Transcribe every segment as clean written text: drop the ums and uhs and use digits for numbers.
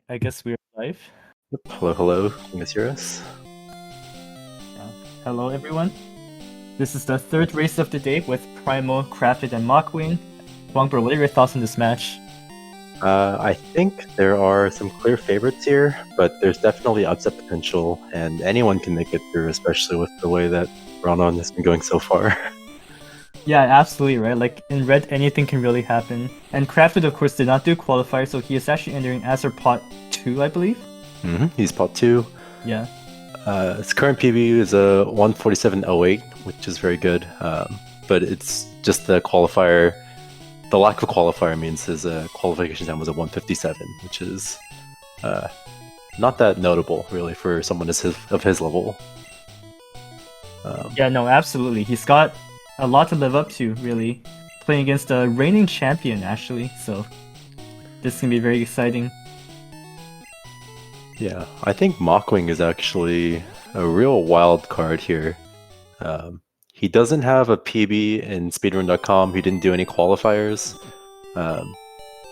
I guess we're live. Hello, hello. Can you guys hear us? Hello, everyone. This is the third race of the day with Primal, Crafted, and MachWing. Bro, what are your thoughts on this match? I think there are some clear favorites here, but there's definitely upset potential, and anyone can make it through, especially with the way that Ronan has been going so far. Yeah, absolutely, right? Like, in red, anything can really happen. And Crafted, of course, did not do qualifier, so he is actually entering as our pot 2, I believe. He's pot 2. Yeah. His current PB is a 147.08, which is very good, but it's just the qualifier. The lack of qualifier means his qualification time was a 157, which is not that notable, really, for someone of his level. Yeah, no, absolutely. He's got a lot to live up to, really. Playing against a reigning champion, actually, so this can be very exciting. Yeah, I think MachWing is actually a real wild card here. He doesn't have a PB in speedrun.com. He didn't do any qualifiers.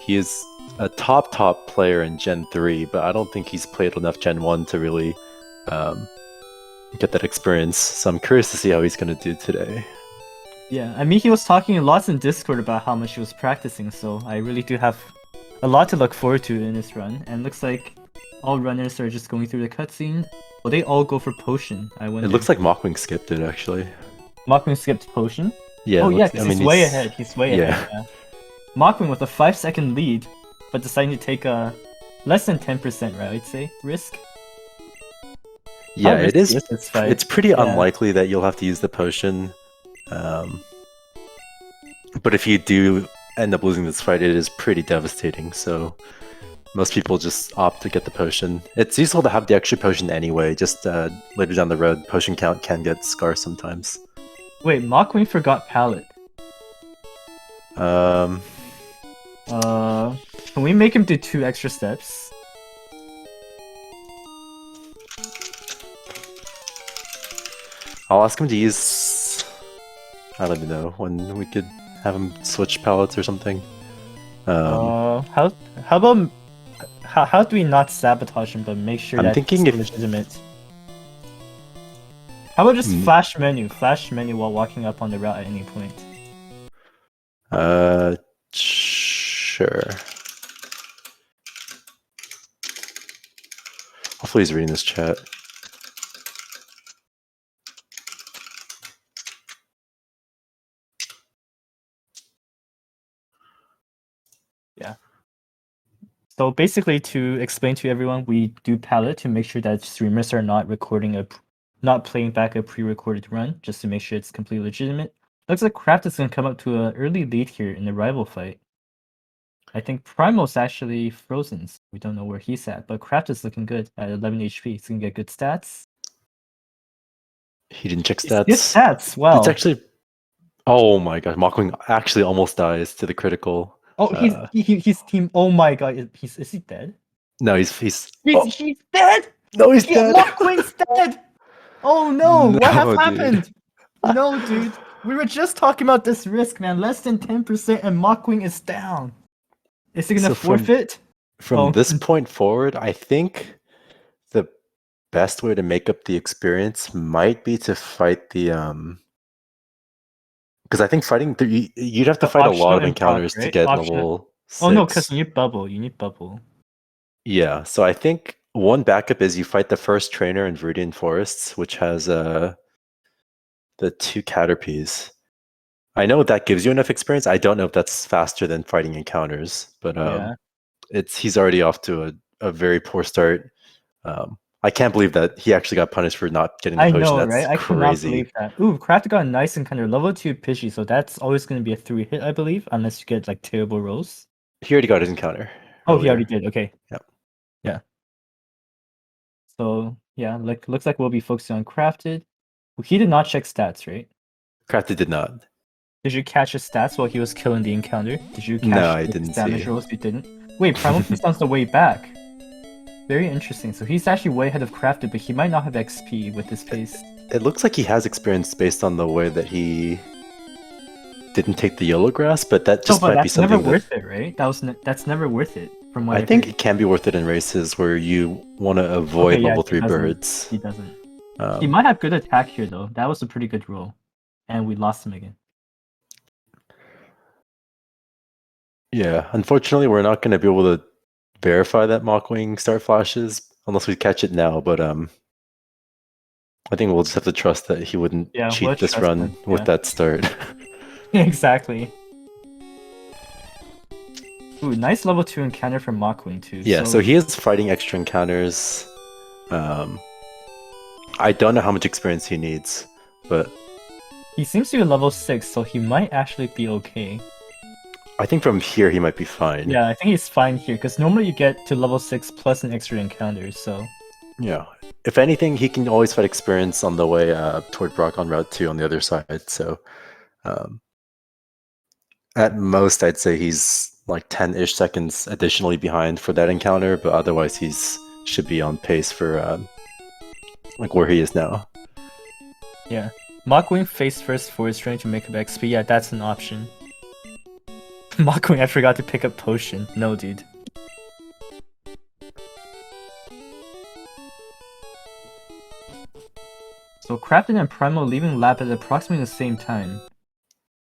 He is a top player in Gen 3, but I don't think he's played enough Gen 1 to really get that experience. So I'm curious to see how he's going to do today. Yeah, I mean, he was talking lots in Discord about how much he was practicing, so I really do have a lot to look forward to in this run. And looks like all runners are just going through the cutscene. Will they all go for potion? I wonder. It looks like MachWing skipped it, actually. MachWing skipped potion? Yeah. Oh yeah, he's way ahead. He's way ahead. Yeah. MachWing with a 5-second lead, but deciding to take a less than 10%, right? I'd say risk. Yeah, it is. It's pretty unlikely that you'll have to use the potion. But if you do end up losing this fight, it is pretty devastating. So most people just opt to get the potion. It's useful to have the extra potion anyway. Just later down the road, potion count can get scarce sometimes. Wait, MachWing forgot pallet. Can we make him do 2 extra steps? I'll ask him to use... I don't even know when we could have him switch pallets or something. How about how do we not sabotage him but make sure that it's legitimate? How about just flash menu while walking up on the route at any point? Sure. Hopefully he's reading this chat. Yeah. So basically, to explain to everyone, we do palette to make sure that streamers are not playing back a pre-recorded run, just to make sure it's completely legitimate. Looks like Craft is gonna come up to an early lead here in the rival fight. I think Primal's actually frozen. So we don't know where he's at, but Craft is looking good at 11 HP. He's gonna get good stats. He didn't check stats. Good stats. Wow. It's actually. Oh my god, MachWing actually almost dies to the critical. Oh, he's team. Oh my god, is he dead? No, he's he's dead. No, he's dead. MachWing's dead. Oh no, what has happened? No, dude. We were just talking about this risk, man. Less than 10% and MachWing is down. Is he gonna forfeit? From this point forward, I think the best way to make up the experience might be to fight the because I think fighting you'd have to fight a lot of encounters to get level 6. Oh no, because you need bubble. Yeah, so I think one backup is you fight the first trainer in Viridian Forests, which has the 2 Caterpies. I know that gives you enough experience. I don't know if that's faster than fighting encounters, but he's already off to a very poor start. I can't believe that he actually got punished for not getting the potion. I know, that's right? I crazy. cannot believe that. Ooh, Craft got a nice encounter, level 2 Pidgey, so that's always going to be a 3 hit, I believe, unless you get like terrible rolls. He already got his encounter. Oh, he already did. Okay. Yep. Yeah. So yeah, looks like we'll be focusing on Crafted. He did not check stats, right? Crafted did not. Did you catch his stats while he was killing the encounter? Did you catch no, I didn't damage see. rolls? You didn't? Wait, Primalpizza on the way back. Very interesting. So he's actually way ahead of Crafted, but he might not have XP with this pace. It looks like he has experience based on the way that he didn't take the yellow grass, but that just might be something. That's never worth it, right? That's never worth it. From what I I think heard. it can be worth it in races where you want to avoid Okay, yeah, level he 3 doesn't. birds. He doesn't. He Um, might have good attack here though. That was a pretty good roll, and we lost him again. yeah, unfortunately, we're not going to be able to verify that MachWing start flashes unless we catch it now. But I think we'll just have to trust that he wouldn't Yeah, we'll cheat this trust run him. with Yeah, that start. exactly. Ooh, nice level 2 encounter from MachWing too. Yeah, so he is fighting extra encounters. I don't know how much experience he needs, but he seems to be level 6, so he might actually be okay. I think from here he might be fine. Yeah, I think he's fine here, because normally you get to level 6 plus an extra encounter, so... Yeah. If anything, he can always fight experience on the way toward Brock on Route 2 on the other side, so... at most, I'd say he's like 10-ish seconds additionally behind for that encounter, but otherwise he's should be on pace for like where he is now. Yeah. MachWing face first forward trying to make up XP, yeah, that's an option. MachWing, I forgot to pick up potion. No, dude. So Crafton and Primal leaving lab at approximately the same time.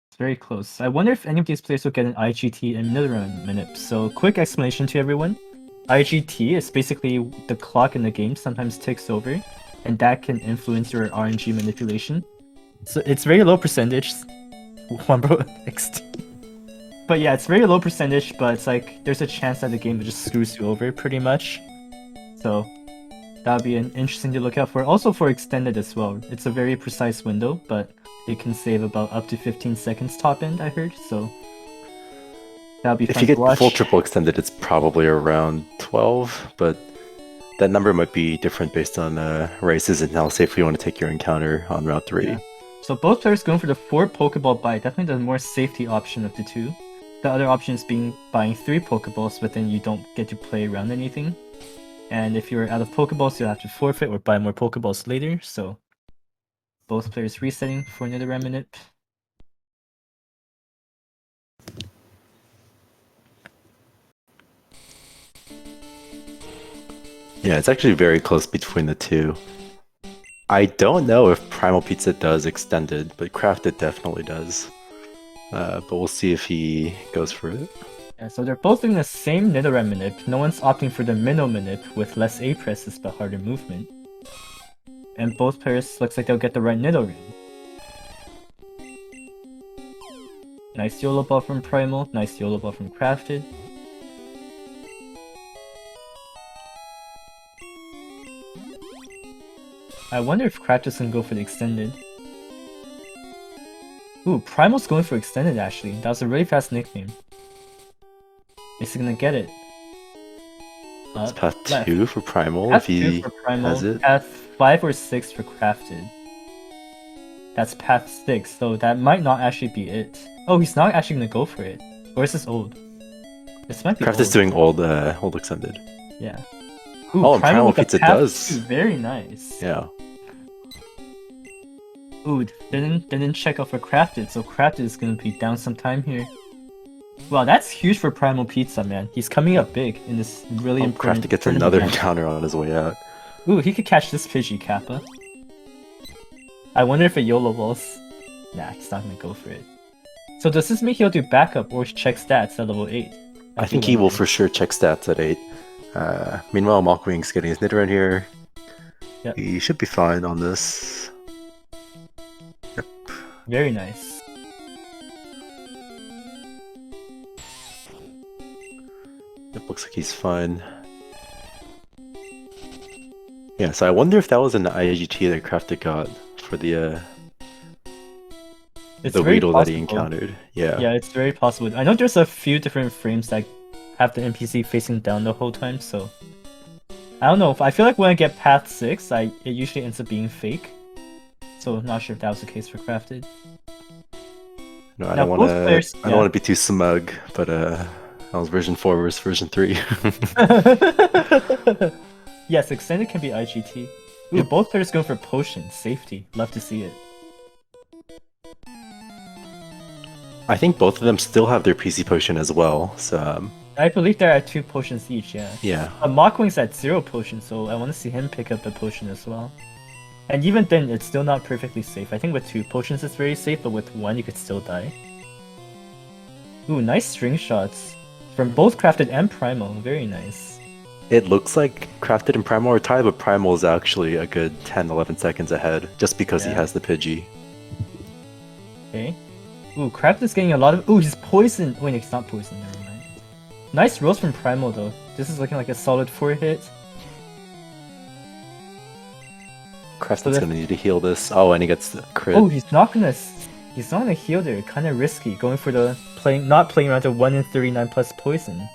It's very close. I wonder if any of these players will get an IGT in milliround minute. So quick explanation to everyone. IGT is basically the clock in the game sometimes ticks over, and that can influence your RNG manipulation. So it's very low percentage. One bro next. But yeah, it's very low percentage, but it's like there's a chance that the game just screws you over pretty much. So that'll be an interesting to look out for. Also for extended as well. It's a very precise window, but it can save about up to 15 seconds top end, I heard. So that'll be If fun you get to watch. full triple extended, it's probably around 12, but that number might be different based on races and how safely you want to take your encounter on Route 3. Yeah. So both players going for the 4 Pokeball buy, definitely the more safety option of the two. The other option is buying 3 Pokeballs, but then you don't get to play around anything. And if you're out of Pokeballs, you'll have to forfeit or buy more Pokeballs later, so both players resetting for another minute. Yeah, it's actually very close between the two. I don't know if Primalpizza does extended, but Crafted definitely does. But we'll see if he goes for it. Yeah, so they're both doing the same Nidoran manip. No one's opting for the Minnow manip with less A presses but harder movement. And both players looks like they'll get the right Nidoran. Nice YOLO ball from Primal, nice YOLO ball from Crafted. I wonder if Crafted can go for the extended. Ooh, Primal's going for extended actually. That was a really fast nickname. Is he gonna get it? It's path left. 2 for Primal Path if he 2 for Primal, has it. path 5 or 6 for Crafted. That's path 6, so that might not actually be it. Oh, he's not actually gonna go for it. Or is this old? This might be Crafted's old. doing old extended. Yeah. Ooh, Oh, and Primal with Primalpizza a path does. 2. Very nice. Yeah. Ooh, didn't check out for Crafted, so Crafted is gonna be down some time here. Wow, that's huge for Primalpizza, man. He's coming up big in this really important... Crafted gets tournament another event. encounter on his way out. Ooh, he could catch this Pidgey Kappa. I wonder if it YOLO balls. Nah, he's not gonna go for it. So does this mean he'll do backup or check stats at level 8? I think he will for sure check stats at 8. Meanwhile, MachWing's getting his Nidoran here. Yep. He should be fine on this. Yep. Very nice. It looks like he's fine. Yeah, so I wonder if that was an IGT that Crafted got for the Weedle that he encountered. Yeah. Yeah, it's very possible. I know there's a few different frames that have the NPC facing down the whole time, so... I don't know, I feel like when I get path 6, it usually ends up being fake. So not sure if that was the case for Crafted. No, I don't want to. I don't want to be too smug, but that was version 4 versus version 3. Yes, extended can be IGT. Ooh, both players going for potion safety. Love to see it. I think both of them still have their PC potion as well, so I believe they're at 2 potions each, yeah. Yeah. MachWing's at 0 potions, so I want to see him pick up a potion as well. And even then, it's still not perfectly safe. I think with 2 potions it's very safe, but with 1 you could still die. Ooh, nice string shots. From both Crafted and Primal, very nice. It looks like Crafted and Primal are tied, but Primal is actually a good 10-11 seconds ahead, just because he has the Pidgey. Okay. Ooh, Crafted is getting a lot of... Ooh, he's poisoned! Wait, it's not poisoned, never mind. Nice rolls from Primal though. This is looking like a solid 4 hit. Crafted's gonna need to heal this. Oh, and he gets the crit. Oh, he's not gonna heal there. Kind of risky, going for the not playing around to 1 in 39 plus poison.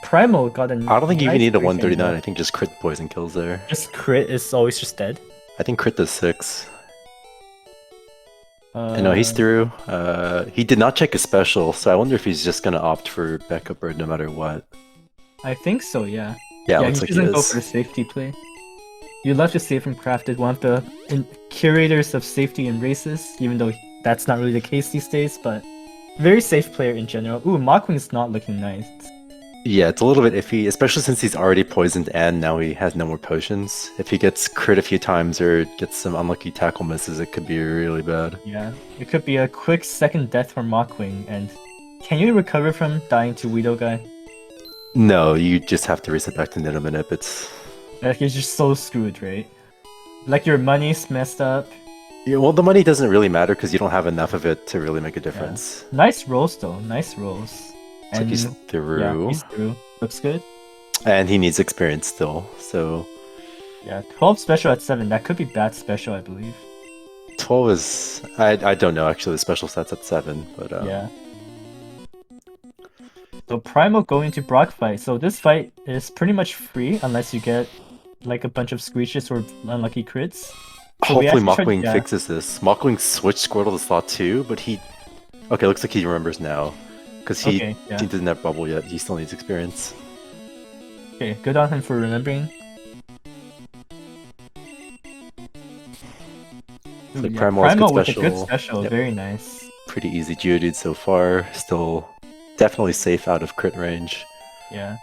Primal got a. I don't think you even need a 139. I think just crit poison kills there. Just crit is always just dead. I think crit does 6. I know he's through. He did not check his special, so I wonder if he's just gonna opt for backup bird no matter what. I think so, yeah. Yeah, looks like he doesn't is. go for the safety play. You'd love to see it from Crafted, one of the curators of safety in races, even though that's not really the case these days, but very safe player in general. Ooh, MachWing's not looking nice. Yeah, it's a little bit iffy, especially since he's already poisoned and now he has no more potions. If he gets crit a few times or gets some unlucky tackle misses, it could be really bad. Yeah, it could be a quick second death for MachWing, and can you recover from dying to Weedle Guy? No, you just have to reset back to Nidomanip. It's... Like, you're just so screwed, right? Like, your money's messed up. Yeah, well, the money doesn't really matter because you don't have enough of it to really make a difference. Yeah. Nice rolls, though. Nice rolls. Looks like he's through. Yeah, he's through. Looks good. And he needs experience still, so... Yeah, 12 special at 7. That could be bad special, I believe. 12 is... I don't know, actually. The special stats at 7, but... Yeah. So Primal going to Brock fight. So this fight is pretty much free unless you get like a bunch of screeches or unlucky crits. So hopefully MachWing fixes this. MachWing switched Squirtle to slot 2, but he... Okay, looks like he remembers now. Because he didn't have bubble yet, he still needs experience. Okay, good on him for remembering. Ooh, like Primal with a good special, very nice. Pretty easy Geodude so far, still definitely safe out of crit range. Yeah.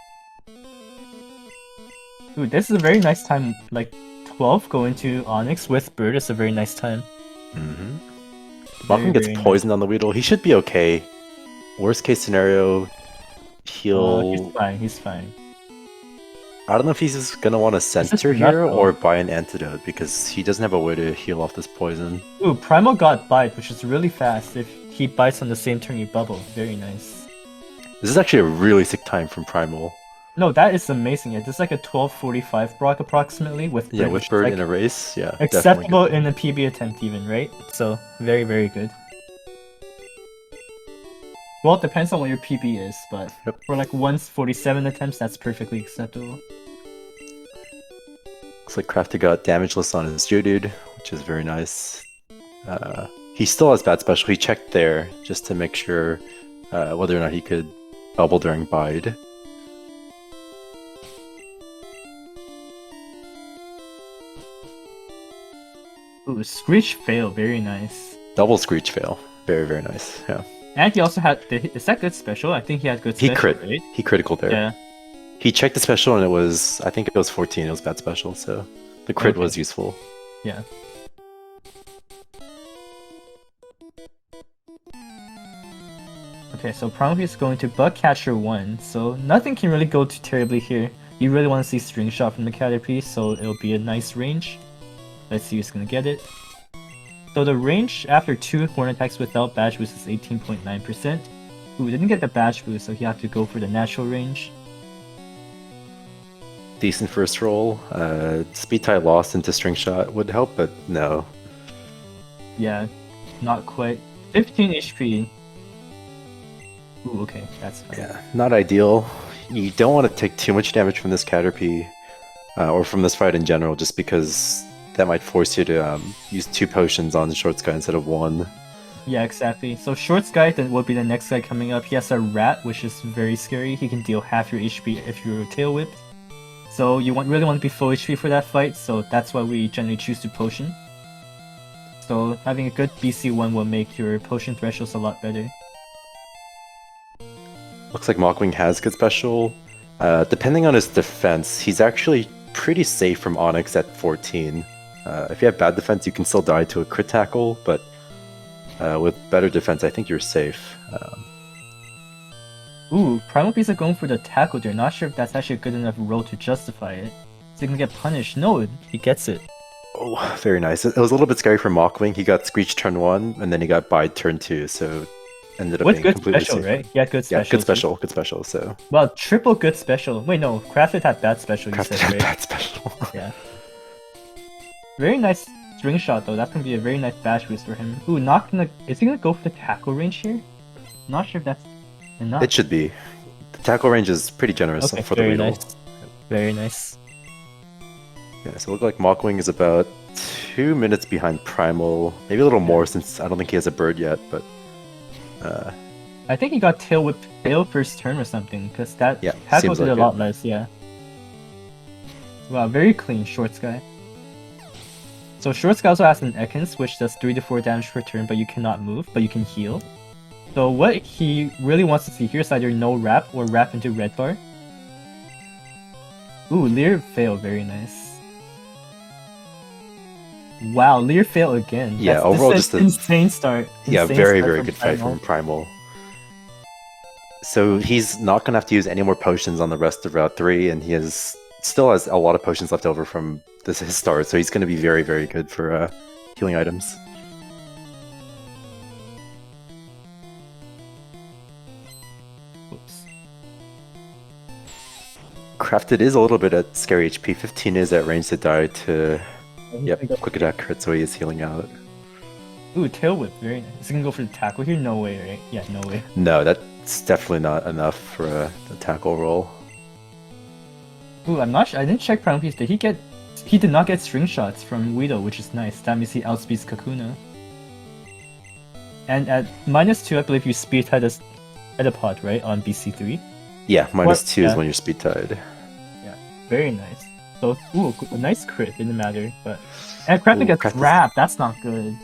Ooh, this is a very nice time, like 12 going to Onyx with Bird is a very nice time. Mm-hmm. MachWing gets poisoned on the Weedle, he should be okay. Worst case scenario, he'll... he's fine. I don't know if he's just gonna want to center here or buy an antidote because he doesn't have a way to heal off this poison. Ooh, Primal got bite, which is really fast. If he bites on the same turn you bubble, very nice. This is actually a really sick time from Primal. No, that is amazing. This is like a 12:45 Brock approximately with Bird. Yeah, with Bird in a race, yeah. Acceptable in a PB attempt even, right? So, very, very good. Well, it depends on what your PB is, but for like 147 attempts, that's perfectly acceptable. Looks like Crafty got damageless on his Geodude, which is very nice. He still has bad special. He checked there just to make sure whether or not he could bubble during Bide. Ooh, Screech fail, very nice. Double Screech fail, very, very nice, yeah. And he also had, is that good special? I think he had good special, right? He critical there. Yeah. He checked the special and it was, I think it was 14, it was bad special, so the crit was useful. Yeah. Okay, so Primalpizza is going to Bug Catcher 1, so nothing can really go too terribly here. You really want to see String Shot from the Caterpie, so it'll be a nice range. Let's see who's gonna get it. So the range after 2 horn attacks without badge boost is 18.9%. Ooh, didn't get the badge boost, so he had to go for the natural range. Decent first roll. Speed tie lost into String Shot would help, but no. Yeah, not quite. 15 HP. Ooh, okay, that's fine. Yeah, not ideal. You don't want to take too much damage from this Caterpie, or from this fight in general, just because that might force you to use 2 potions on the Short Sky instead of 1. Yeah, exactly. So Short Sky then will be the next guy coming up. He has a Rat, which is very scary. He can deal half your HP if you're Tail Whipped. So you really want to be full HP for that fight, so that's why we generally choose to potion. So having a good BC1 will make your potion thresholds a lot better. Looks like MachWing has good special. Depending on his defense, he's actually pretty safe from Onyx at 14. If you have bad defense, you can still die to a crit tackle, but with better defense, I think you're safe. Ooh, Primalpizza going for the tackle there. Not sure if that's actually a good enough roll to justify it. Is he gonna get punished? No, he gets it. Oh, very nice. It was a little bit scary for MachWing. He got Screech turn 1, and then he got Bide turn 2, so ended up With being good completely special, safe. right? Yeah, good special. Yeah, good special, so... Well, triple good special. Wait, no, Crafted had bad special, you Crafted said, had right? bad special. Yeah. Very nice string shot, though. That's gonna be a very nice bash boost for him. Ooh, not gonna... Is he gonna go for the tackle range here? Not sure if that's enough. It should be. The tackle range is pretty generous for the Weedle. Nice. Very nice. Yeah, so it looks like MachWing is about 2 minutes behind Primal. Maybe a little more since I don't think he has a bird yet, but... I think he got tail whip fail first turn or something, because that tackle seems did like a lot less, yeah. Wow, very clean, Short Sky. So Short Sky also has an Ekans, which does 3 to 4 damage per turn, but you cannot move, but you can heal. So what he really wants to see here is either no wrap or wrap into red bar. Ooh, Leer fail, very nice. Wow, Leer fail again. Yeah, overall just an insane start. Yeah, very good fight from Primal. So he's not going to have to use any more potions on the rest of Route 3, and he still has a lot of potions left over from his start, so he's going to be very good for healing items. Oops. Crafted is a little bit at scary HP. 15 is at range to die to... Yep, quick attack crit, so he is healing out. Ooh, tail whip, very nice. Is he gonna go for the tackle here? No way, right? Yeah, no way. No, that's definitely not enough for a tackle roll. Ooh, I'm not sure. I didn't check Primalpizza. Did he get... He did not get string shots from Weedle, which is nice. That means he outspeeds Kakuna. And at -2, I believe you speed tied as Edipod, right? On BC3? Yeah, -2 is when you're speed tied. Yeah, very nice. So, ooh, a nice crit, didn't matter, but... And Crafted gets wrapped, that's not good.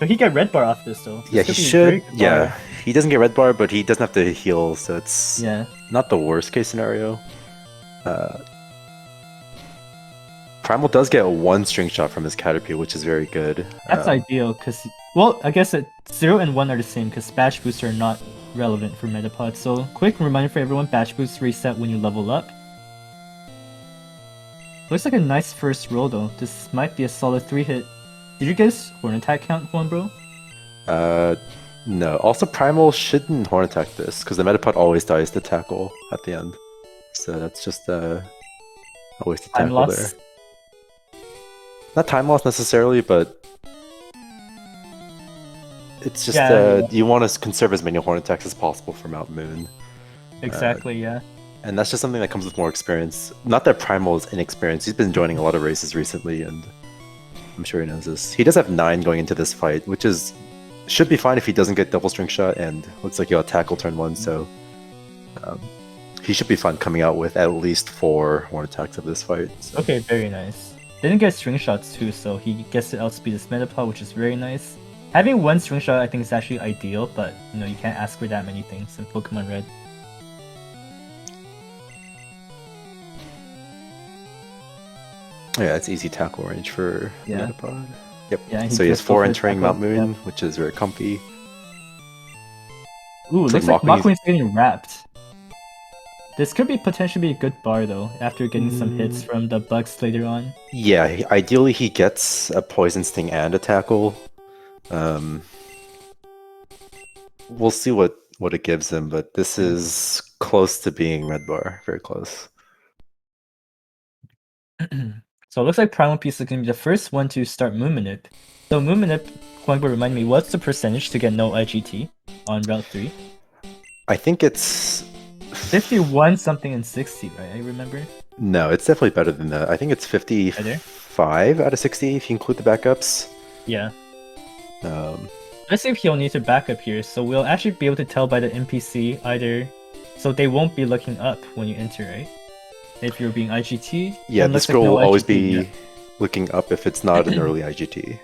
But he get red bar off this, though. Yeah, he should. Yeah, he doesn't get red bar, but he doesn't have to heal, so it's not the worst case scenario. Primal does get 1 string shot from his Caterpie, which is very good. That's ideal, because... Well, I guess 0 and 1 are the same, because Bash Boosts are not relevant for Metapod. So, quick reminder for everyone, Bash Boosts reset when you level up. Looks like a nice first roll, though. This might be a solid 3-hit. Did you get his Horn Attack count, Juan Bro? No. Also, Primal shouldn't Horn Attack this, because the Metapod always dies to tackle at the end. So that's just a waste of tackle there. Not time loss necessarily, but it's just you want to conserve as many Horn Attacks as possible for Mount Moon. Exactly, yeah. And that's just something that comes with more experience. Not that Primal is inexperienced. He's been joining a lot of races recently, and I'm sure he knows this. He does have 9 going into this fight, which should be fine if he doesn't get double string shot, and looks like he'll tackle turn 1, so he should be fine coming out with at least 4 Horn Attacks of this fight. So. Okay, very nice. Didn't get string shots too, so he gets to outspeed his Metapod, which is very nice. Having 1 string shot I think is actually ideal, but you know, you can't ask for that many things in Pokemon Red. Yeah, it's easy tackle range for Metapod. Yep. Yeah, so he has 4 entering Mount Moon, which is very comfy. Ooh, looks like MachWing's getting wrapped. This could be potentially be a good bar though, after getting some hits from the bugs later on. Yeah, ideally he gets a Poison Sting and a tackle. We'll see what it gives him, but this is close to being red bar, very close. So it looks like Primalpizza is going to be the first one to start Moominip. So Moominip, going to remind me, what's the percentage to get no IGT on Route 3? I think it's... 51 something and 60, right? I remember? No, it's definitely better than that. I think it's 55 out of 60 if you include the backups. Yeah. Let's see if he'll need to back up here, so we'll actually be able to tell by the NPC either... So they won't be looking up when you enter, right? If you're being IGT? Yeah, this girl will always be looking up if it's not an early IGT.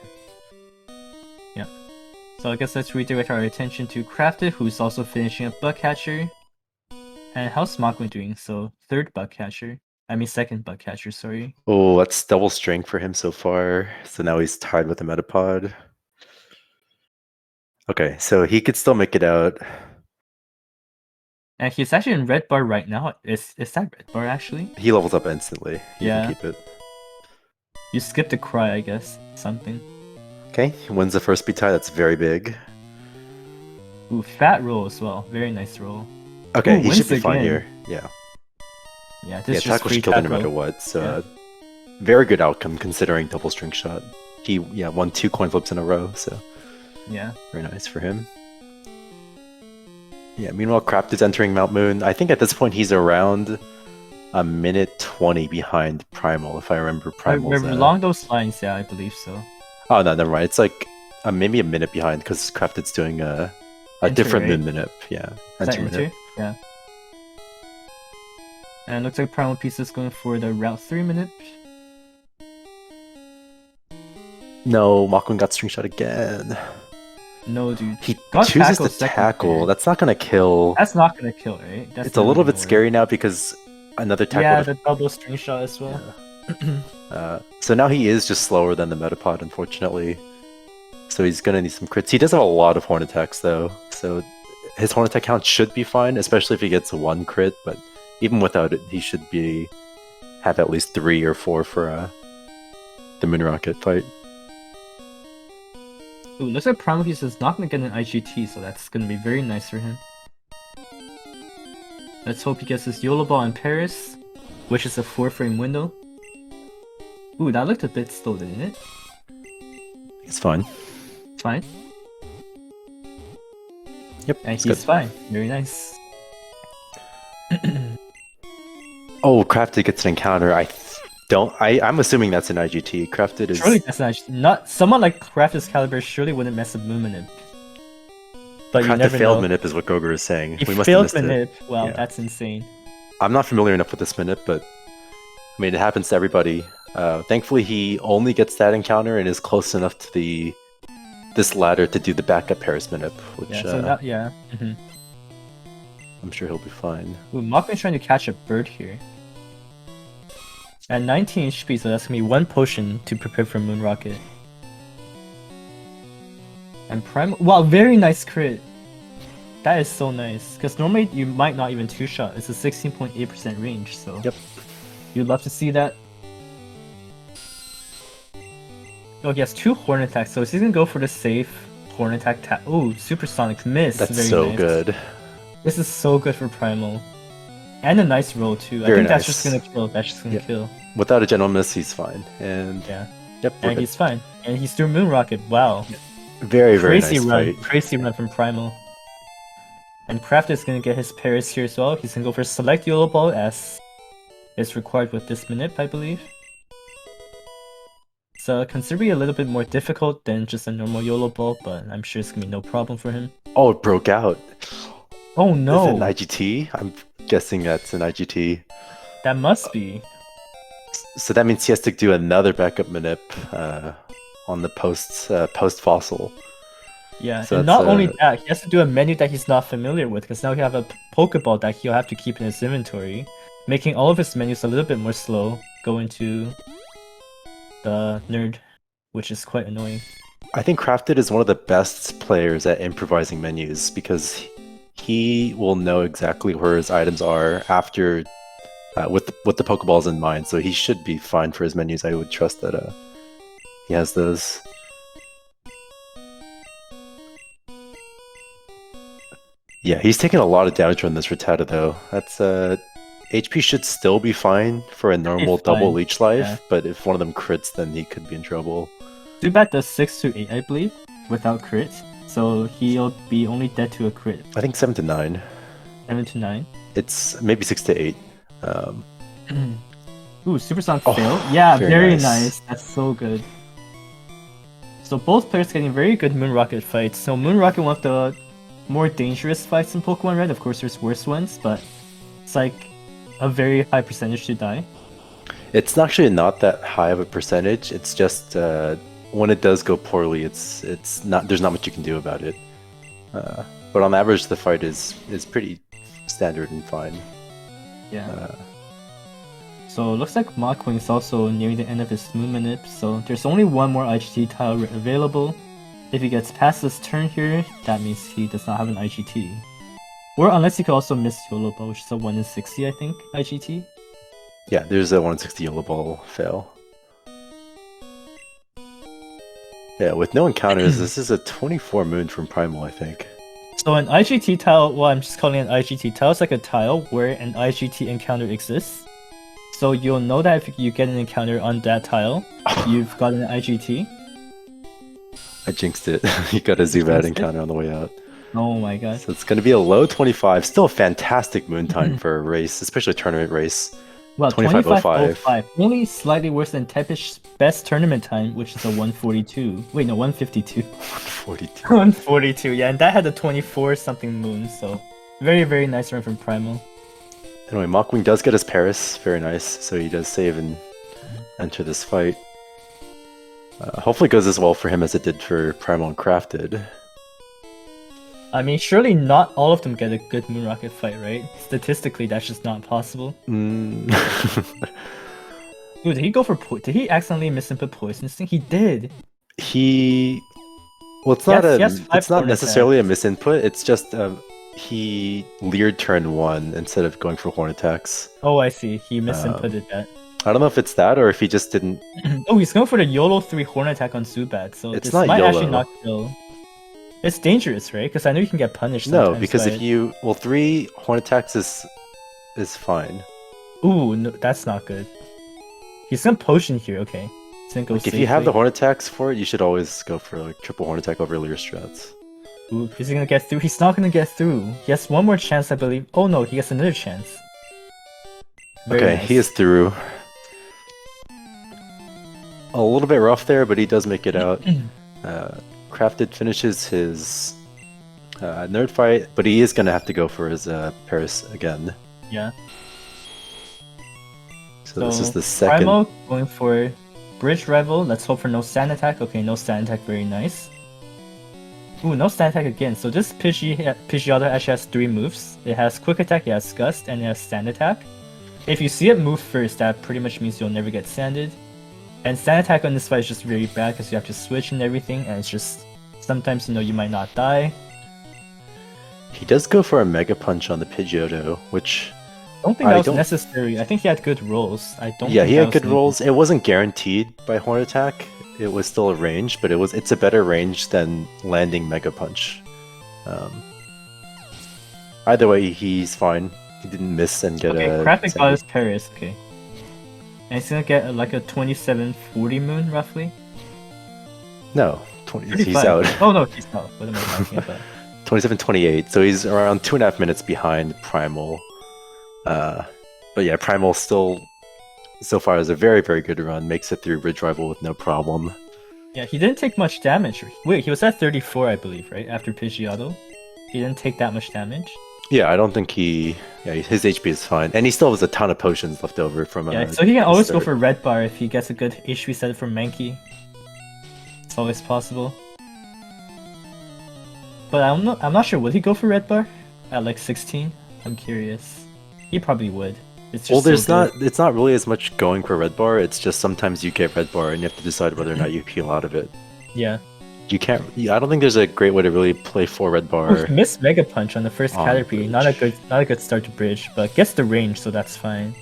Yeah. So I guess let's redirect our attention to Crafted, who's also finishing up Bug Catcher. And how's MachWing doing? So third Bug Catcher. I mean second Bug Catcher, sorry. Oh, that's double strength for him so far. So now he's tied with the Metapod. Okay, so he could still make it out. And he's actually in red bar right now. Is that red bar actually? He levels up instantly. You Yeah. can keep it. You skipped a cry, I guess. Something. Okay, he wins the first speed tie. That's very big. Ooh, fat roll as well. Very nice roll. Okay, Ooh, he should be wins fine again. here. Yeah. Yeah, this Yeah, is just tackle free should kill him no tackle. matter what. So, Yeah. very good outcome considering double strength shot. He won 2 coin flips in a row, so Yeah. very nice for him. Yeah, meanwhile, Craft is entering Mount Moon. I think at this point he's around a minute 20 behind Primal, if I remember Primal's. Along those lines, yeah, I believe so. Oh, no, never mind. It's like maybe a minute behind because Crafted's doing a Enter, different right? Moon minute. Yeah, Is that minute. enter? Yeah. And it looks like Primalpizza is going for the Route 3 minute. No, MachWing got string shot again. No, dude. He Got chooses tackle to second tackle. turn. That's not gonna kill. That's not gonna kill, right? That's It's a not little gonna bit work. scary now because another tackle. Yeah, the double string shot as well. So now he is just slower than the Metapod, unfortunately. So he's gonna need some crits. He does have a lot of horn attacks though, so his horn attack count should be fine, especially if he gets 1 crit. But even without it, he should have at least 3 or 4 for the Moon Rocket fight. Ooh, looks like Primalpizza is not gonna get an IGT, so that's gonna be very nice for him. Let's hope he gets his YOLO Ball in Paris, which is a 4-frame window. Ooh, that looked a bit slow, didn't it? It's fine. Fine. Yep, And it's he's good. fine. Very nice. Oh, Crafted gets an encounter. I'm assuming that's an IGT. Crafted is. Surely that's not someone like Crafted's caliber surely wouldn't mess up Moominib. But you Crafted never failed know. Minip is what Goger is saying. He We must have failed missed it. Minip. Wow, Yeah. that's insane. I'm not familiar enough with this Minip, but I mean, it happens to everybody. Thankfully, he only gets that encounter and is close enough to this ladder to do the backup Paris Minip, which Yeah, so that, yeah. I'm sure he'll be fine. Ooh, MachWing's trying to catch a bird here. At 19 HP, so that's gonna be 1 potion to prepare for Moon Rocket. And Primal. Wow, very nice crit. That is so nice. Because normally you might not even 2-shot. It's a 16.8% range, so. Yep. You'd love to see that. Oh, he has 2 horn attacks, so he's gonna go for the safe horn attack. Oh, supersonic miss. That's very so nice. good. This is so good for Primal. And a nice roll too. I Very think that's nice. just gonna kill. That's just gonna Yeah. kill. Without a general miss, he's fine. And Yeah. yep, we're And good. he's fine. And he's through Moon Rocket. Wow. Very, very Crazy nice run. fight. Crazy run from Primal. And Craft is gonna get his Paris here as well. He's gonna go for Select YOLO Ball as is required with this minute, I believe. So considerably a little bit more difficult than just a normal YOLO Ball, but I'm sure it's gonna be no problem for him. Oh, it broke out. Oh Is it no! an IGT? I'm guessing that's an IGT. That must be. So that means he has to do another backup manip on the post fossil. Yeah, So and that's, not only that, he has to do a menu that he's not familiar with, because now he have a Pokeball that he'll have to keep in his inventory, making all of his menus a little bit more slow, go into the nerd, which is quite annoying. I think Crafted is one of the best players at improvising menus because he will know exactly where his items are after with the Pokeballs in mind. So he should be fine for his menus. I would trust that he has those. Yeah, he's taking a lot of damage from this Rattata though. That's HP should still be fine for a normal double fine, leech life, yeah. but if one of them crits, then he could be in trouble. Zubat does 6 to 8, I believe, without crits, so he'll be only dead to a crit. I think 7 to 9. 7 to 9. It's maybe 6 to 8. Ooh, Supersonic Oh, fail. Yeah, very very nice. nice. That's so good. So both players getting very good Moon Rocket fights. So Moon Rocket, one of the more dangerous fights in Pokemon Red. Of course, there's worse ones, but it's like a very high percentage to die. It's actually not that high of a percentage. It's just when it does go poorly, it's not there's not much you can do about it. But on average, the fight is pretty standard and fine. Yeah. So it looks like MachWing is also nearing the end of his moon manip, so there's only one more IGT tile available. If he gets past this turn here, that means he does not have an IGT. Or unless he could also miss YOLO Ball, which is a 1 in 60, I think, IGT. Yeah, there's a 1 in 60 YOLO Ball fail. Yeah, with no encounters, this is a 24 moon from Primal, I think. So an IGT tile, well, I'm just calling it an IGT tile, it's like a tile where an IGT encounter exists. So you'll know that if you get an encounter on that tile, you've got an IGT. I jinxed it. You got a Zubat encounter on the way out. Oh my god. So it's going to be a low 25. Still a fantastic moon time for a race, especially a tournament race. Well, 25.05. 25.05. Only slightly worse than Tepish's best tournament time, which is a 142. Wait, no, 152. 142. 142, yeah, and that had a 24 something moon, so very, very nice run from Primal. Anyway, MachWing does get his Paris. Very nice. So he does save and enter this fight. Hopefully it goes as well for him as it did for Primal and Crafted. I mean, surely not all of them get a good Moon Rocket fight, right? Statistically, that's just not possible. Mm. Ooh, did he go for did he accidentally misinput Poison Sting? He did! Well, it's not it's not necessarily a attacks. misinput, it's just he leered turn 1 instead of going for horn attacks. Oh, I see. He misinputted that. I don't know if it's that or if he just didn't... Oh, he's going for the YOLO 3 horn attack on Zubat, so it's this not might YOLO. actually not kill. It's dangerous, right? Because I know you can get punished sometimes. No, because by if you... Well, 3 horn attacks is fine. Ooh, no, that's not good. He's gonna potion here, okay. He's gonna go Like, if you have the horn attacks for it, you should always go for like triple horn attack over Leer strats. Ooh, is he gonna get through? He's not gonna get through. He has one more chance, I believe. Oh no, he gets another chance. Very Okay, nice. he is through. A little bit rough there, but he does make it out. Crafted finishes his nerd fight, but he is going to have to go for his Paris again. Yeah. So this is the second. Primal going for Bridge Rival. Let's hope for no Sand Attack. Okay, no Sand Attack, very nice. Ooh, no Sand Attack again. So this Pidgeotto actually has 3 moves. It has Quick Attack, it has Gust, and it has Sand Attack. If you see it move first, that pretty much means you'll never get sanded. And Sand Attack on this fight is just very bad because you have to switch and everything, and it's just... Sometimes, you know, you might not die. He does go for a Mega Punch on the Pidgeotto, which... I don't think that was necessary. I think he had good rolls. Yeah, he had good rolls. It wasn't guaranteed by Horn Attack. It was still a range, but it's a better range than landing Mega Punch. Either way, he's fine. He didn't miss and get a... Crafting got his Paris, okay. And he's gonna get like a 27-40 moon, roughly? No, 20, 35. he's out. Oh no, he's out. What am I talking about? 27-28, so he's around 2.5 minutes behind Primal. But yeah, Primal still, so far, has a very, very good run. Makes it through Bridge Rival with no problem. Yeah, he didn't take much damage. Wait, he was at 34, I believe, right? After Pidgeotto. He didn't take that much damage. Yeah, I don't think he... Yeah, his HP is fine. And he still has a ton of potions left over from... Yeah, so he can always go for Red Bar if he gets a good HP set from Mankey. It's always possible. But I'm not sure, would he go for Red Bar? At like 16? I'm curious. He probably would. It's just it's not really as much going for Red Bar, it's just sometimes you get Red Bar and you have to decide whether or not you peel out of it. Yeah. You can't... I don't think there's a great way to really play for Red Bar. Missed Mega Punch on the first Caterpie. Not a good start to Bridge, but gets the range, so that's fine.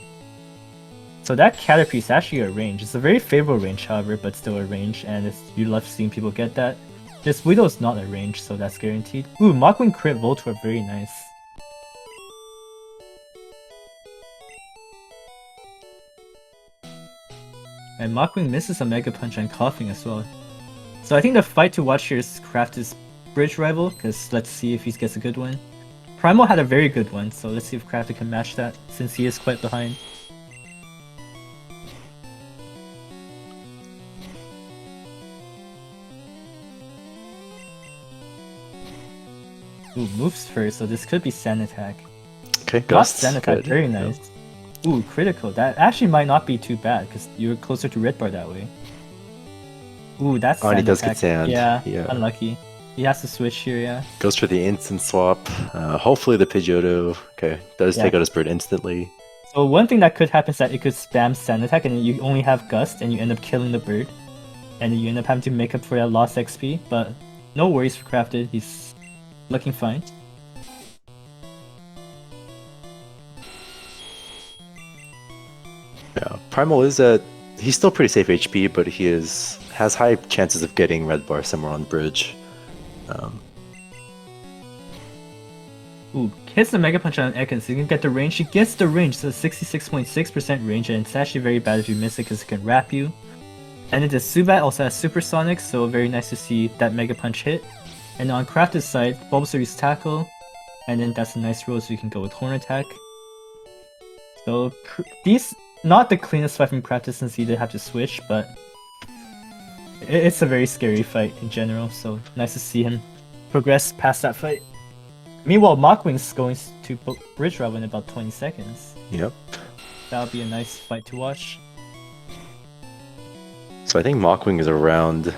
So that Caterpie is actually a range. It's a very favorable range, however, but still a range, and you love seeing people get that. This Widow's not a range, so that's guaranteed. Ooh, MachWing crit Voltorb, very nice. And MachWing misses a Mega Punch on Coughing as well. So I think the fight to watch here is Crafted Bridge Rival, because let's see if he gets a good one. Primal had a very good one, so let's see if Crafted can match that, since he is quite behind. Ooh, moves first, so this could be Sand Attack. Okay, Gust. Sand Attack, very nice. Ooh, critical. That actually might not be too bad, because you're closer to Red Bar that way. Ooh, that's Oh, and he sand does attack. get sand. Yeah, Yeah. unlucky. He has to switch here, yeah. Goes for the instant swap. Hopefully the Pidgeotto, okay, does Yeah. take out his bird instantly. So one thing that could happen is that it could spam sand attack and you only have gust and you end up killing the bird. And you end up having to make up for that lost XP, but no worries for Crafted, he's looking fine. Yeah, Primal is he's still pretty safe HP, but he has high chances of getting red bar somewhere on bridge. Ooh, hits the Mega Punch on Ekans, so you can get the range. He gets the range, so 66.6% range, and it's actually very bad if you miss it because it can wrap you. And then the Zubat also has Supersonic, so very nice to see that Mega Punch hit. And on Crafted side, Bulbasaur's Tackle, and then that's a nice roll so you can go with Horn Attack. So these, not the cleanest fight from Crafted since he did have to switch, but it's a very scary fight in general, so nice to see him progress past that fight. Meanwhile, MachWing's going to Bridge Rival in about 20 seconds. Yep. That'll be a nice fight to watch. So I think MachWing is around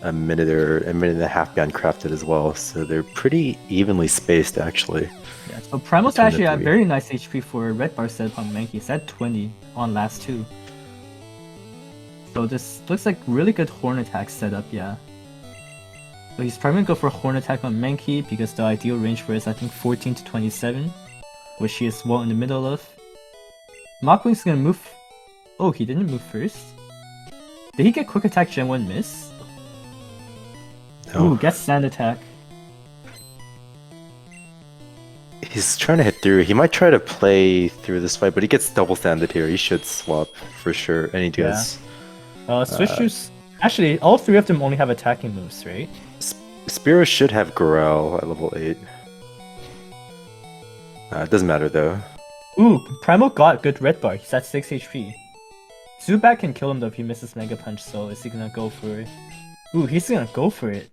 a minute and a half behind Crafted as well, so they're pretty evenly spaced actually. Yeah, so Primal's actually at very nice HP for Red Bar setup on Mankey. It's at 20 on last two. So this looks like really good Horn Attack setup, yeah. So he's probably gonna go for Horn Attack on Mankey because the ideal range for it is I think 14 to 27, which he is well in the middle of. MachWing's gonna move. Oh, he didn't move first. Did he get Quick Attack Gen 1 miss? No. Ooh, gets Sand Attack. He's trying to hit through. He might try to play through this fight, but he gets double standed here. He should swap for sure, and he does. Switchers. Actually, all three of them only have attacking moves, right? Spearow should have Growl at level 8. It doesn't matter though. Ooh, Primal got good Red Bar. He's at 6 HP. Zubat can kill him though if he misses Mega Punch, so is he gonna go for it? Ooh, he's gonna go for it.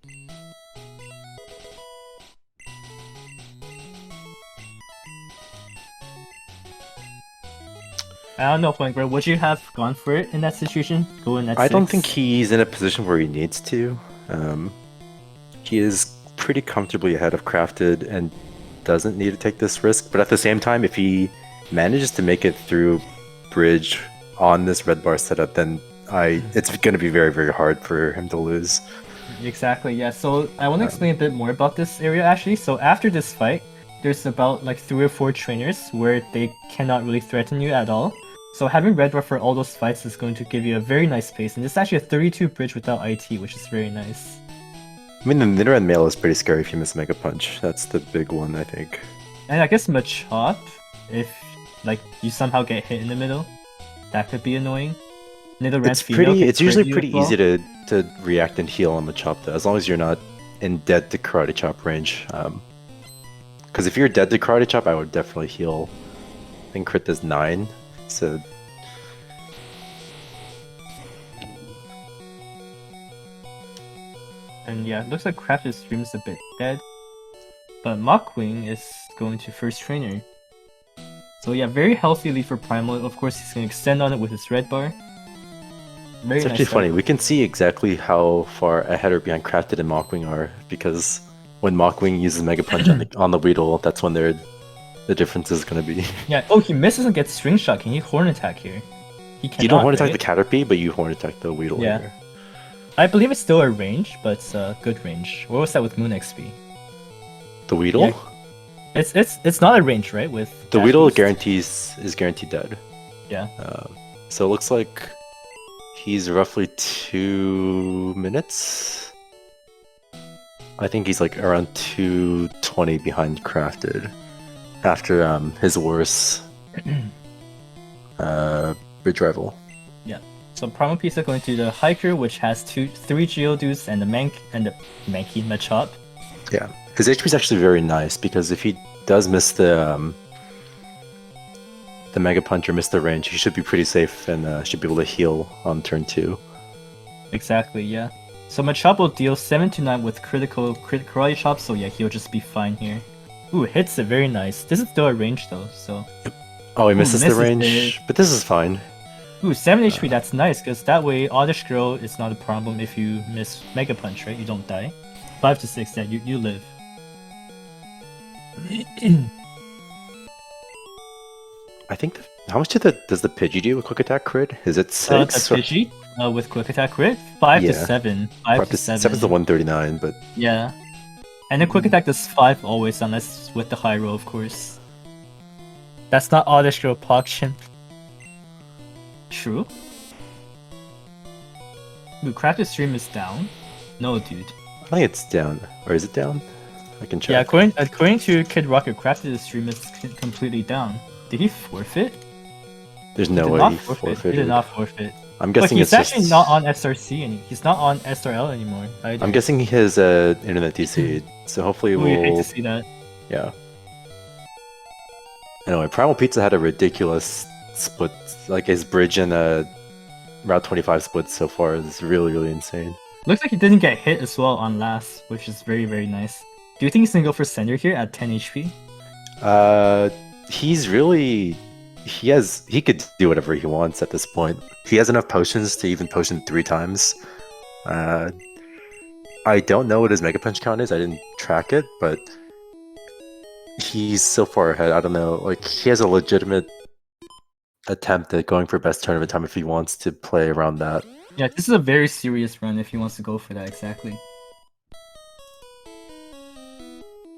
I don't know, Flankbird, would you have gone for it in that situation? Go in at 6? I don't think he's in a position where he needs to. He is pretty comfortably ahead of Crafted and doesn't need to take this risk, but at the same time, if he manages to make it through Bridge on this Red Bar setup, then it's going to be very, very hard for him to lose. Exactly, yeah. So I want to explain a bit more about this area actually. So after this fight, there's about like 3 or 4 trainers where they cannot really threaten you at all. So having Red Bar for all those fights is going to give you a very nice pace, and it's actually a 32 bridge without IT, which is very nice. I mean, the Nidoran Male is pretty scary if you miss Mega Punch. That's the big one, I think. And I guess Machop, if like you somehow get hit in the middle, that could be annoying. It's usually pretty easy to react and heal on Machop though, as long as you're not in dead to Karate Chop range. Because if you're dead to Karate Chop, I would definitely heal. I think crit does 9, so. And yeah, it looks like Crafted's stream is a bit dead. But MachWing is going to first trainer. So yeah, very healthy lead for Primal. Of course, he's going to extend on it with his Red Bar. It's actually funny. We can see exactly how far ahead or behind Crafted and MachWing are, because when MachWing uses Mega Punch on the Weedle, that's when the difference is going to be. Yeah. Oh, he misses and gets String Shot. Can he Horn Attack here? He cannot, you don't Horn Attack right? the Caterpie, but you Horn Attack the Weedle here. I believe it's still a range, but it's a good range. What was that with Moon XP? The Weedle? Yeah. It's not a range, right? With the Weedle is guaranteed dead. Yeah. So it looks like he's roughly 2 minutes. I think he's like around 220 behind Crafted after his worst Bridge Rival. Yeah. So Primalpizza going to the Hiker, which has 3 Geodudes and the Mankey Machop. Yeah, his HP is actually very nice because if he does miss the Mega Punch or miss the range, he should be pretty safe and should be able to heal on turn 2. Exactly, yeah. So Machop will deal 7 to 9 with critical Karate Chop, so yeah, he'll just be fine here. Ooh, hits it, very nice. This is still a range though, so. Oh, he misses the range, but this is fine. Ooh, 7 HP, that's nice, because that way Oddish Girl is not a problem if you miss Mega Punch, right? You don't die. 5 to 6, then you live. I think how much does the Pidgey do with quick attack crit? Is it 6? The Pidgey with quick attack crit, 5 to Yeah. 7. 5 to 7. 7's the 139, but Yeah. And the quick attack does 5 always, unless with the high roll, of course. That's not Oddish Girl Poction. True. Dude, Crafted Stream is down? No, dude. I think it's down. Or is it down? I can check. Yeah, according to Kid Rocket, Crafted Stream is completely down. Did he forfeit? There's no way he forfeited. He did not forfeit. I'm guessing he's it's actually just... not on SRC and he's not on SRL anymore either. I'm guessing his internet DC, so hopefully we'll... hate to see that. Yeah. Anyway, Primalpizza had a ridiculous split, like his bridge and Route 25 splits so far is really, really insane. Looks like he didn't get hit as well on last, which is very, very nice. Do you think he's gonna go for Sender here at 10 HP? He's really... He could do whatever he wants at this point. He has enough potions to even potion 3 times. I don't know what his Mega Punch count is, I didn't track it, but he's so far ahead, I don't know, like he has a legitimate attempt at going for best tournament time if he wants to play around that. Yeah, this is a very serious run if he wants to go for that, exactly.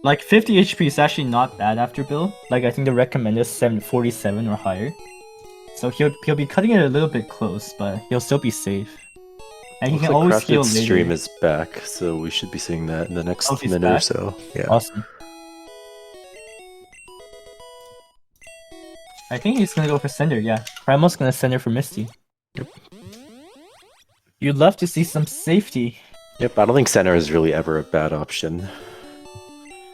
Like 50 HP is actually not bad after build. Like I think the recommended is 47 or higher. So he'll be cutting it a little bit close, but he'll still be safe. And he can always heal later. Stream is back, so we should be seeing that in the next minute or so. Yeah. Awesome. I think he's gonna go for Sender, yeah. Primal's gonna Sender for Misty. Yep. You'd love to see some safety. Yep, I don't think Center is really ever a bad option.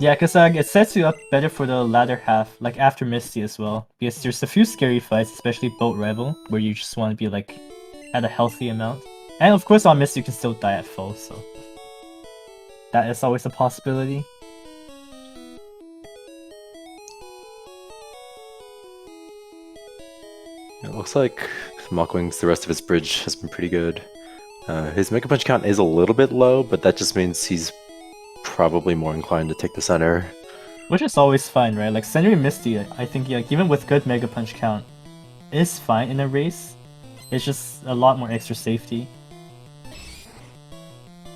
Yeah, because it sets you up better for the latter half, like after Misty as well. Because there's a few scary fights, especially Boat Rival, where you just want to be like at a healthy amount. And of course on Misty you can still die at full, so that is always a possibility. It looks like MachWing's, the rest of his bridge has been pretty good. His Mega Punch count is a little bit low, but that just means he's probably more inclined to take the center. Which is always fine, right? Like Sender and Misty, I think like, even with good Mega Punch count, is fine in a race. It's just a lot more extra safety.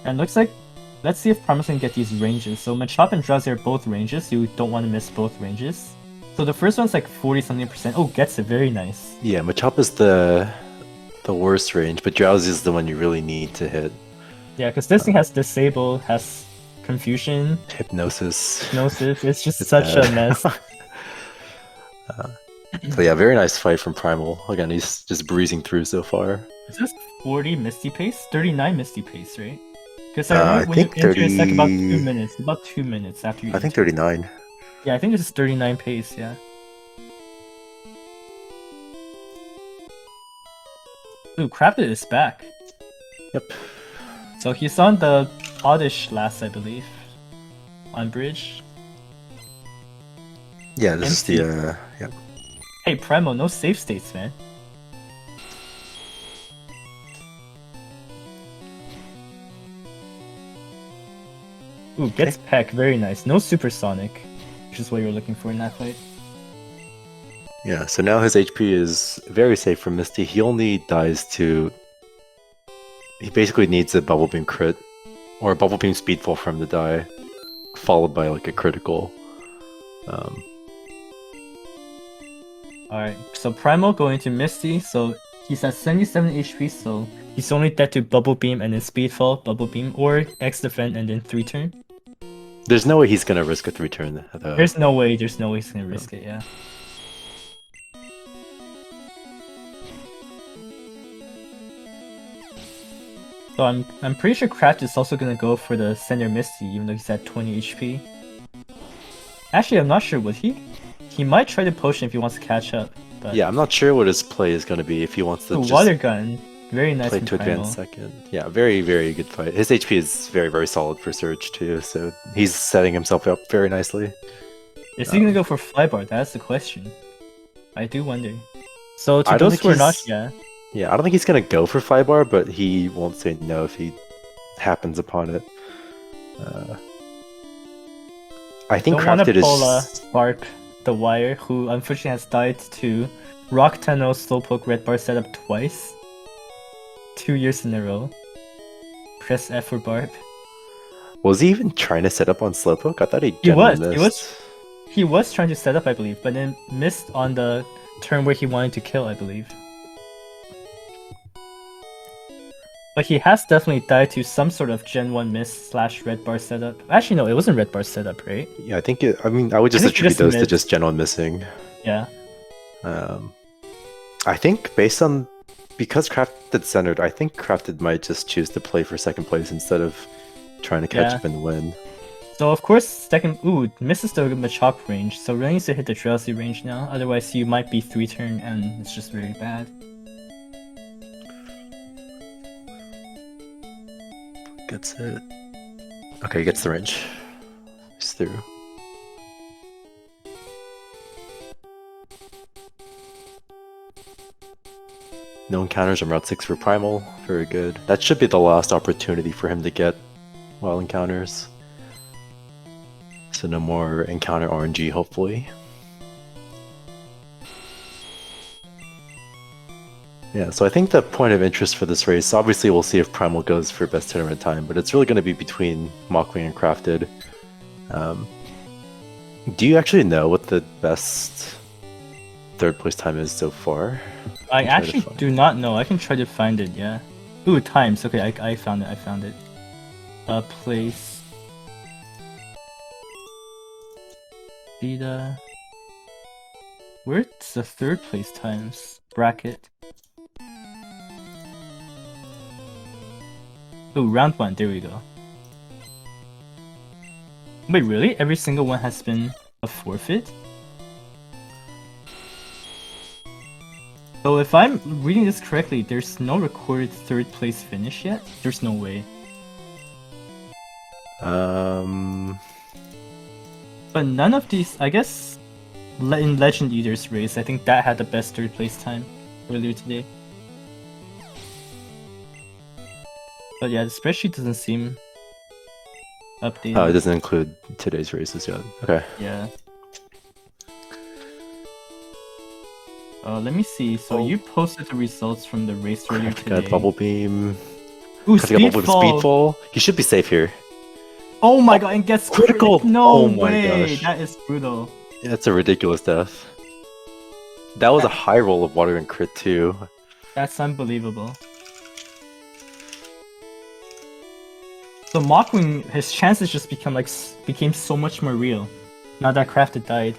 And looks like, let's see if Primal's can get these ranges. So Machop and Drowsy are both ranges, you don't want to miss both ranges. So the first one's like 40-something%. Oh, gets it, very nice. Yeah, Machop is the worst range, but Drowsy is the one you really need to hit. Yeah, because this thing has Disable, has Confusion, Hypnosis. It's just such a mess. So yeah, very nice fight from Primal. Again, he's just breezing through so far. Is this 40 Misty Pace? 39 Misty Pace, right? Because I remember I when think you enter, 30... it's like about 2 minutes. About 2 minutes after you I think enter. 39. Yeah, I think this is 39 pace, yeah. Ooh, Crafted is back. Yep. So he's on the Oddish last, I believe. On bridge. Yeah, this is the, yep. Hey, Primo, no save states, man. Ooh, gets Peck, very nice. No Supersonic, which is what you're looking for in that fight. Yeah, so now his HP is very safe from Misty. He only dies to... He basically needs a Bubble Beam crit, or a Bubble Beam Speedfall for him to die, followed by like a critical. Alright, so Primal going to Misty, so he's at 77 HP, so he's only dead to Bubble Beam and then Speedfall, Bubble Beam, or X Defend and then 3-turn. There's no way he's gonna risk a 3-turn. There's no way he's gonna risk it, yeah. So I'm pretty sure Craft is also gonna go for the Sender Misty, even though he's at 20 HP. Actually, I'm not sure, would he? He might try to potion if he wants to catch up. But... Yeah, I'm not sure what his play is gonna be if he wants to just Water Gun, very nice. Play to advance second. Yeah, very, very good fight. His HP is very, very solid for Surge too, so he's setting himself up very nicely. Is he gonna go for Flybar? That's the question. I do wonder. So to those who are not, yeah. Yeah, I don't think he's gonna go for Flybar, but he won't say no if he happens upon it. I think Don't want to Crafted pull is... Barp the Wire, who unfortunately has died to Rock Tenno Slowpoke Red Bar setup twice. 2 years in a row. Press F for Barp. Was he even trying to set up on Slowpoke? I thought he He generally was. missed. He was trying to set up, I believe, but then missed on the turn where he wanted to kill, I believe. But he has definitely died to some sort of Gen 1 miss / Red Bar setup. Actually, no, it wasn't Red Bar setup, right? Yeah, I think I mean, I would just think he attribute just those to missed. just general missing. Yeah. I think based on... Because Crafted centered, I think Crafted might just choose to play for second place instead of trying to catch up and win. So of course, second... Ooh, misses the Machop range, so really needs to hit the Drowsy range now, otherwise you might be 3-turn and it's just very bad. Gets it. Okay, gets the range. He's through. No encounters on Route 6 for Primal. Very good. That should be the last opportunity for him to get wild encounters. So no more encounter RNG, hopefully. Yeah, so I think the point of interest for this race, obviously we'll see if Primal goes for best tournament time, but it's really going to be between MachWing and Crafted. Do you actually know what the best third place time is so far? I actually do not know. I can try to find it, yeah. Ooh, times. Okay, I found it. Place. Vita. Where's the third place times? Bracket. Ooh, round 1, there we go. Wait, really? Every single one has been a forfeit? So if I'm reading this correctly, there's no recorded third place finish yet? There's no way. But none of these, I guess, in Legend Eater's race, I think that had the best third place time earlier today. But yeah, the spreadsheet doesn't seem updated. Oh, it doesn't include today's races yet. Okay. Yeah. Let me see. So you posted the results from the race earlier today. Got Bubble Beam. Ooh, Speedfall! He should be safe here. Oh my god, and gets critical! No oh my way! gosh. That is brutal. Yeah, that's a ridiculous death. That was a high roll of water and crit too. That's unbelievable. So MachWing, his chances just became so much more real now that Crafted died.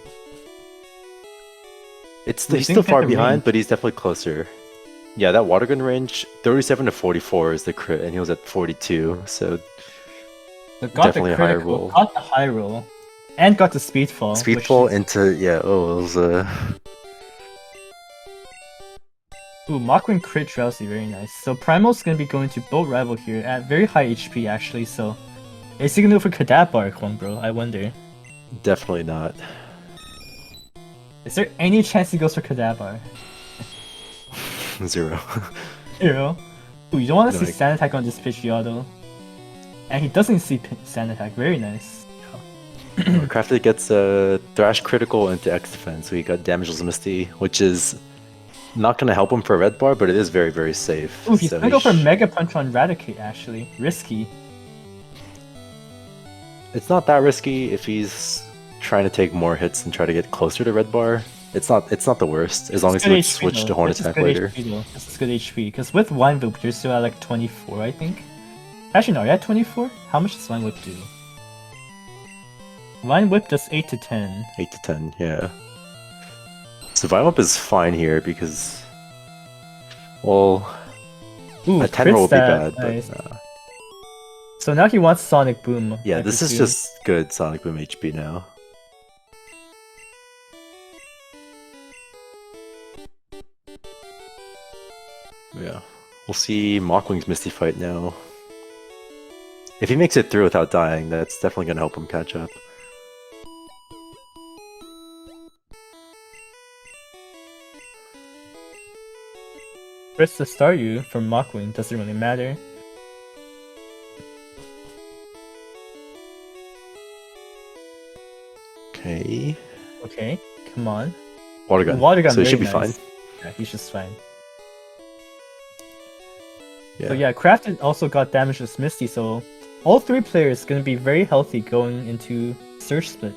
He's still far behind, but he's definitely closer. Yeah, that water gun range, 37 to 44 is the crit, and he was at 42, so definitely a higher roll. Got the high roll, and got the speedfall. Speedfall into, yeah, oh, it was Ooh, MachWing crit Drowsy, very nice. So Primal's gonna be going to Boat Rival here at very high HP actually, so is he gonna go for Kadabar, Kwon bro? I wonder. Definitely not. Is there any chance he goes for Kadabar? 0. 0? Ooh, you don't want to see Sand Attack on this Pidgeotto. And he doesn't see Sand Attack, very nice. Crafted gets a Thrash critical into X defense, so he got Damageless Misty, which is not going to help him for Red Bar, but it is very, very safe. Ooh, he's going to go for Mega Punch on Raticate, actually. Risky. It's not that risky if he's trying to take more hits and try to get closer to Red Bar. It's not the worst, as long as he would switch to Horn Attack later. This is good HP, because with Wine Whip, you're still at like 24, I think. Actually, no, are you at 24? How much does Vine Whip do? Vine Whip does 8 to 10. 8 to 10, yeah. So Vine Whip is fine here because, well, ooh, a 10 roll would be bad, nice. but... So now he wants Sonic Boom. Yeah, this is just good Sonic Boom HP now. Yeah, we'll see MachWing's Misty Fight now. If he makes it through without dying, that's definitely going to help him catch up. Press to start you from MachWing, doesn't really matter. Okay. Okay, come on. Water gun. Water gun, so he very should be nice. fine. Yeah, he's just fine. Yeah. So yeah, Crafted also got damage with Misty, so all three players gonna be very healthy going into Surge Split.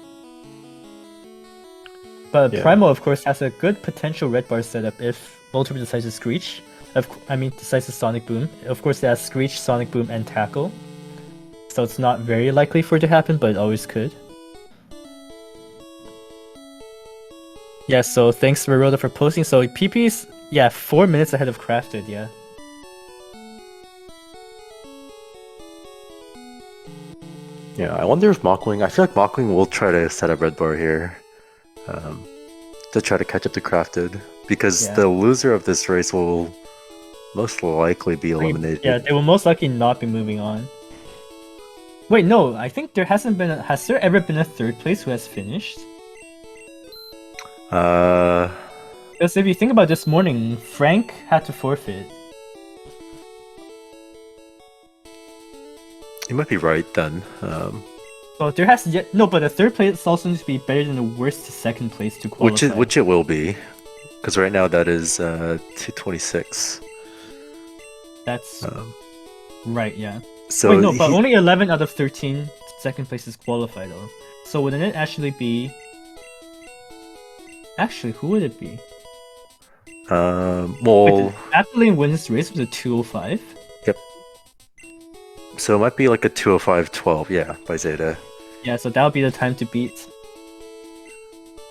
But Yeah. Primal, of course, has a good potential red bar setup if Voltorb decides to Screech. Decides to Sonic Boom. Of course, it has Screech, Sonic Boom, and Tackle. So it's not very likely for it to happen, but it always could. Yeah, so thanks Veroda for posting. So PP's, 4 minutes ahead of Crafted, yeah. Yeah, I wonder if MachWing... I feel like MachWing will try to set up red bar here. To try to catch up to Crafted. Because the loser of this race will most likely be eliminated. Yeah, they will most likely not be moving on. Wait, no, I think there hasn't been has there ever been a third place who has finished? Because if you think about this morning, Frank had to forfeit. You might be right then. So there has yet no, but the third place also needs to be better than the worst second place to qualify. Which it will be, because right now that is 226. That's right, yeah. So wait, no, but only 11 out of 13 second places qualify though. So wouldn't it actually be? Actually, who would it be? Well, Athlete wins race with a 205. Yep. So it might be like a 205.12, yeah, by Zeta. Yeah, so that would be the time to beat.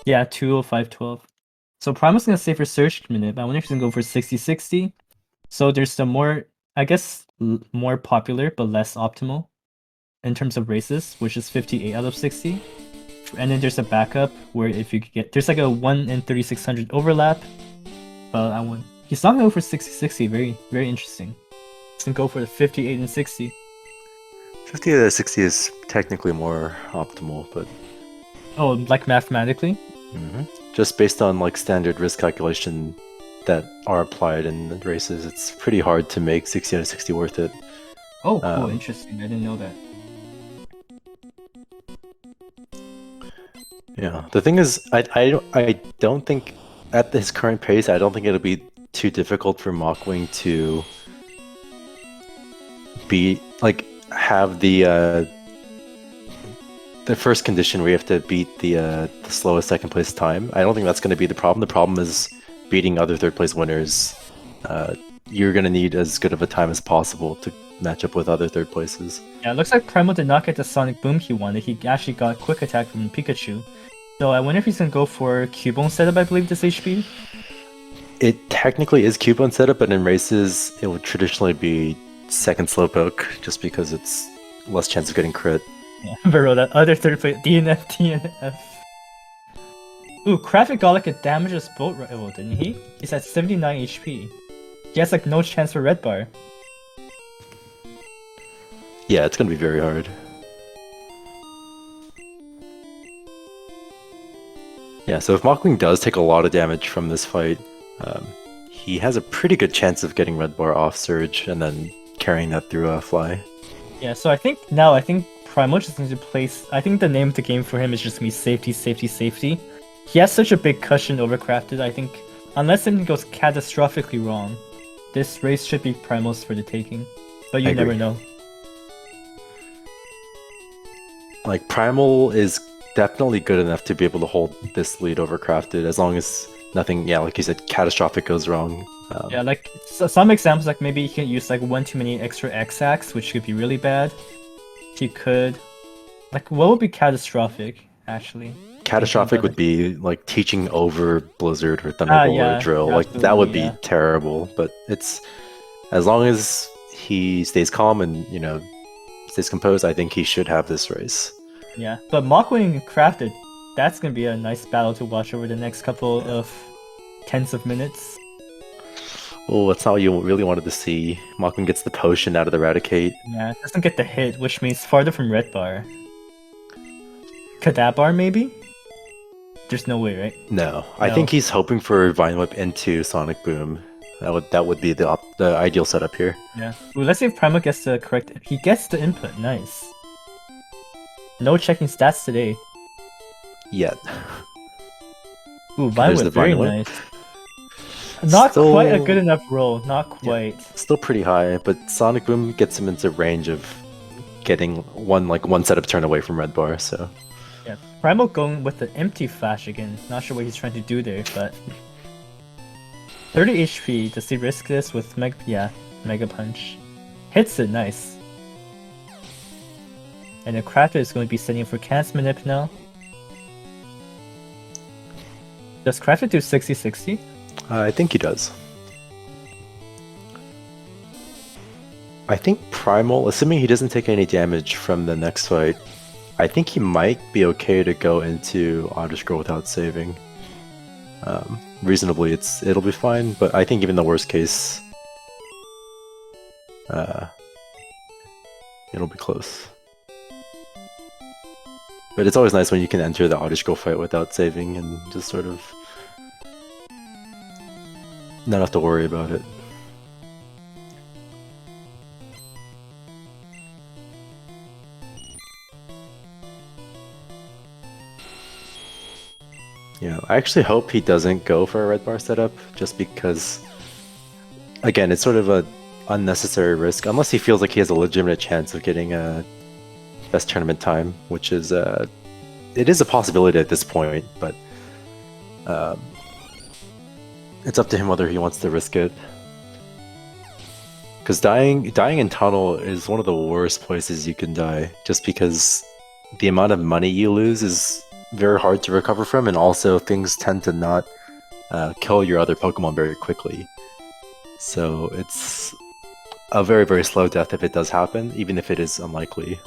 Yeah, 205.12. So Primal's gonna stay for Surge minute, but I wonder if he's gonna go for 60-60. So there's the more, I guess, more popular but less optimal in terms of races, which is 58 out of 60. And then there's a backup where if you get, there's like a 1 in 3600 overlap. But he's not gonna go for 60-60. Very, very interesting. He's gonna go for the 58 and 60. 58 out of 60 is technically more optimal, but oh, like mathematically? Just based on like standard risk calculation that are applied in races, it's pretty hard to make 60 out of 60 worth it. Oh, cool, interesting. I didn't know that. Yeah, the thing is, I don't think at his current pace, I don't think it'll be too difficult for MachWing to have the first condition where you have to beat the slowest second place time. I don't think that's going to be the problem. The problem is beating other third place winners. You're going to need as good of a time as possible to match up with other third places. Yeah, it looks like Primal did not get the Sonic Boom he wanted. He actually got Quick Attack from Pikachu. So I wonder if he's going to go for Cubone setup, I believe, this HP? It technically is Cubone setup, but in races, it would traditionally be second Slowpoke, just because it's less chance of getting crit. Yeah, Veroda, other third place, DNF. Ooh, Crafted got like a damageless bolt rival, didn't he? He's at 79 HP. He has like no chance for red bar. Yeah, it's gonna be very hard. Yeah, so if MachWing does take a lot of damage from this fight, he has a pretty good chance of getting red bar off Surge and then carrying that through Fly. Yeah, so I think Primal just needs to place. I think the name of the game for him is just gonna be safety, safety, safety. He has such a big cushion over Crafted. I think unless something goes catastrophically wrong, this race should be Primal's for the taking. But you never know. Like, Primal is definitely good enough to be able to hold this lead over Crafted as long as nothing, like you said, catastrophic goes wrong. Yeah, like some examples, like maybe you can use like one too many extra X-Acts, which could be really bad. He could, like, what would be catastrophic actually? Catastrophic would be like teaching over Blizzard or Thunderbolt or Drill. Like that would be terrible. But it's as long as he stays calm and stays composed, I think he should have this race. Yeah, but MachWing and Crafted, that's gonna be a nice battle to watch over the next couple of tens of minutes. Oh, that's not what you really wanted to see. MachWing gets the potion out of the Eradicate. Yeah, it doesn't get the hit, which means farther from red bar. Kadabar maybe? There's no way, right? No, I think he's hoping for Vine Whip into Sonic Boom. That would be the ideal setup here. Yeah. Ooh, let's see if Primal gets the correct. He gets the input. Nice. No checking stats today. Yet. Ooh, Vine There's Whip, the very Vine Whip. nice. Not Still- quite a good enough roll. Not quite. Still pretty high, but Sonic Boom gets him into range of getting one setup turn away from Red Bar. So Yeah. Primal going with the empty flash again. Not sure what he's trying to do there, but 30 HP. Does he risk this with Mega Punch? Hits it, nice. And the Crafter is going to be setting for Cast Manip now. Does Crafter do 60-60? I think he does. I think Primal, assuming he doesn't take any damage from the next fight, I think he might be okay to go into Auto Scroll without saving. Reasonably, it'll be fine, but I think even the worst case, it'll be close. But it's always nice when you can enter the Auto Scroll fight without saving and just sort of not have to worry about it. Yeah, I actually hope he doesn't go for a red bar setup, just because, again, it's sort of a unnecessary risk, unless he feels like he has a legitimate chance of getting a best tournament time, which is, it is a possibility at this point, but it's up to him whether he wants to risk it. Because dying in tunnel is one of the worst places you can die, just because the amount of money you lose is very hard to recover from, and also things tend to not kill your other Pokemon very quickly. So it's a very, very slow death if it does happen, even if it is unlikely.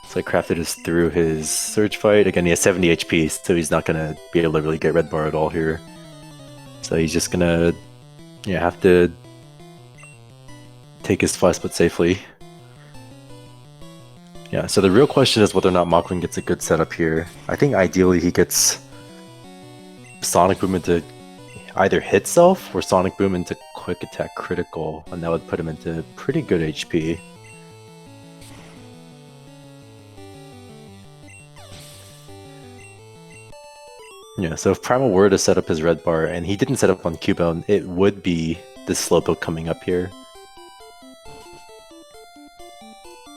So I crafted this through his Surge fight. Again, he has 70 HP, so he's not going to be able to really get red bar at all here. So he's just going to have to take his fly split safely. Yeah, so the real question is whether or not MachWing gets a good setup here. I think ideally he gets Sonic Boom into either hit self or Sonic Boom into quick attack critical, and that would put him into pretty good HP. Yeah, so if Primal were to set up his red bar and he didn't set up on Cubone, it would be this Slowpoke coming up here.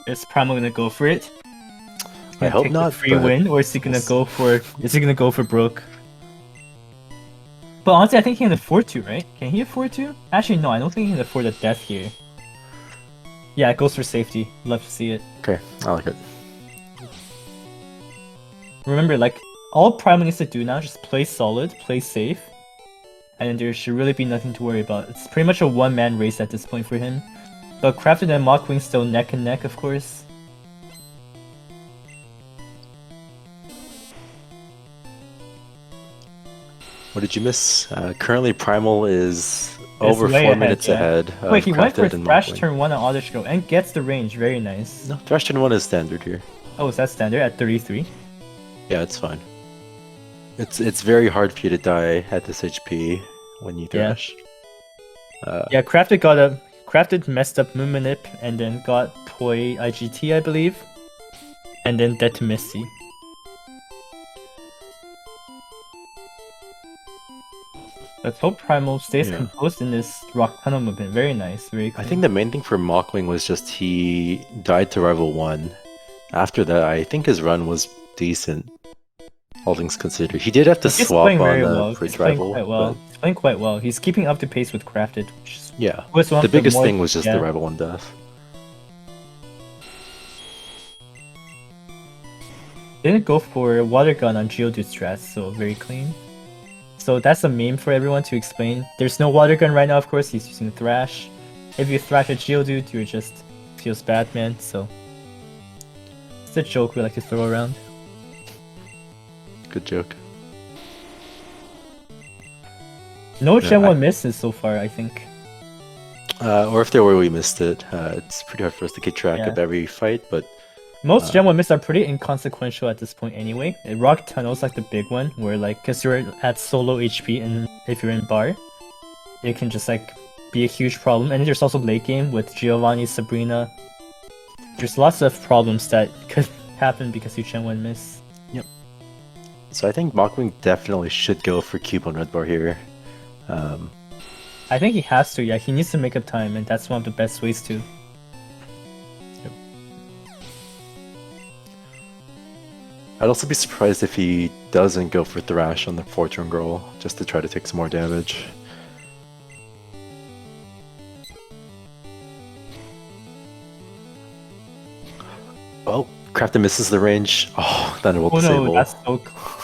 Is Primal gonna go for it? I hope not. Free win, or is he gonna go for? Is he gonna go for broke? But honestly, I think he can afford to, right? Can he afford to? Actually, no, I don't think he can afford a death here. Yeah, it goes for safety. Love to see it. Okay, I like it. Remember, like, all Primal needs to do now is just play solid, play safe, and there should really be nothing to worry about. It's pretty much a one-man race at this point for him. But Crafted and MachWing still neck and neck, of course. What did you miss? Currently, Primal is over 4 ahead, minutes ahead. Wait, he went for Crafted and Thrash MachWing. turn 1 on Auto Scroll and gets the range. Very nice. No, Thrash turn 1 is standard here. Oh, is that standard at 33? Yeah, it's fine. It's very hard for you to die at this HP when you thrash. Yeah, Crafted messed up Moon Manip and then got Toy IGT, I believe. And then dead to Misty. Let's hope Primal stays composed in this Rock Tunnel movement. Very nice, very cool. I think the main thing for MachWing was just he died to Rival 1. After that, I think his run was decent, all things considered. He did have to He's swap playing on very the well. first He's playing Rival. quite well. He's playing quite well. He's keeping up to pace with Crafted, which is Yeah, was one the of the biggest more- thing was just yeah. the Rival 1 death. Didn't go for Water Gun on Geodude strats, so very clean. So that's a meme for everyone to explain. There's no Water Gun right now, of course. He's using Thrash. If you thrash a Geodude, you're just feels bad, man. So it's a joke we like to throw around. Good joke. No Gen I- 1 misses so far, I think. Or if there were, we missed it. It's pretty hard for us to keep track Yeah. of every fight, but Most Gen 1 misses are pretty inconsequential at this point anyway. Rock Tunnel's like the big one, where like, cause you're at solo HP and if you're in bar, it can just like be a huge problem. And then there's also late game with Giovanni, Sabrina. There's lots of problems that could happen because you Gen 1 miss. Yep. So I think MachWing definitely should go for Cube on Red Bar here. I think he has to, yeah. He needs to make up time, and that's one of the best ways to. Yep. I'd also be surprised if he doesn't go for Thrash on the Fortune Girl, just to try to take some more damage. Oh, Crafton misses the range. Oh, then it will disable. No, that's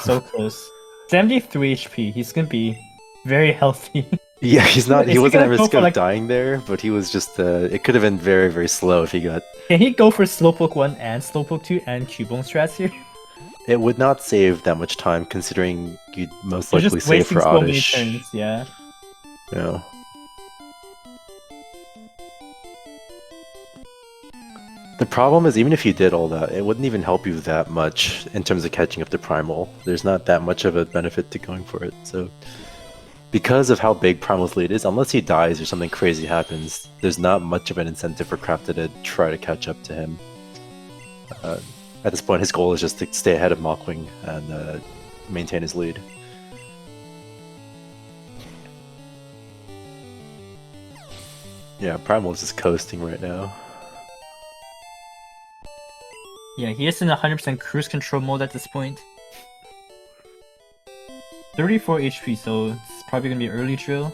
so close. 73 HP, he's gonna be very healthy. Yeah, he wasn't at risk of dying there, but he was just, it could have been very, very slow if he got... Can he go for Slowpoke 1 and Slowpoke 2 and Cubone strats here? It would not save that much time, considering you'd most likely save for Oddish. Turns, yeah. Yeah. The problem is, even if you did all that, it wouldn't even help you that much in terms of catching up to Primal. There's not that much of a benefit to going for it, so... Because of how big Primal's lead is, unless he dies or something crazy happens, there's not much of an incentive for Crafted to try to catch up to him. At this point, his goal is just to stay ahead of MachWing and maintain his lead. Yeah, Primal is just coasting right now. Yeah, he is in 100% cruise control mode at this point. 34 HP, so it's probably gonna be early drill.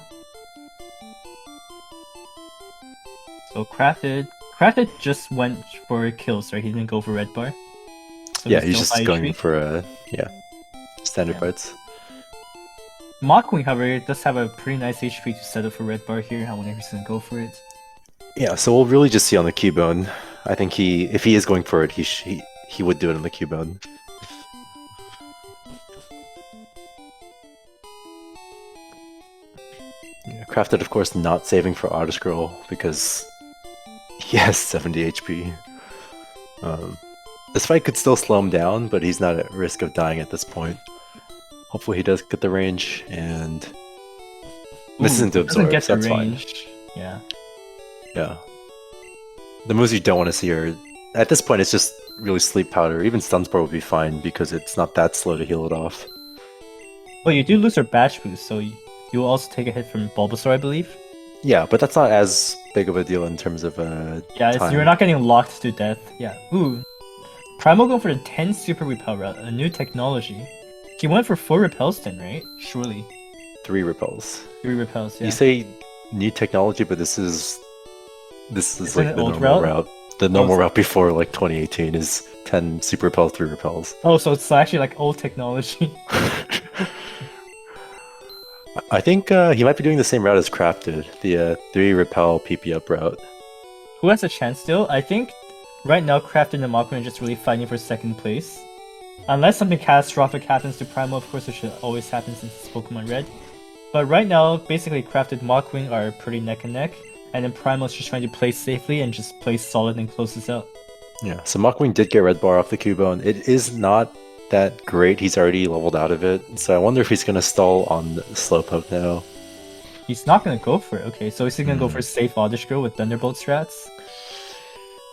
So Crafted just went for kills, right? He didn't go for red bar. So yeah, he's just going for standard fights. MachWing, however, does have a pretty nice HP to set up for red bar here. I wonder if he's gonna go for it. Yeah, so we'll really just see on the Cubone. I think if he is going for it, he would do it on the Cubone. Yeah, Crafted, of course, not saving for Oddish Girl because he has 70 HP. This fight could still slow him down, but he's not at risk of dying at this point. Hopefully he does get the range and misses into Absorb, so that's fine. Yeah. Yeah. The moves you don't want to see are... At this point, it's just really Sleep Powder. Even Stun Spore would be fine because it's not that slow to heal it off. Well, you do lose your Batch Boost, so you will also take a hit from Bulbasaur, I believe. Yeah, but that's not as big of a deal in terms of yeah, you're not getting locked to death. Yeah. Ooh. Primal going for the 10 Super Repel route, a new technology. He went for 4 repels then, right? Surely. 3 repels. 3 repels, yeah. You say new technology, but this is like the old normal route. The normal route before like 2018 is 10 super repels, 3 repels. Oh, so it's actually like old technology. I think he might be doing the same route as Crafted, the 3 repel PP up route. Who has a chance still? I think right now Crafted and MachWing are just really fighting for second place. Unless something catastrophic happens to Primal, of course, which always happens since it's Pokemon Red. But right now, basically Crafted and MachWing are pretty neck and neck. And then Primal's just trying to play safely and just play solid and close this out. Yeah, so MachWing did get Red Bar off the Cubone. It is not that great. He's already leveled out of it. So I wonder if he's going to stall on Slowpoke now. He's not going to go for it. Okay, so is he going to go for safe Oddish Girl with Thunderbolt strats?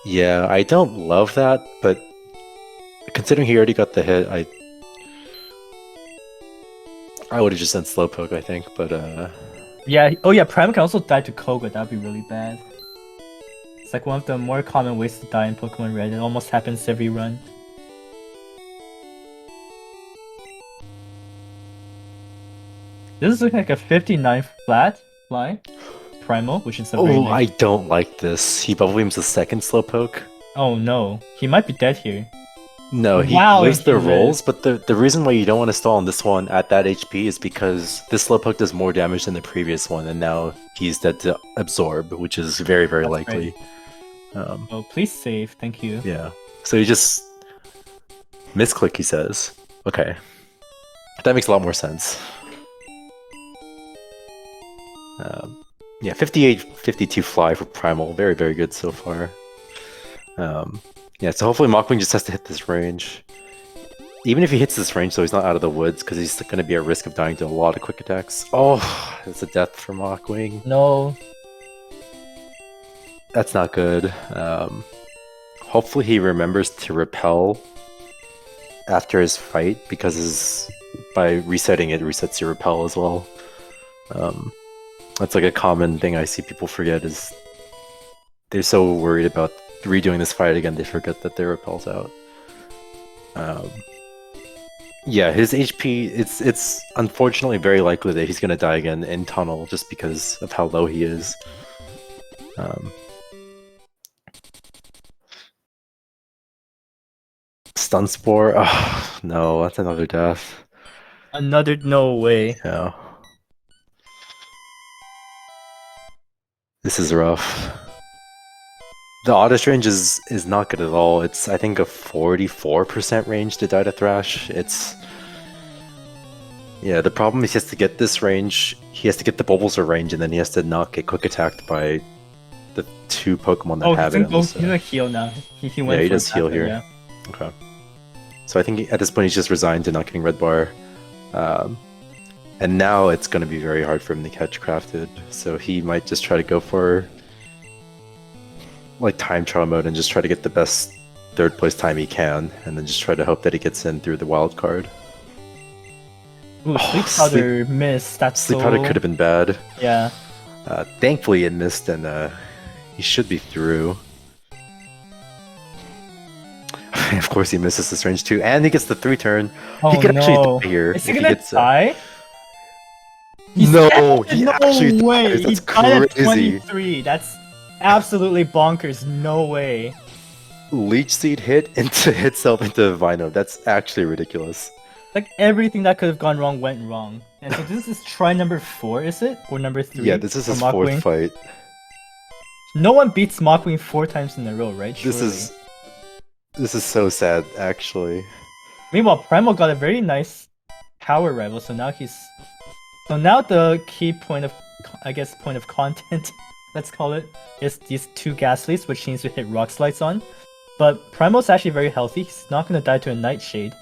Yeah, I don't love that, but considering he already got the hit, I would have just sent Slowpoke, I think, but yeah, oh yeah, Primal can also die to Koga, that'd be really bad. It's like one of the more common ways to die in Pokemon Red, it almost happens every run. This is looking like a 59 flat fly. Primal, which is a very nice... I don't like this. He Bubble Beam's the second Slowpoke. Oh no, he might be dead here. No, he loses the rolls, but the reason why you don't want to stall on this one at that HP is because this Slowpoke does more damage than the previous one, and now he's dead to Absorb, which is very, very likely. Right. Oh, please save, thank you. Yeah, so you just misclick, he says. Okay, that makes a lot more sense. Yeah, 58, 52 fly for Primal, very, very good so far. Yeah, so hopefully MachWing just has to hit this range. Even if he hits this range, though, he's not out of the woods, because he's going to be at risk of dying to a lot of quick attacks. Oh, it's a death for MachWing. No. That's not good. Hopefully he remembers to repel after his fight, because by resetting it resets your repel as well. That's like a common thing I see people forget, is they're so worried about redoing this fight again, they forget that their repel's out. Yeah, his HP, it's unfortunately very likely that he's gonna die again in tunnel just because of how low he is. Stun Spore, oh no, that's another death. Another no way. Yeah. This is rough. The oddest range is not good at all. It's, I think, a 44% range to die to Thrash. Yeah, the problem is he has to get this range, he has to get the Bulbasaur range, and then he has to not get quick attacked by the two Pokemon that have it. He's gonna heal now. He went yeah, he for does heal here. Yeah. Okay. So I think at this point he's just resigned to not getting Red Bar. And now it's going to be very hard for him to catch Crafted, so he might just try to go for like time trial mode and just try to get the best third place time he can, and then just try to hope that he gets in through the wild card. Ooh, Sleep Powder missed. That's Sleep Powder could have been bad. Yeah. Thankfully it missed, and he should be through. Of course he misses this range too, and he gets the 3-turn. Oh, he could actually no. die here. Is he gonna die? No, he actually way. dies. That's He died at crazy. 23. That's absolutely bonkers. No way. Leech Seed hit itself into Vino. That's actually ridiculous. Like everything that could have gone wrong went wrong. And so this is try number 4, is it? Or number 3? Yeah, this is his fourth fight. No one beats MachWing 4 times in a row, right? This is so sad, actually. Meanwhile, Primal got a very nice power rival, so now the key point of, I guess, point of content, let's call it, is these 2 Ghastlies, which he needs to hit Rock Slides on. But Primal's actually very healthy. He's not gonna die to a Nightshade.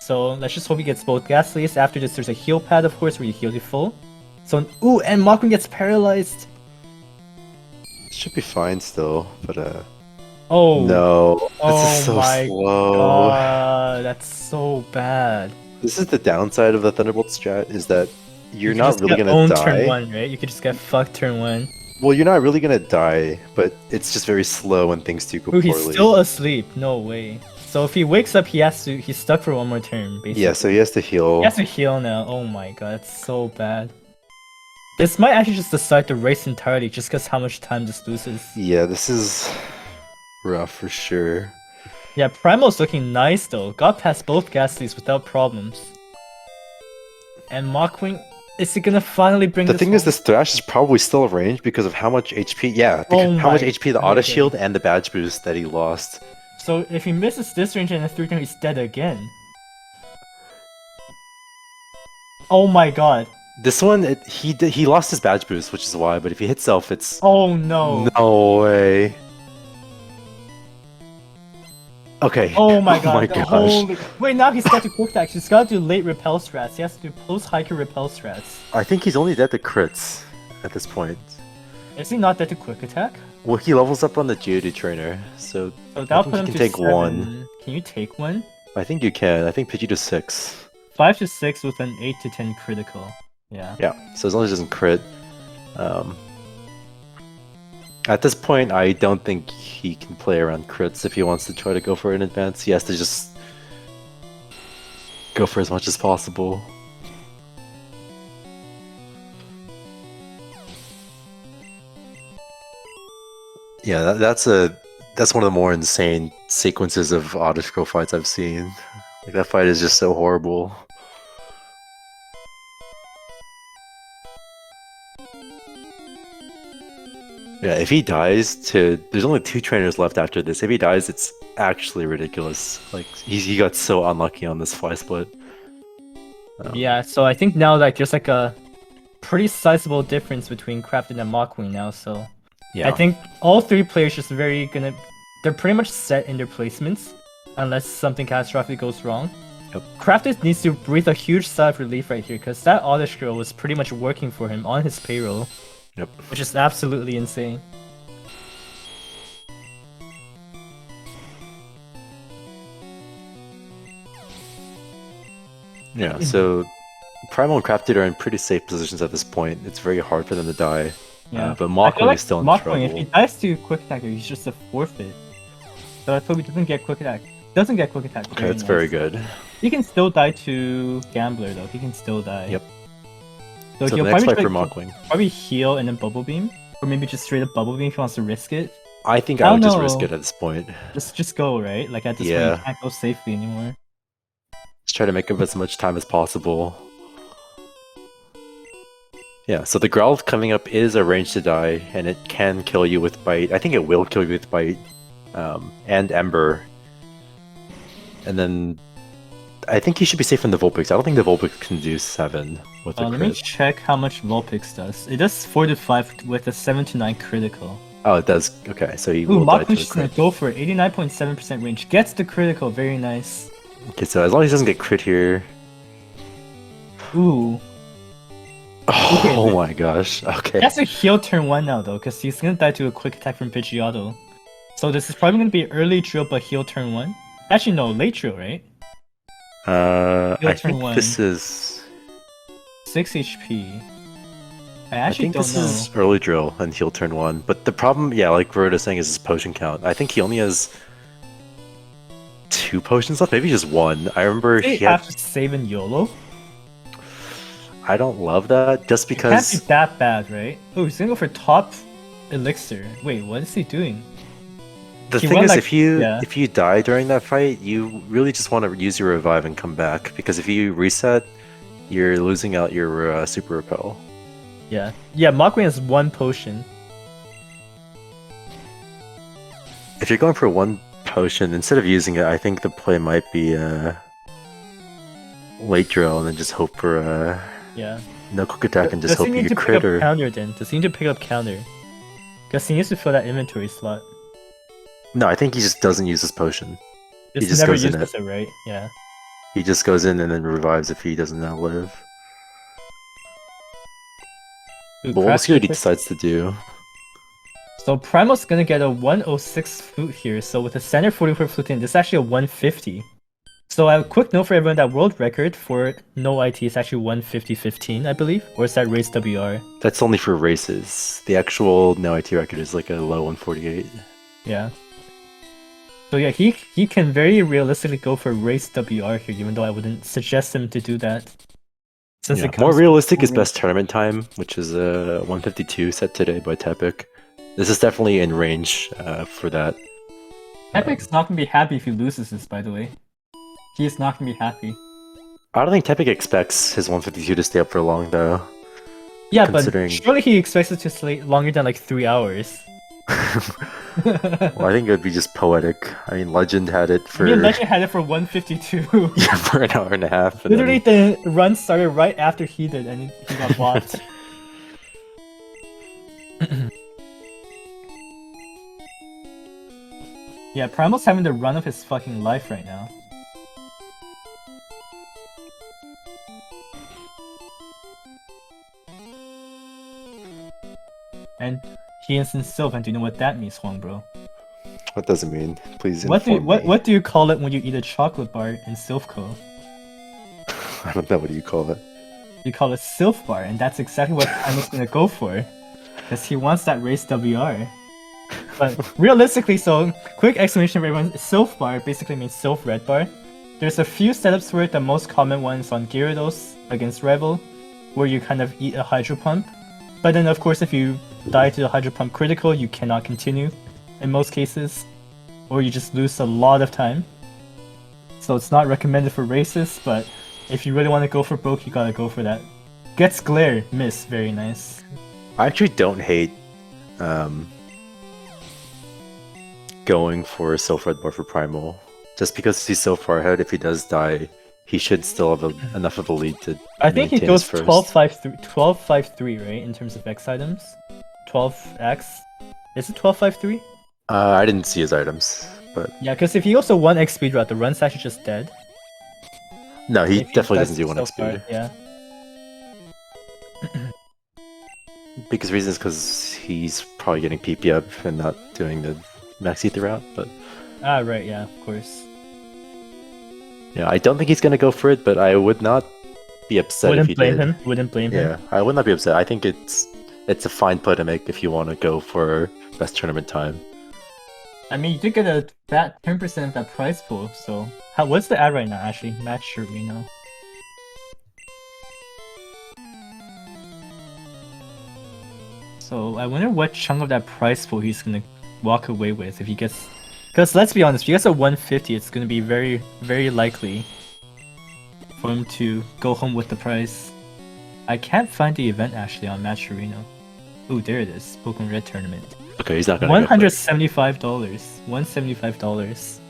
So let's just hope he gets both Ghastlies. After this, there's a heal pad, of course, where you heal to full. So, ooh, and MachWing gets paralyzed. Should be fine still, but Oh no, this is so my slow. God, that's so bad. This is the downside of the Thunderbolt strat, is that you're You not just really get gonna owned die. turn 1, right? You could just get fucked turn 1. Well, you're not really gonna die, but it's just very slow when things do go Ooh, poorly. he's still asleep. No way. So if he wakes up, he's stuck for 1 more turn, basically. Yeah, so he has to heal. He has to heal now. Oh my god, that's so bad. This might actually just decide the race entirely, just because how much time this loses. Yeah, this is rough for sure. Yeah, Primal's looking nice though. Got past both Ghastlies without problems. And MachWing, is he gonna finally bring The this thing is, this Thrash is probably still a range because of how much HP. Yeah, because how much HP the auto shield and the badge boost that he lost. So if he misses this range and a 3-turn, he's dead again. Oh my god. This one, he lost his badge boost, which is why. But if he hits Self, it's oh no. No way. Okay. Oh my god. Oh my gosh. Wait, now he's got to quick attack. He's got to do late repel strats. He has to do post hiker repel strats. I think he's only dead to crits at this point. Is he not dead to quick attack? Well, he levels up on the Geodude trainer, so that'll put him can to take 7. 1. Can you take 1? I think you can. I think Pidgey does 6. 5 to 6 with an 8 to 10 critical. Yeah. Yeah. So as long as it doesn't crit. At this point, I don't think he can play around crits if he wants to try to go for it in advance. He has to just go for as much as possible. Yeah, that's one of the more insane sequences of auto scroll fights I've seen. Like, that fight is just so horrible. Yeah, if he dies there's only 2 trainers left after this. If he dies, it's actually ridiculous. Like, he got so unlucky on this fly split. Yeah, so I think now like there's like a pretty sizable difference between Crafted and MachWing now, so yeah. I think all 3 players just gonna they're pretty much set in their placements, unless something catastrophic goes wrong. Yep. Crafted needs to breathe a huge sigh of relief right here, because that Oddish girl was pretty much working for him on his payroll. Yep. Which is absolutely insane. Yeah, so Primal and Crafted are in pretty safe positions at this point. It's very hard for them to die. Yeah, But MachWing is still in trouble. If he dies to quick attack, he's just a forfeit. So I hope he doesn't get quick attack. Doesn't get quick attack. Okay, that's very good. He can still die to Gambler though. He can still die. Yep. So the he'll next probably fight for MachWing. Probably heal and then Bubble Beam, or maybe just straight up Bubble Beam if he wants to risk it. I think I would just risk it at this point. Just go, right? Like at this point, you can't go safely anymore. Let's try to make up as much time as possible. Yeah, so the Growl coming up is a range to die, and it can kill you with Bite. I think it will kill you with Bite, and Ember. And then I think he should be safe from the Vulpix. I don't think the Vulpix can do 7 with a crit. Let me check how much Vulpix does. It does 4 to 5 with a 7 to 9 critical. Oh, it does. Okay, so he will die to the MachWing's gonna go for it. 89.7% range. Gets the critical. Very nice. Okay, so as long as he doesn't get crit here. Ooh. Oh my gosh. Okay. That's a heal turn 1 now though, because he's gonna die to a quick attack from Pidgeotto. So this is probably gonna be early drill but heal turn 1. Actually no, late drill, right? I think this is 6 HP. I think this is early drill and heal turn 1. But the problem, yeah, like Veroda's saying, is his potion count. I think he only has 2 potions left, maybe just 1. I remember he have to save in YOLO. I don't love that, just because... It can't be that bad, right? Oh, he's gonna go for top elixir. Wait, what is he doing? The thing is, if you die during that fight, you really just want to use your revive and come back, because if you reset, you're losing out your super repel. Yeah, MachWing has 1 potion. If you're going for 1 potion, instead of using it, I think the play might be late drill and then just hope for no quick attack and just hope you crit or... Does he need to pick up counter? Because he needs to fill that inventory slot. No, I think he just doesn't use his potion. He just never uses it, right? Yeah. He just goes in and then revives if he doesn't outlive. But we'll see what he decides to do. So Primal's gonna get a 106 flute here, so with a standard 44 flute in, this is actually a 150. So a quick note for everyone, that world record for no IT is actually 150.15, I believe? Or is that race WR? That's only for races. The actual no IT record is like a low 148. Yeah. So yeah, he can very realistically go for race WR here, even though I wouldn't suggest him to do that. Yeah, more realistic is best tournament time, which is 152 set today by Tepic. This is definitely in range for that. Tepic's not gonna be happy if he loses this, by the way. He is not gonna be happy. I don't think Tepic expects his 152 to stay up for long, though. Yeah, but surely he expects it to stay longer than like 3 hours. Well, I think it would be just poetic. I mean, Legend had it for... Legend had it for 152. Yeah, for an hour and a half. Literally, the run started right after he did, and he got blocked. Yeah, Primal's having the run of his fucking life right now. And he instants Sylvan. Do you know what that means, Huang bro? What does it mean? Please what do you call it when you eat a chocolate bar in Silphco? I don't know, what do you call it? You call it Sylph bar, and that's exactly what Primal's gonna go for. Because he wants that race WR. But realistically, so quick explanation for everyone, Sylph bar basically means Sylph red bar. There's a few setups for it. The most common one is on Gyarados against Rebel, where you kind of eat a Hydro Pump. But then of course if you die to the Hydro Pump critical, you cannot continue in most cases, or you just lose a lot of time. So it's not recommended for races, but if you really want to go for broke, you gotta go for that. Gets Glare, miss, very nice. I actually don't hate going for Sylph red bar for Primal. Just because he's so far ahead, if he does die, he should still have enough of a lead to I think he goes 12-5-3, right, in terms of X items? 12X? Is it 12-5-3? I didn't see his items, but Yeah, because if he goes to 1x speed run, the run's actually just dead. no, he If definitely does doesn't do one so X far, speed. yeah. Biggest reason is because he's probably getting PP up and not doing the max ether route. But Ah, right, yeah, of course. yeah, I don't think he's gonna go for it, but I would not be upset if he Wouldn't blame did. him. Wouldn't blame him. Yeah, I would not be upset. I think it's a fine play to make if you want to go for best tournament time. I mean, you did get a fat 10% of that prize pool, so what's the ad right now? Actually, match arena. So I wonder what chunk of that prize pool he's gonna walk away with if he gets. Because let's be honest, if he gets a 150, it's gonna be very, very likely for him to go home with the prize. I can't find the event actually on Match Arena. Ooh, there it is. Pokemon Red Tournament. Okay, he's not gonna go for it. $175. $175.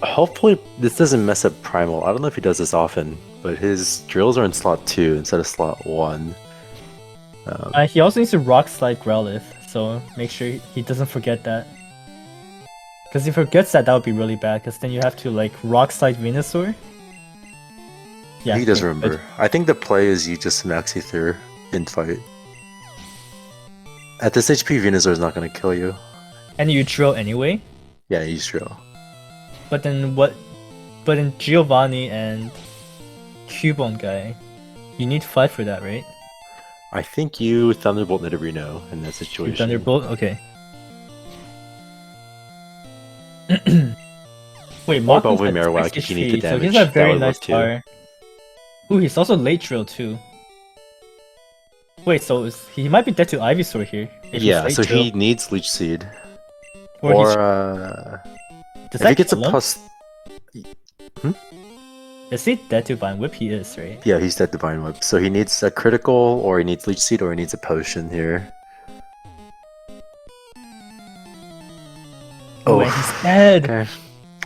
Hopefully this doesn't mess up Primal. I don't know if he does this often, but his drills are in slot 2 instead of slot 1. He also needs to Rock Slide Growlithe, so make sure he doesn't forget that. Because if he forgets that, that would be really bad, because then you have to like Rock Slide Venusaur. Yeah, he does okay, remember. but- I think the play is you just max ether in fight. At this HP, Venusaur is not gonna kill you. And you drill anyway. Yeah, you just drill. But then what? But in Giovanni and Cubone guy, you need 5 for that, right? I think you Thunderbolt Nidorino in that You situation. Thunderbolt? Okay. Wait, Or Machwing's Bovine at Marowak 6 if you need the HP, so damage. he's a That very would nice work too. power. Ooh, he's also late drill too. Wait, so he might be dead to Ivysaur here. If Yeah, he's so late drill. he needs Leech Seed. Or Or, he's, if does that he gets a kill him? plus... Is he dead to Vine Whip? He is, right? Yeah, he's dead Divine Whip. So he needs a critical, or he needs Leech Seed, or he needs a potion here. Oh, and he's dead! Okay.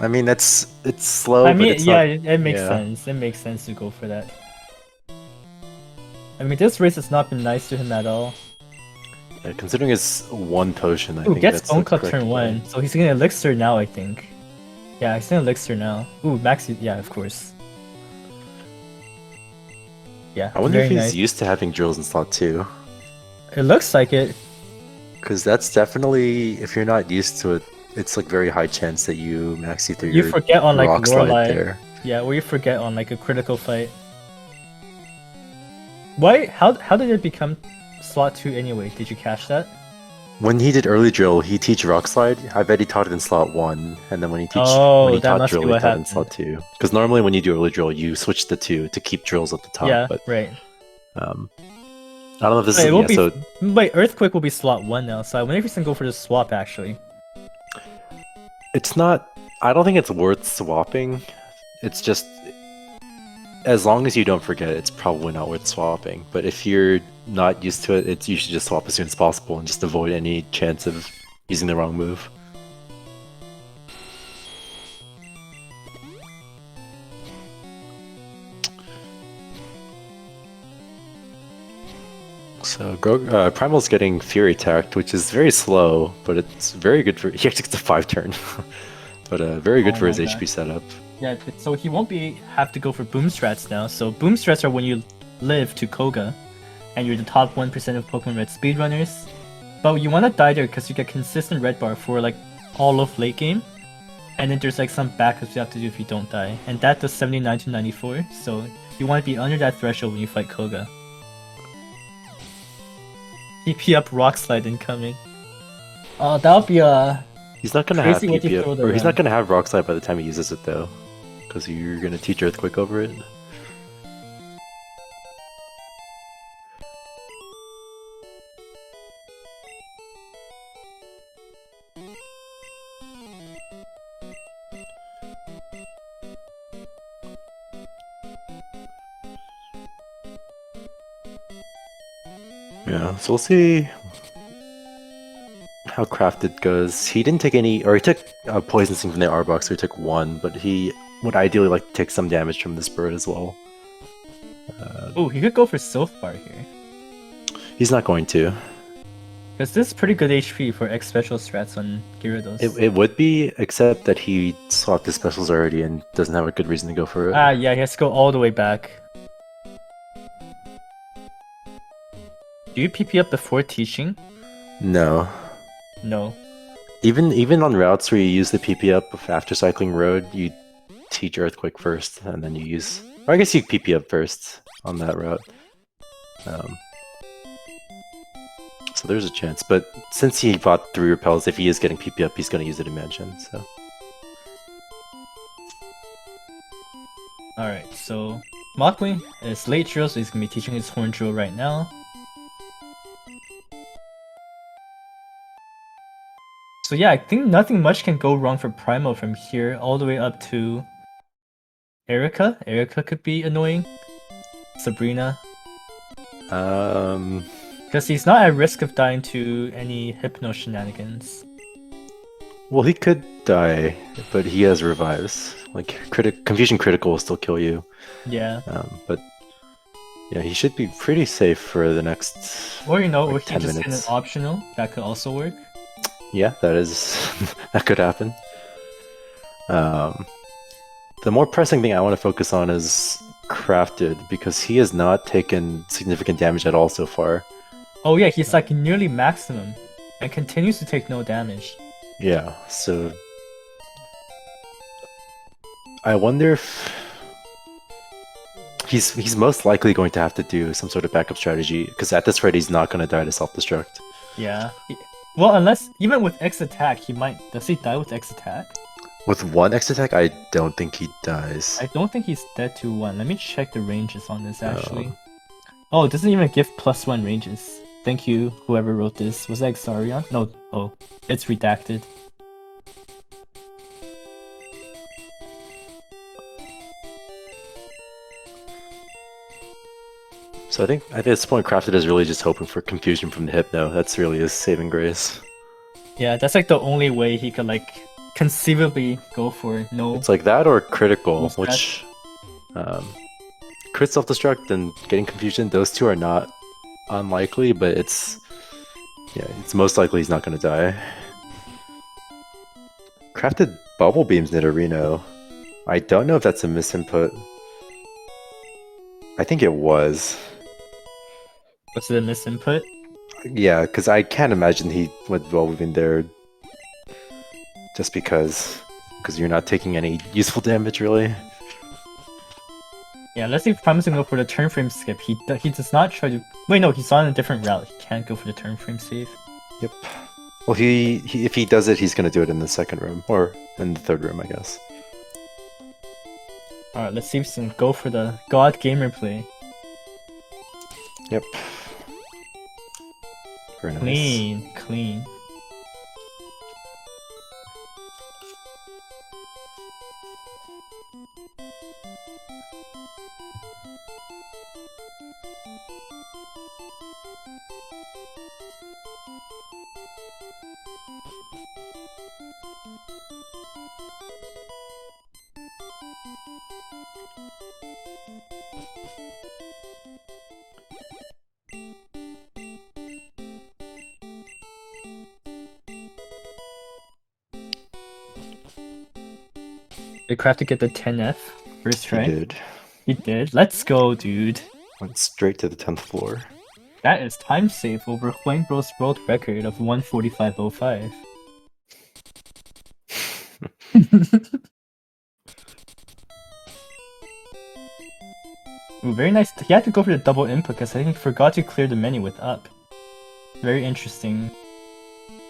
I mean, it's slow, I but mean, it's yeah, not... it makes yeah. sense. It makes sense to go for that. I mean, this race has not been nice to him at all. Yeah, considering his one potion, I Ooh, think gets that's Bone the Club correct turn play. 1, so he's gonna Elixir now, I think. Yeah, he's gonna Elixir now. Ooh, Max, yeah, of course. Yeah, I wonder very if he's nice. used to having drills in slot 2. It looks like it. Because that's definitely, if you're not used to it, it's like very high chance that you max ether You your forget on like rock slide Lorelei. there. Yeah, or you forget on like a critical fight. Why? How did it become slot 2 anyway? Did you catch that? When he did early drill, he teach rock slide. I bet he taught it in slot 1, and then when he Oh, when he that taught must be drill, he what taught it in happened. slot 2. Because normally when you do early drill, you switch the 2 to keep drills at the top. Yeah, But right. I don't know if this Wait, is it will yeah, be. so Wait, Earthquake will be slot 1 now, so I wonder if he's gonna go for the swap actually. it's not. I don't think it's worth swapping. It's just as long as you don't forget it, it's probably not worth swapping. But if you're not used to it, you should just swap as soon as possible and just avoid any chance of using the wrong move. So Primal's getting Fury attacked, which is very slow, but it's very good for. He actually gets a 5-turn, but very good Oh for his my HP setup. Yeah, so he won't have to go for boom strats now. So boom strats are when you live to Koga, and you're the top 1% of Pokemon Red speedrunners. But you want to die there because you get consistent red bar for like all of late game, and then there's like some backups you have to do if you don't die, and that does 79 to 94. So you want to be under that threshold when you fight Koga. TP up Rock Slide incoming. Oh, that'll be a. He's not gonna have Crazy way to PP up, throw the or he's run. not gonna have Rock Slide by the time he uses it though, because you're gonna teach Earthquake over it. Yeah, so we'll see how Crafted goes. He didn't take any, or he took Poison Sting from the R-Box, so he took 1, but he would ideally like to take some damage from this bird as well. Oh, he could go for Sylph Bar here. He's not going to. Because this is pretty good HP for X special strats on Gyarados. It would be, except that he swapped his specials already and doesn't have a good reason to go for it. Ah, yeah, he has to go all the way back. Do you PP up before teaching? No. No. Even on routes where you use the PP up after cycling road, you teach Earthquake first, and then you use... Or I guess you PP up first on that route. So there's a chance, but since he bought 3 repels, if he is getting PP up, he's going to use it in Mansion, so... Alright, so... MachWing is late drill, so he's going to be teaching his horn drill right now. So yeah, I think nothing much can go wrong for Primal from here all the way up to Erica. Erica could be annoying. Sabrina. Because he's not at risk of dying to any Hypno shenanigans. Well, he could die, but he has revives. Like, Confusion Critical will still kill you. Yeah. But yeah, he should be pretty safe for the next Or, you know, like, or he 10 just minutes. hit an optional. That could also work. Yeah, that is... that could happen. The more pressing thing I want to focus on is Crafted, because he has not taken significant damage at all so far. Oh yeah, he's like nearly maximum, and continues to take no damage. Yeah, so... I wonder if... He's most likely going to have to do some sort of backup strategy, because at this rate he's not going to die to self-destruct. Yeah. Well, unless, even with X attack, he might... Does he die with X attack? With 1 X attack, I don't think he dies. I don't think he's dead to 1. Let me check the ranges on this, actually. Oh, it doesn't even give +1 ranges. Thank you, whoever wrote this. Was that Xarion? No. Oh, it's redacted. So I think at this point Crafted is really just hoping for confusion from the Hypno. That's really his saving grace. Yeah, that's like the only way he could like conceivably go for it. No. It's like that or critical, What's which crit self-destruct and getting confusion, those two are not unlikely, but it's most likely he's not gonna die. Crafted Bubble Beams Nidorino. I don't know if that's a misinput. I think it was. Was it a misinput? Yeah, because I can't imagine he would Bubble Beam there just because you're not taking any useful damage, really. Yeah, let's say Primal's gonna go for the turn frame skip. He does not try to... Wait, no, he's on a different route. He can't go for the turn frame save. Yep. Well, if he does it, he's gonna do it in the second room, or in the third room, I guess. Alright, let's see if he can go for the God Gamer play. Yep. Very nice. Clean, clean. Did Crafty get the 10F first try? He did. He did. Let's go, dude. Went straight to the 10th floor. That is time save over Flame Bro's world record of 145.05. Ooh, very nice. He had to go for the double input because I think he forgot to clear the menu with up. Very interesting,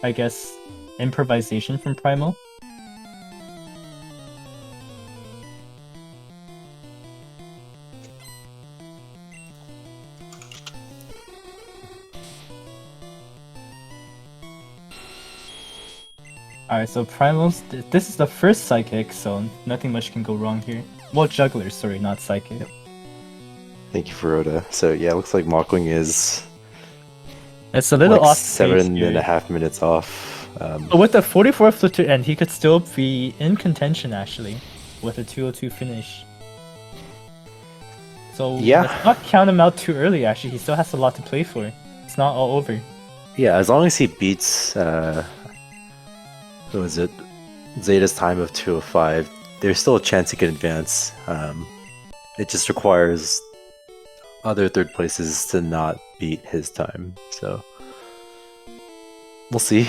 I guess, improvisation from Primal. Alright, so Primal's... This is the first Psychic, so nothing much can go wrong here. Well, Juggler, sorry, not Psychic. Yep. Thank you, Rhoda. So yeah, it looks like MachWing is... It's a little like off 7.5 minutes off. But with the 44 flip to end, he could still be in contention, actually, with a 202 finish. So yeah, let's not count him out too early, actually. He still has a lot to play for. It's not all over. Yeah, as long as he beats who is it? Zeta's time of 205, there's still a chance he can advance. It just requires other third places to not beat his time. So we'll see.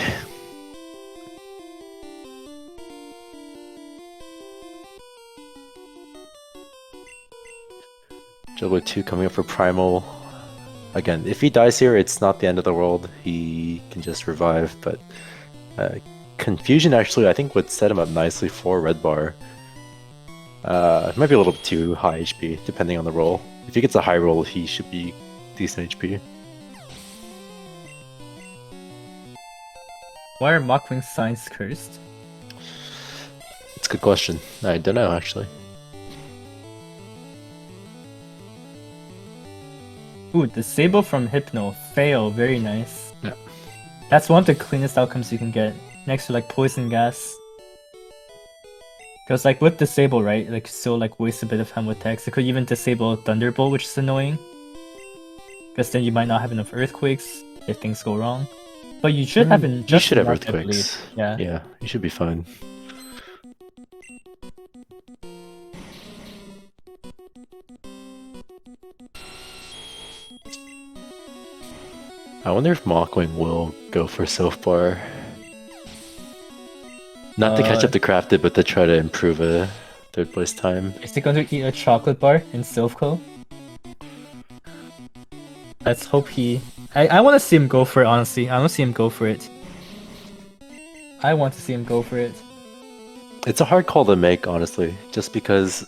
Juggler 2 coming up for Primal. Again, if he dies here, it's not the end of the world. He can just revive, but Confusion actually, I think, would set him up nicely for Red Bar. It might be a little too high HP, depending on the roll. If he gets a high roll, he should be decent HP. Why are MachWing signs cursed? It's a good question. I don't know, actually. Ooh, Disable from Hypno. Fail. Very nice. Yeah. That's one of the cleanest outcomes you can get. Next to like Poison Gas. Because like with Disable, right, like still like waste a bit of time with text. It could even disable Thunderbolt, which is annoying. Because then you might not have enough Earthquakes if things go wrong. But you should have You should have Earthquakes. Yeah. Yeah, you should be fine. I wonder if MachWing will go for Self Bar. Not to catch up to Crafted, but to try to improve a third place time. Is he going to eat a chocolate bar in Silphco? Let's hope he... I want to see him go for it, honestly. I want to see him go for it. I want to see him go for it. It's a hard call to make, honestly, just because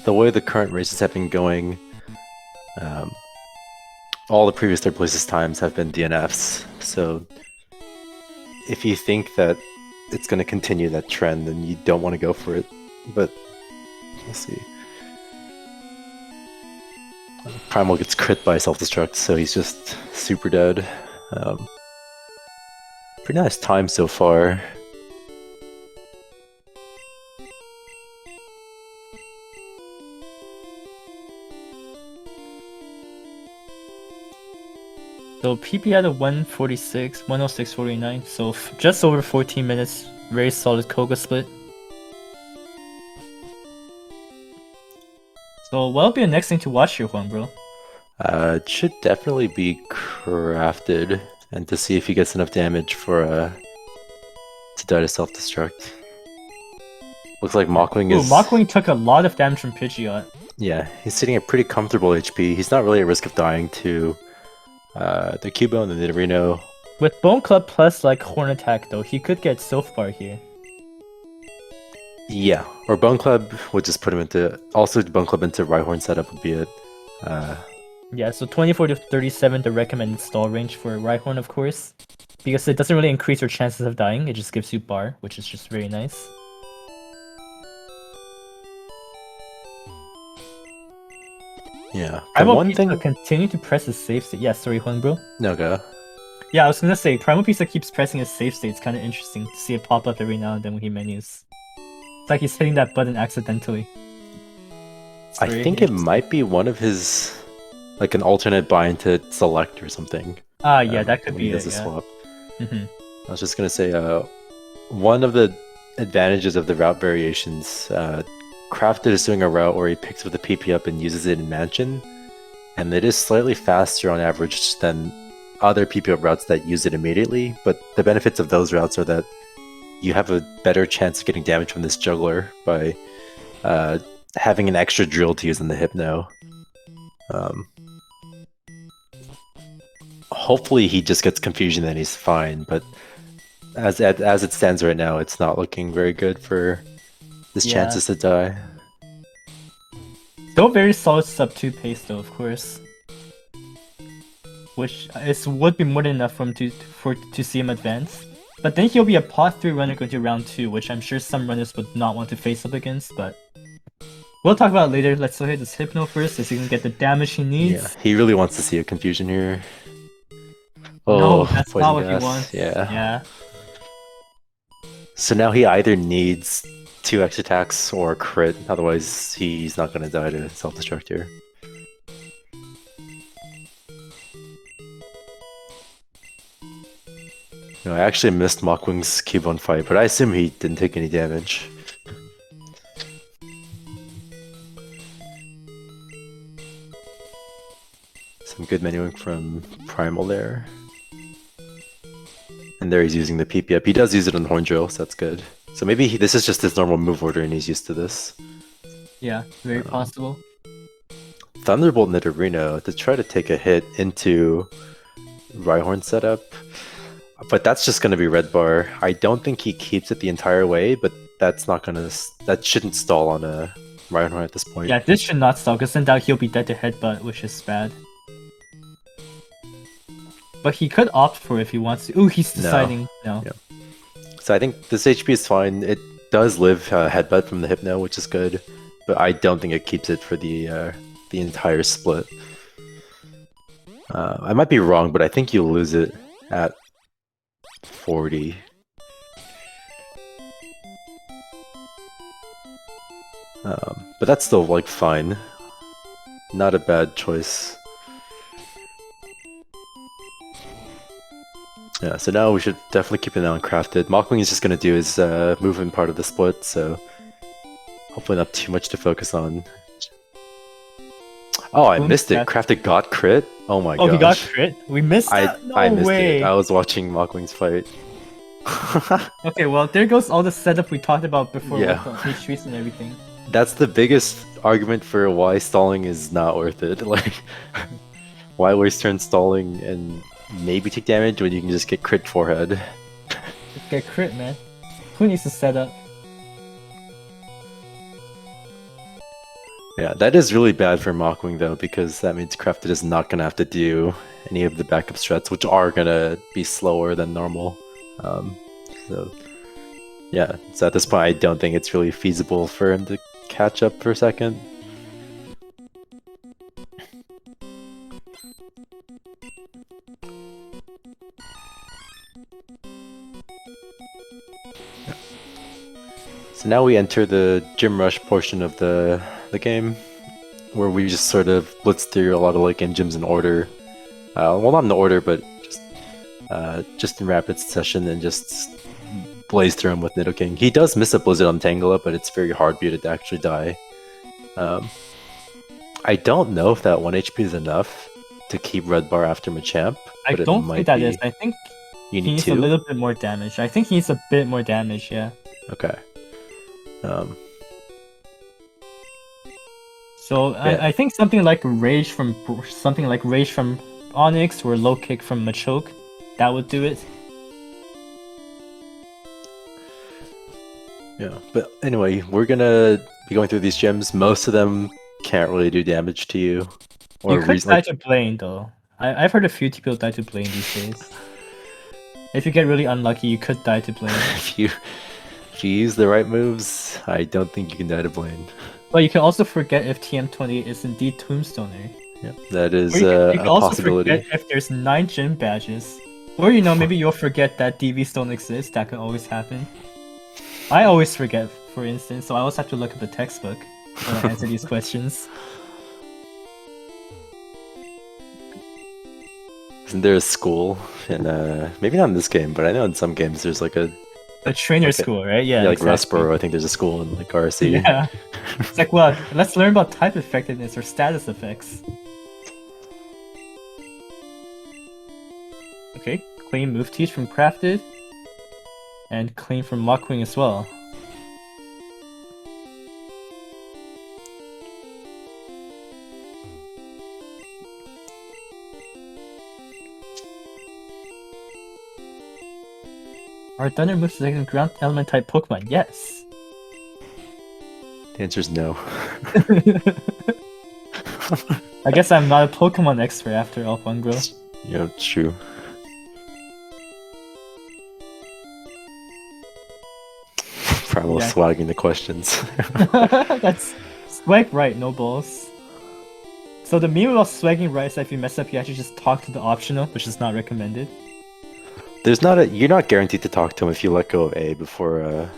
the way the current races have been going, all the previous third places times have been DNFs. So if you think that it's going to continue that trend, then you don't want to go for it. But we'll see. Primal gets crit by self-destruct, so he's just super dead. Pretty nice time so far. So PP had a 146, 106.49, so just over 14 minutes. Very solid Koga split. So what'll be the next thing to watch here, Juan, bro? It should definitely be Crafted, and to see if he gets enough damage for to die to self-destruct. Looks like MachWing is... Ooh, MachWing took a lot of damage from Pidgeot. Yeah, he's sitting at pretty comfortable HP. He's not really at risk of dying to the Cubone and the Reno. With Bone Club plus like Horn Attack though, he could get Sylph Bar here. Yeah, or Bone Club would just put him into... Also, Bone Club into Rhyhorn setup would be it. Yeah, so 24 to 37, the recommended stall range for Rhyhorn, of course. Because it doesn't really increase your chances of dying, it just gives you bar, which is just very nice. Yeah, Primalpizza continue to press his safe state. Yeah, sorry, Juan, bro. No, go. Yeah, I was gonna say, Primalpizza keeps pressing his safe state. It's kind of interesting to see it pop up every now and then when he menus. It's like he's hitting that button accidentally. I think it might be one of his, like an alternate bind to select or something. Ah, yeah, that could be he does it, a swap. Mm-hmm. I was just gonna say, one of the advantages of the route variations, Crafted is doing a route where he picks up the PP up and uses it in Mansion, and it is slightly faster on average than other PP up routes that use it immediately, but the benefits of those routes are that you have a better chance of getting damage from this juggler by having an extra drill to use in the Hypno. Hopefully he just gets Confusion and he's fine, but as it stands right now, it's not looking very good for his chances to die. Still very solid sub 2 pace though, of course. Which would be more than enough for him to see him advance. But then he'll be a pot 3 runner going to round 2, which I'm sure some runners would not want to face up against, but we'll talk about it later. Let's look at this Hypno first, so he can get the damage he needs. Yeah, he really wants to see a Confusion here. Oh, no, that's not what gas. he wants. Yeah. So now he either needs 2 X attacks or crit, otherwise he's not going to die to self-destruct here. No, I actually missed MachWing's Cubone fight, but I assume he didn't take any damage. Some good menuing from Primal there. And there he's using the PP up. He does use it on Horn Drill, so that's good. So maybe this is just his normal move order and he's used to this. Yeah, very possible. Thunderbolt Nidorino to try to take a hit into Rhyhorn setup. But that's just going to be red bar. I don't think he keeps it the entire way, but that's not going to... That shouldn't stall on a Rhyhorn at this point. Yeah, this should not stall, because then that he'll be dead to headbutt, which is bad. But he could opt for it if he wants to. Ooh, he's deciding no. Yeah. So I think this HP is fine. It does live headbutt from the Hypno, which is good. But I don't think it keeps it for the entire split. I might be wrong, but I think you'll lose it at 40. But that's still like fine. Not a bad choice. Yeah, so now we should definitely keep an eye on Crafted. MachWing is just going to do his movement part of the split, so hopefully not too much to focus on. Oh, I missed it. Crafted got crit? Oh my god. Oh, he got crit? We missed that? I missed it. I was watching MachWing's fight. Okay, well, there goes all the setup we talked about before Yeah. with the HVs and everything. That's the biggest argument for why stalling is not worth it. Like, why waste turn stalling and maybe take damage when you can just get crit forehead? Just get crit, man. Who needs to set up? Yeah, that is really bad for MachWing though, because that means Crafted is not gonna have to do any of the backup strats, which are gonna be slower than normal. So yeah, so at this point I don't think it's really feasible for him to catch up for a second. So now we enter the gym rush portion of the game, where we just sort of blitz through a lot of like gyms in order. Well, not in order, but just in rapid succession and just blaze through him with Nidoking. He does miss a Blizzard on Tangela, but it's very hard muted to actually die. I don't know if that 1 HP is enough to keep red bar after Machamp. I but don't think that be. is. I think You he need needs two? a little bit more damage. I think he needs a bit more damage, yeah. Okay. So Yeah. I think something like Rage from Onyx or Low Kick from Machoke, that would do it. Yeah, but anyway, we're gonna be going through these gems. Most of them can't really do damage to you. You could die to Blaine though. I've heard a few people die to Blaine these days. If you get really unlucky, you could die to Blaine. if you use the right moves, I don't think you can die to Blaine. But you can also forget if TM28 is indeed Tombstoner. Yep, that is You a can also possibility. forget if there's 9 gym badges. Or maybe you'll forget that DVs don't exist. That could always happen. I always forget, for instance, so I always have to look at the textbook when I answer these questions. Isn't there a school in maybe not in this game, but I know in some games there's like a trainer school, right? Yeah, like exactly. Rustboro. I think there's a school in like RC. Yeah. It's like, what? Let's learn about type effectiveness or status effects. Okay, clean move teach from Crafted. And clean from MachWing as well. Are Thunder moves detecting ground element type Pokemon? Yes. The answer is no. I guess I'm not a Pokemon expert after all, Fungro. Yeah, true. Primal swagging the questions. That's swag right, no balls. So the meme about swagging right is that if you mess up, you actually just talk to the optional, which is not recommended. There's not a. You're not guaranteed to talk to him if you let go of A before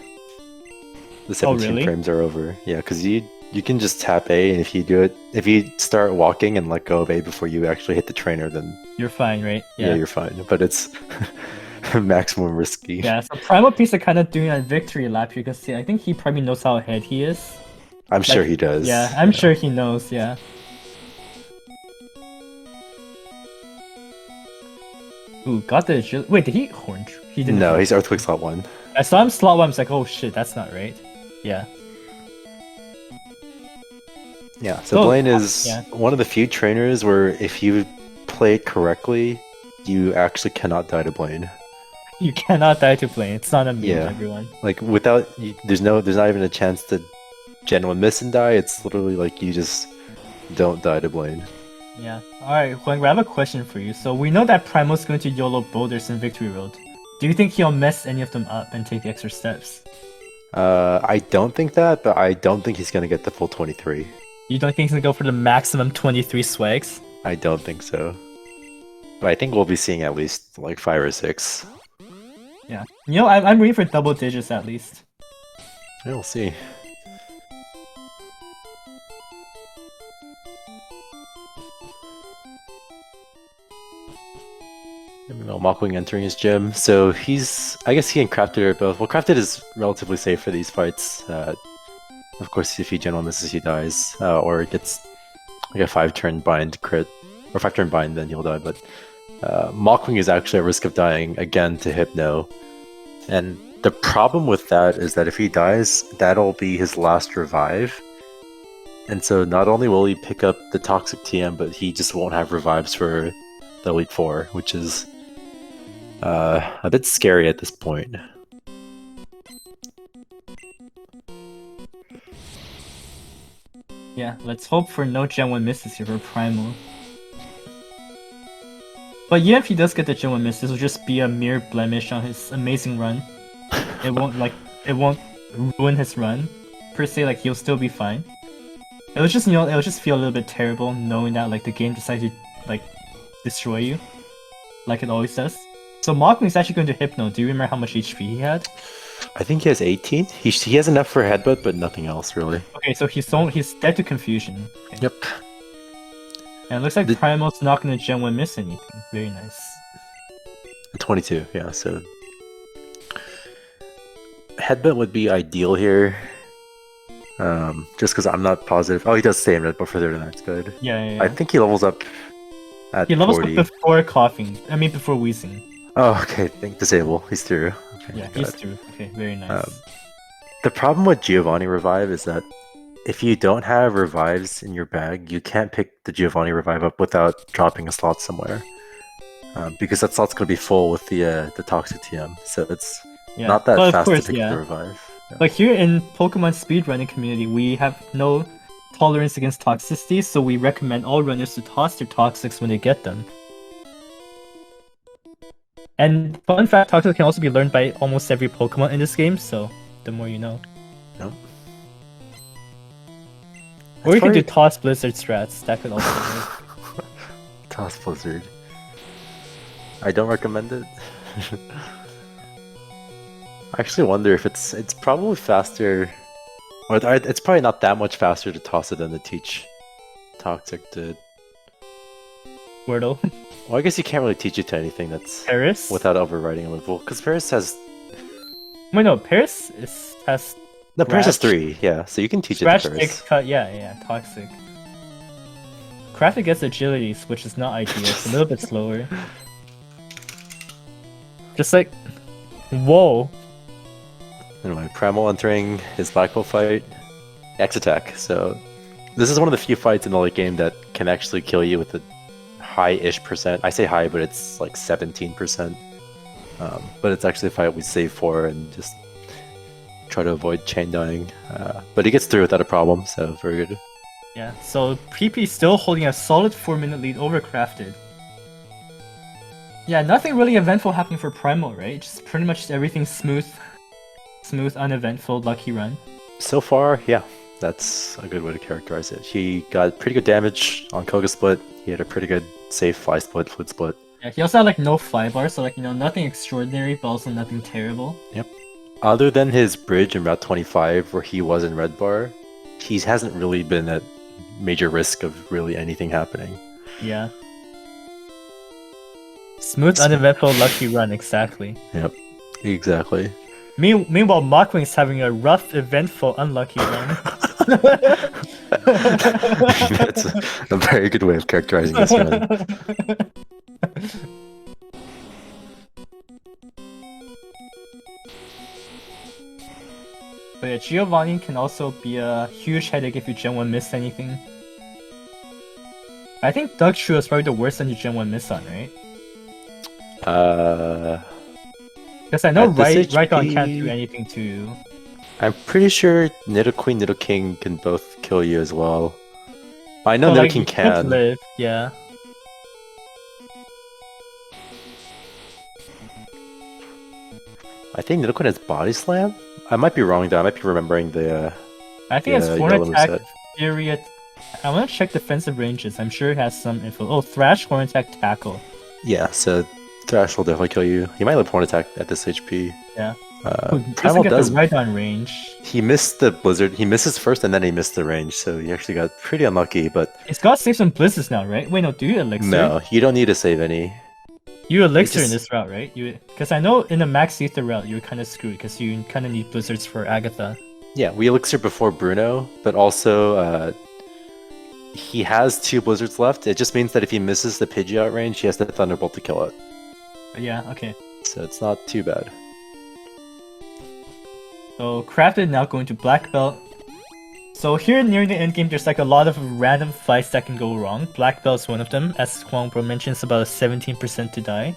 the 17 really? frames are over. Yeah, because you can just tap A, and if you do it, if you start walking and let go of A before you actually hit the trainer, then you're fine, right? Yeah, you're fine. But it's Maximum risky. Yeah, so Primalpizza kind of doing a victory lap. You can see, I think he probably knows how ahead he is. I'm sure he does. Yeah, I'm sure he knows, yeah. Ooh, got the agility. Wait, did he horn? He didn't. No, he's Earthquake slot 1. I saw him slot 1, I was like, oh shit, that's not right. Yeah. Yeah, so Blaine is one of the few trainers where if you play it correctly, you actually cannot die to Blaine. You cannot die to Blaine. It's not a meme, everyone. Like without, there's not even a chance to genuine miss and die. It's literally like you just don't die to Blaine. Yeah. Alright, Huang, we have a question for you. So we know that Primal's going to YOLO boulders in Victory Road. Do you think he'll mess any of them up and take the extra steps? I don't think that, but I don't think he's going to get the full 23. You don't think he's going to go for the maximum 23 swags? I don't think so. But I think we'll be seeing at least like 5 or 6. Yeah. You know, I'm ready for double digits at least. Yeah, we'll see. MachWing entering his gym, so I guess he and Crafted are both. Well, Crafted is relatively safe for these fights. Of course, if he general misses, he dies, or gets like a 5-turn bind crit, or 5-turn bind, then he'll die. But MachWing is actually at risk of dying again to Hypno, and the problem with that is that if he dies, that'll be his last revive. And so not only will he pick up the Toxic TM, but he just won't have revives for the Elite Four, which is a bit scary at this point. Yeah, let's hope for no Gen 1 misses here for Primal. But yeah, if he does get the Gen 1 miss, this will just be a mere blemish on his amazing run. It won't ruin his run per se. Like, he'll still be fine. It'll just, you know, it'll just feel a little bit terrible knowing that like the game decided to like destroy you, like it always does. So MachWing is actually going to Hypno. Do you remember how much HP he had? I think he has 18. He has enough for Headbutt, but nothing else really. Okay, so he's dead to Confusion. Okay. Yep. And it looks like Primal's not going to Gen 1 miss anything. Very nice. 22, yeah. So Headbutt would be ideal here. Just because I'm not positive. Oh, he does stay in red, but further than that's good. Yeah. I think he levels up at 40. He levels up before coughing. I mean, before wheezing. Oh, okay. Think disable. He's through. Okay, yeah, he's through. Okay, very nice. The problem with Giovanni Revive is that if you don't have revives in your bag, you can't pick the Giovanni Revive up without dropping a slot somewhere. Because that slot's going to be full with the Toxic TM. So it's not that fast to pick the revive. Yeah. But here in Pokemon speedrunning community, we have no tolerance against toxicity, so we recommend all runners to toss their toxics when they get them. And fun fact, toxic can also be learned by almost every Pokemon in this game, so the more you know. Nope. Or you can do Toss Blizzard strats, that could also work. Toss Blizzard. I don't recommend it. I actually wonder if it's probably faster, or it's probably not that much faster to toss it than to teach Toxic to Wordle. Well, I guess you can't really teach it to anything that's Paris without overriding a level, because Paris has. Wait, no, Paris has. No, Paris has 3. Yeah, so you can teach it to Paris. Cut, yeah, Toxic. Crafted gets agility, which is not ideal. It's a little bit slower. Just like, whoa. Anyway, Primal entering his Black Hole fight. X attack. So this is one of the few fights in the late game that can actually kill you with a high-ish percent. I say high, but it's like 17%. But it's actually a fight we save for and just try to avoid chain dying. But he gets through without a problem, so very good. Yeah, so PP still holding a solid 4-minute lead over Crafted. Yeah, nothing really eventful happening for Primal, right? Just pretty much everything smooth, uneventful, lucky run. So far, yeah, that's a good way to characterize it. He got pretty good damage on Koga Split. He had a pretty good safe Fly Split, Foot Split. Yeah, he also had like no fly bar, so like, you know, nothing extraordinary, but also nothing terrible. Yep. Other than his bridge in Route 25, where he was in red bar, he hasn't really been at major risk of really anything happening. Yeah. Smooth, uneventful, lucky run, exactly. Yep, exactly. Meanwhile, MachWing's having a rough, eventful, unlucky run. That's a very good way of characterizing this run. But yeah, Giovanni can also be a huge headache if you Gen 1 miss anything. I think Doug Shrew is probably the worst one to Gen 1 miss on, right? Because I know Rydon can't do anything to you. I'm pretty sure Nidoqueen, Nidoking can both kill you as well. I know Nidoking can. Live, yeah. I think Nidoqueen has Body Slam? I might be wrong though, I might be remembering the I think it's Horn Attack, Fury. I want to check defensive ranges, I'm sure it has some info. Oh, Thrash, Horn Attack, Tackle. Yeah, so Thrash will definitely kill you. He might live Horn Attack at this HP. Yeah. Primal does right on range. He missed the Blizzard. He misses first and then he missed the range, so he actually got pretty unlucky, but... He's got to save some Blizzards now, right? Wait, no, do you Elixir? No, you don't need to save any. You Elixir in this route, right? Because I know in the Max Ether route, you're kind of screwed, because you kind of need Blizzards for Agatha. Yeah, we Elixir before Bruno, but also he has 2 Blizzards left. It just means that if he misses the Pidgeot range, he has the Thunderbolt to kill it. Yeah, okay. So it's not too bad. So Crafted now going to Black Belt. So here near the end game, there's like a lot of random fights that can go wrong. Black Belt's one of them, as Huang Bro mentions, about a 17% to die.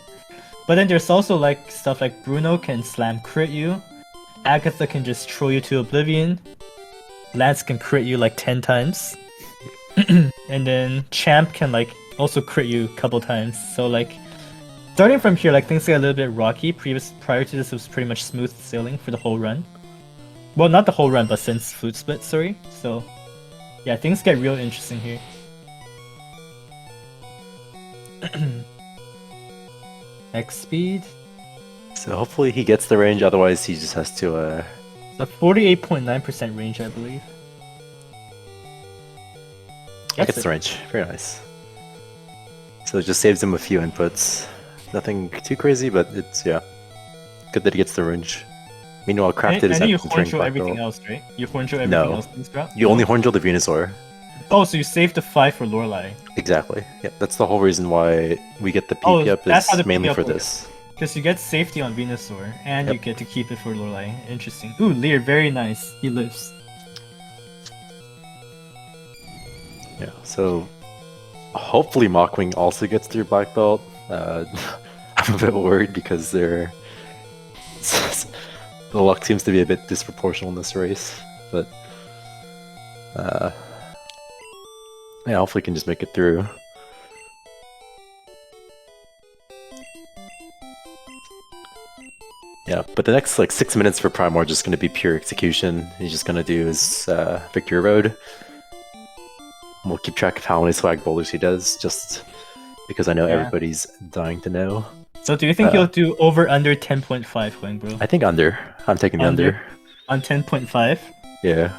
But then there's also like stuff like Bruno can slam crit you, Agatha can just throw you to oblivion, Lance can crit you like 10 times, and then Champ can like also crit you a couple times. So like starting from here, like things get a little bit rocky. Prior to this, it was pretty much smooth sailing for the whole run. Well, not the whole run, but since Food Split, sorry. So, yeah, things get real interesting here. X speed. So hopefully he gets the range, otherwise he just has to... It's a 48.9% range, I believe. Gets the range. Very nice. So it just saves him a few inputs. Nothing too crazy, but it's, yeah. Good that he gets the range. Meanwhile, Crafted is you horn drill everything else, right? You horn drill everything else in this route? You only horn drill the Venusaur. Oh, so you saved the 5 for Lorelei. Exactly. Yeah, that's the whole reason why we get the PP up is mainly for this. Because you get safety on Venusaur, and you get to keep it for Lorelei. Interesting. Ooh, Lear, very nice. He lives. Yeah, so hopefully MachWing also gets through Black Belt. I'm a bit worried because they're... the luck seems to be a bit disproportional in this race, but yeah, hopefully we can just make it through. Yeah, but the next like 6 minutes for Prime are just going to be pure execution. He's just going to do his Victory Road. We'll keep track of how many swag boulders he does, just because I know everybody's dying to know. So do you think you'll do over under 10.5, Huang Bro? I think under. I'm taking the under. On 10.5? Yeah.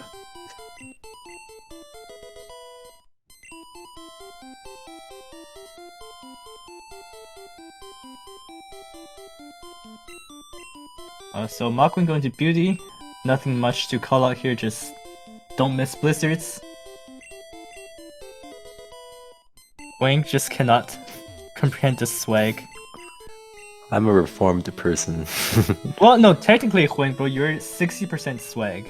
So MachWing going to Beauty. Nothing much to call out here, just don't miss Blizzards. Wang just cannot comprehend the swag. I'm a reformed person. Well, no, technically, Huang Bro, you're 60% swag.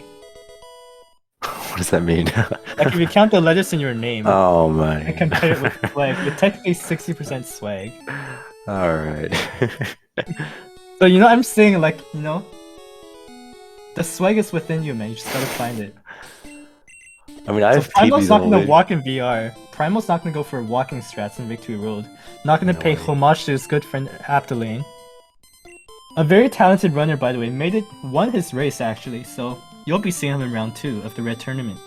What does that mean? Like, if you count the letters in your name, oh my, and compare it with swag, you're technically 60% swag. Alright. So, you know, I'm saying, like, you know, the swag is within you, man. You just gotta find it. I mean, I have Primal's not gonna walk in VR. Primal's not gonna go for walking strats in Victory Road. Not gonna pay homage to his good friend Aptolane. A very talented runner, by the way. Won his race, actually, so you'll be seeing him in round 2 of the Red Tournament.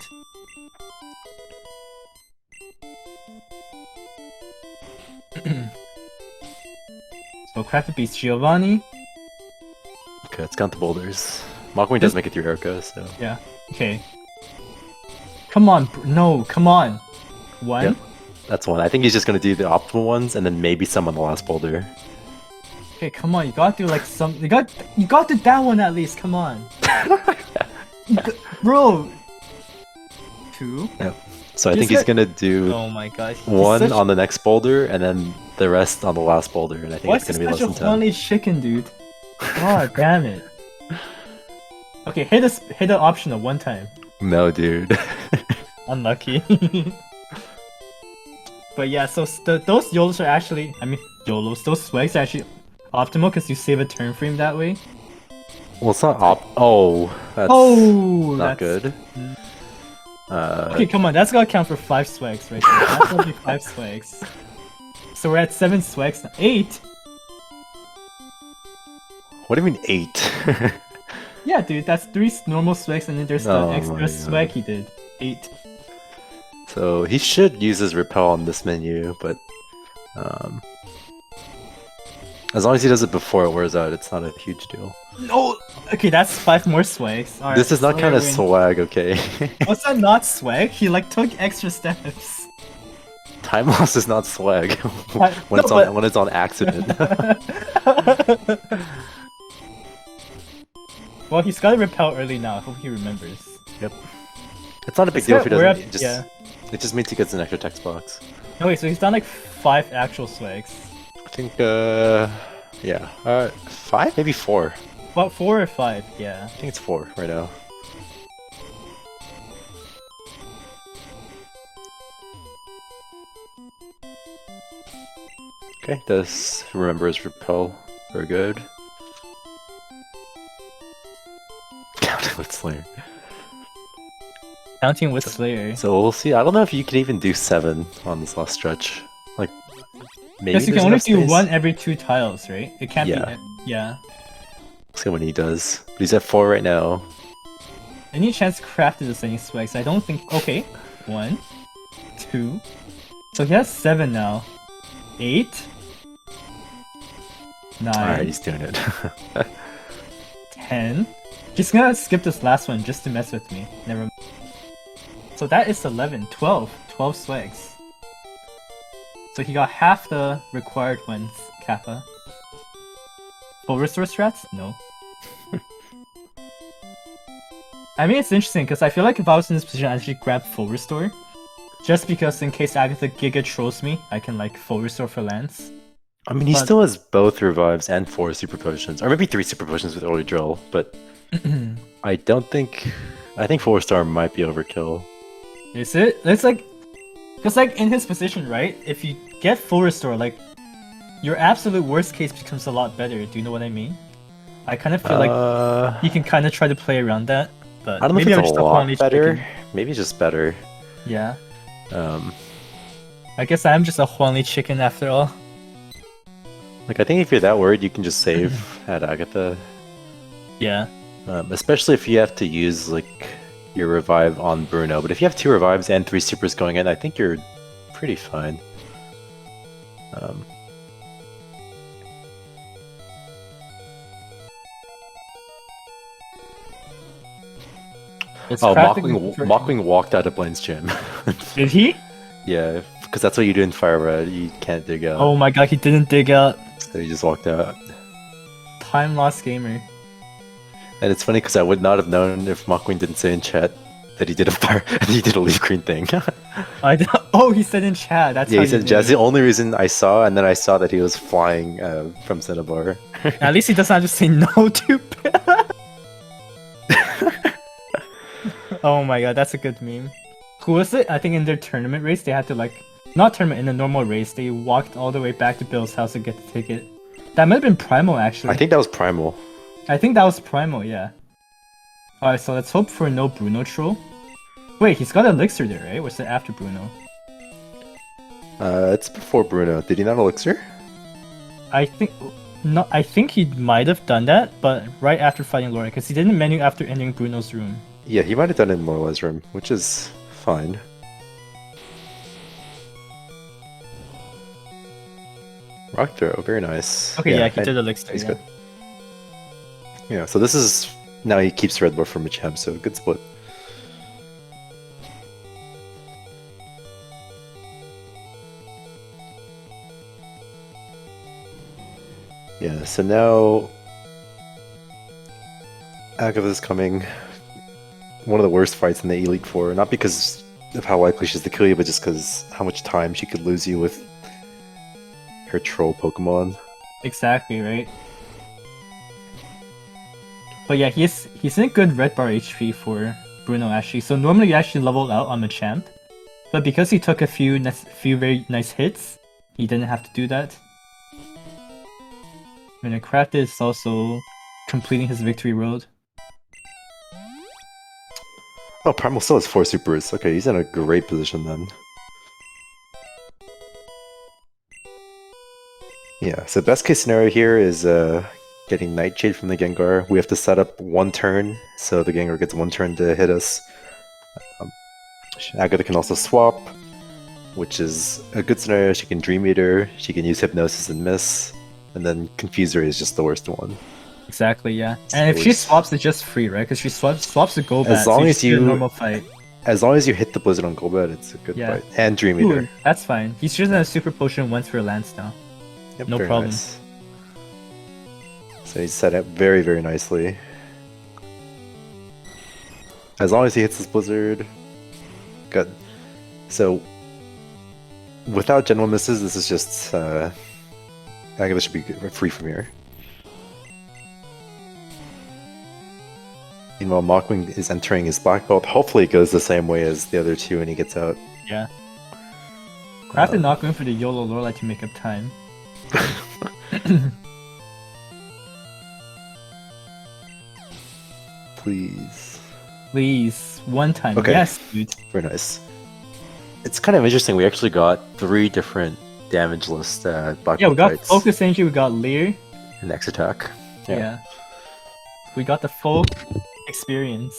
So Crafted beats Giovanni. Okay, let's count the boulders. MachWing does make it through Erica, so... Yeah, okay. Come on, no, come on! 1? Yep, that's one. I think he's just gonna do the optimal ones, and then maybe some on the last boulder. Okay, come on, you gotta do like some. You got do that one at least. Come on, bro. 2. Yep. So I Just think he's got- gonna do Oh my god, he's one such. on the next boulder and then the rest on the last boulder, and I think Why it's is gonna he be such less a than 10. horny chicken, dude? God damn it. Okay, hit the optional one time. No, dude. Unlucky. But yeah, so those YOLOs are actually, I mean, YOLOs, those swags are actually optimal because you save a turn frame that way. Well, it's not op. Oh, that's not good. Okay, come on, that's gotta count for 5 swags right there. That's gonna be 5 swags. So we're at 7 swags now. 8? What do you mean 8? Yeah, dude, that's 3 normal swags and then there's the Oh my extra God. swag he did. 8. So he should use his repel on this menu, but as long as he does it before it wears out, it's not a huge deal. No! Okay, that's 5 more swags. Alright, This is not kind of win. swag, okay? What's that not swag? He like took extra steps. Time loss is not swag when it's on accident. Well, he's got to repel early now. I hope he remembers. Yep. It's not a big deal if he doesn't. It just means he gets an extra text box. No, wait, so he's done like 5 actual swags. I think, yeah. 5? Maybe 4. About 4 or 5, yeah. I think it's 4 right now. Okay, does remember his repel. Very good. Counting with Slayer. Counting with Slayer. So we'll see. I don't know if you can even do 7 on this last stretch. Like, maybe Because you can there's only enough do space? 1 every 2 tiles, right? It can't Yeah. be. Yeah. Let's see when he does. But he's at 4 right now. Any chance crafted the same swags? I don't think. Okay. 1, 2. So he has 7 now. 8. 9. Alright, he's doing it. 10. Just gonna skip this last one just to mess with me. Never mind. So that is 11. 12. 12 swags. So he got half the required ones, Kappa. Full restore strats? No. I mean, it's interesting because I feel like if I was in this position, I'd actually grab full restore. Just because in case Agatha Giga trolls me, I can like full restore for Lance. I mean, he still has both revives and 4 super potions. Or maybe 3 super potions with early drill, but I don't think... I think 4-star might be overkill. Is it? It's like... Because like in his position, right? If you get full restore, like... Your absolute worst case becomes a lot better. Do you know what I mean? I kind of feel like you can kind of try to play around that. But I don't know maybe if it's I'm a just lot better. Chicken. Maybe just better. Yeah. I guess I'm just a Huangli chicken after all. Like, I think if you're that worried, you can just save at Agatha. Yeah. Especially if you have to use, like, your revive on Bruno. But if you have 2 revives and 3 supers going in, I think you're pretty fine. MachWing walked out of Blaine's gym. Did he? Yeah, because that's what you do in Fire Red. You can't dig out. Oh my god, he didn't dig out. So he just walked out. Time lost gamer. And it's funny because I would not have known if MachWing didn't say in chat that he did a leaf green thing. Oh, he said in chat. That's yeah, how he said that's the only reason I saw, and then I saw that he was flying from Cinnabar. At least he doesn't have to say no to. Oh my god, that's a good meme. Who was it? I think in their tournament race, they had to like, not tournament, in a normal race, they walked all the way back to Bill's house to get the ticket. That might have been Primal actually. I think that was Primal. I think that was Primal, yeah. Alright, so let's hope for no Bruno troll. Wait, he's got Elixir there, right? Or is it after Bruno? It's before Bruno. Did he not Elixir? I think... No, I think he might have done that, but right after fighting Laura, because he didn't menu after entering Bruno's room. Yeah, he might have done it in Lorelai's room, which is fine. Rock throw, very nice. Okay, yeah, he did Elixir. He's good. Yeah, so this is... Now he keeps Red Bull from Machem, so good split. Yeah, so now Agatha's coming. One of the worst fights in the Elite Four, not because of how likely she is to kill you, but just because how much time she could lose you with her troll Pokemon. Exactly, right? But yeah, he's in a good red bar HP for Bruno actually. So normally you actually leveled out on Machamp, but because he took a few very nice hits, he didn't have to do that. And Craft is also completing his victory road. Oh, Primal still has 4 supers. Okay, he's in a great position then. Yeah, so best case scenario here is getting Nightshade from the Gengar. We have to set up 1 turn, so the Gengar gets 1 turn to hit us. Agatha can also swap, which is a good scenario. She can Dream Eater, she can use Hypnosis and miss, and then Confuser is just the worst one. Exactly, yeah. And if she swaps, it's just free, right? Because she swaps the Golbat, as long so as you do a normal fight. As long as you hit the Blizzard on Golbat, it's a good fight. And Dream Eater. Ooh, that's fine. He's just in a Super Potion once for Lance now. Yep, no problem. Nice. So he's set up very, very nicely. As long as he hits this Blizzard. Good. So, without general misses, this is just... Agatha should be free from here. Meanwhile, MachWing is entering his black belt. Hopefully it goes the same way as the other two and he gets out. Yeah. Craft did not going for the YOLO Lorelei to make up time. Please. Please. 1 time. Okay. Yes, dude. Very nice. It's kind of interesting. We actually got 3 different damage list black Yeah, we got fights. Focus Energy, we got Leer. And X Attack. Yeah. We got the full experience.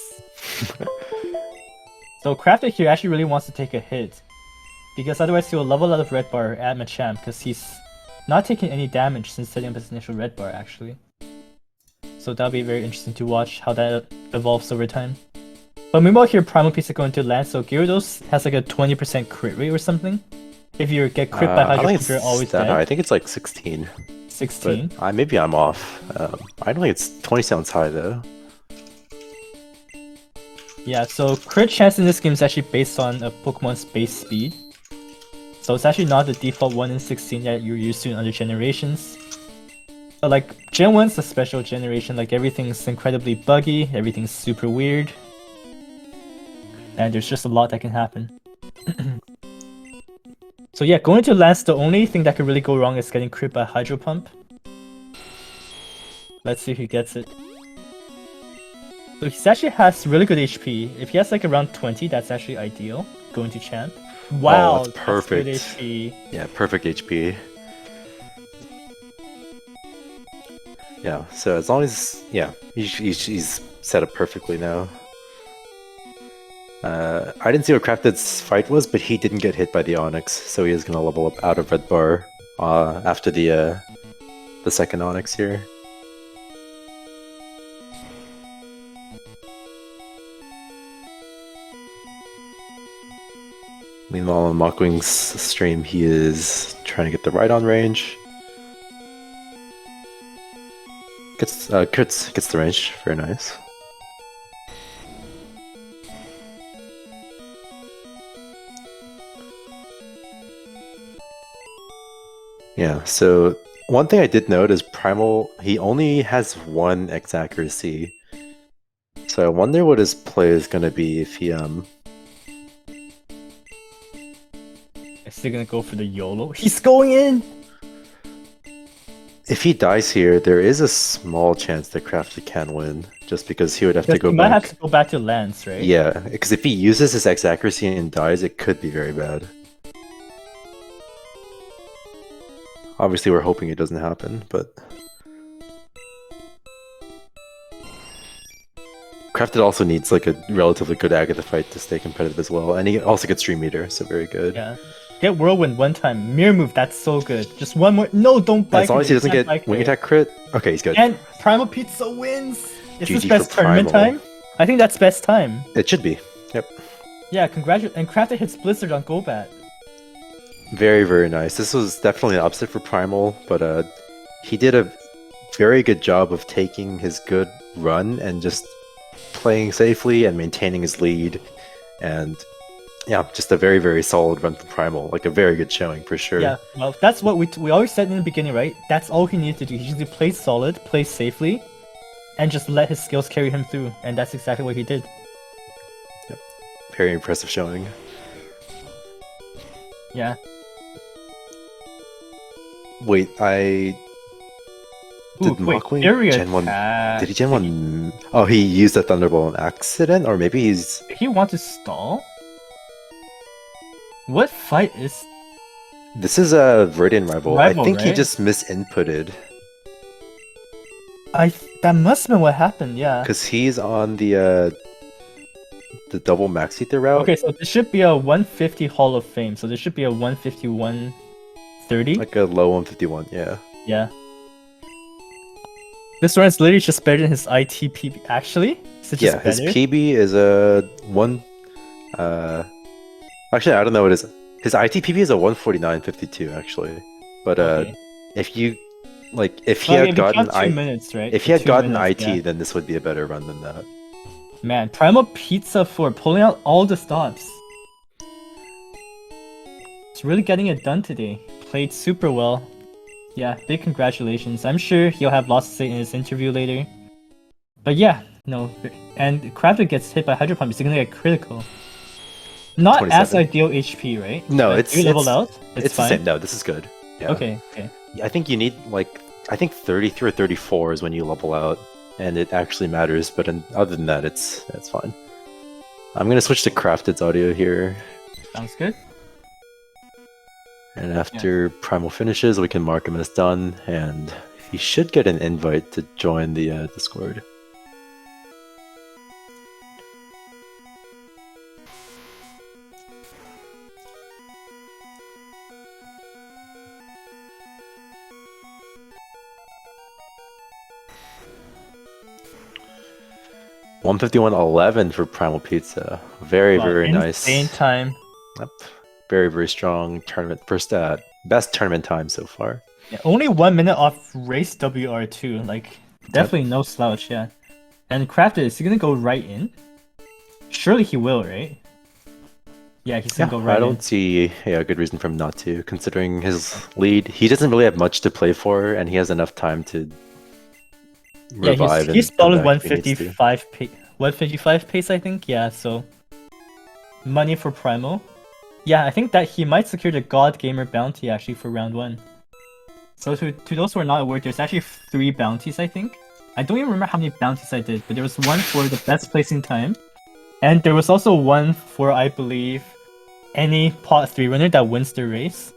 So Crafted here actually really wants to take a hit. Because otherwise he'll level out of red bar at Machamp because he's not taking any damage since setting up his initial red bar actually. So that'll be very interesting to watch how that evolves over time. But meanwhile here Primalpizza going to land, so Gyarados has like a 20% crit rate or something. If you get crit by Hydro Pump, you're always dead. I think it's like 16. 16? But maybe I'm off. I don't think it's 20 sounds high though. Yeah, so crit chance in this game is actually based on a Pokemon's base speed. So it's actually not the default 1 in 16 that you're used to in other generations. But like, Gen 1's a special generation, like everything's incredibly buggy, everything's super weird. And there's just a lot that can happen. So yeah, going to Lance, the only thing that could really go wrong is getting crit by Hydro Pump. Let's see if he gets it. So he actually has really good HP. If he has like around 20, that's actually ideal. Going to Champ. Wow, that's perfect. That's good HP. Yeah, perfect HP. Yeah, so as long as... Yeah, he's set up perfectly now. I didn't see what Crafted's fight was, but he didn't get hit by the Onyx, so he is going to level up out of Red Bar after the second Onyx here. Meanwhile, on MachWing's stream, he is trying to get the right on range. Gets the range, very nice. Yeah, so one thing I did note is Primal, he only has 1 X accuracy. So I wonder what his play is going to be if he Is he gonna go for the YOLO? He's going in! If he dies here, there is a small chance that Crafted can win, just because he would have to go back. He might have to go back to Lance, right? Yeah, because if he uses his X accuracy and dies, it could be very bad. Obviously, we're hoping it doesn't happen, but... Crafted also needs like a relatively good Agatha fight to stay competitive as well, and he also gets Dream Eater, so very good. Yeah. Get Whirlwind 1 time. Mirror move, that's so good. Just 1 more. No, don't bike. As long as he doesn't get Wing Attack crit, okay, he's good. And Primalpizza wins! Is this GG best for tournament Primal. time? I think that's best time. It should be. Yep. Yeah, congratulations. And Crafted hits Blizzard on Golbat. Very, very nice. This was definitely an upset for Primal, but he did a very good job of taking his good run and just playing safely and maintaining his lead. And yeah, just a very, very solid run from Primal. Like a very good showing for sure. Yeah, well, that's what we always said in the beginning, right? That's all he needed to do. He just needed to play solid, play safely, and just let his skills carry him through. And that's exactly what he did. Yep. Very impressive showing. Yeah. Wait, did MachWing Gen 1? Did he Gen 1? Oh, he used a Thunderbolt on accident? Or maybe he's... Did he want to stall? What fight is... This is a Viridian rival. I think he right? just misinputted. That must have been what happened, yeah. Because he's on the double max ether route. Okay, so this should be a 150 Hall of Fame. So this should be a 151 30. Like a low 151, yeah. Yeah. This run is literally just better than his ITPB. Actually, is it just Yeah, his better? PB is a one. Actually, I don't know what it is. His ITPB is a 149.52 actually. But Okay. if you if he had gotten 2 minutes, right? if he had gotten IT, then this would be a better run than that. Man, Primalpizza for pulling out all the stops. He's really getting it done today. Played super well. Yeah, big congratulations. I'm sure he'll have lots to say in his interview later. But yeah, no. And Crafted gets hit by Hydro Pump, he's gonna get critical. Not 27. as ideal HP, right? No, but you leveled out? It's fine. the same. No, this is good. Yeah. Okay. I think you need I think 33 or 34 is when you level out, and it actually matters. But other than that, it's fine. I'm gonna switch to Crafted's audio here. Sounds good. And after Primal finishes, we can mark him as done, and he should get an invite to join the Discord. $151.11 for Primalpizza. Very, very nice. Insane time. Yep. Very, very strong tournament. First, best tournament time so far. Yeah, only 1 minute off race WR2. Like, definitely no slouch, yeah. And Crafted, is he gonna go right in? Surely he will, right? Yeah, he's gonna go right in. I don't see a good reason for him not to, considering his lead. He doesn't really have much to play for, and he has enough time to revive. Yeah, he's solid 155 pace, I think. Yeah, so money for Primal. Yeah, I think that he might secure the God Gamer bounty actually for round 1. So to those who are not aware, there's actually 3 bounties, I think. I don't even remember how many bounties I did, but there was one for the best placing time. And there was also one for, I believe, any pot 3 runner that wins the race.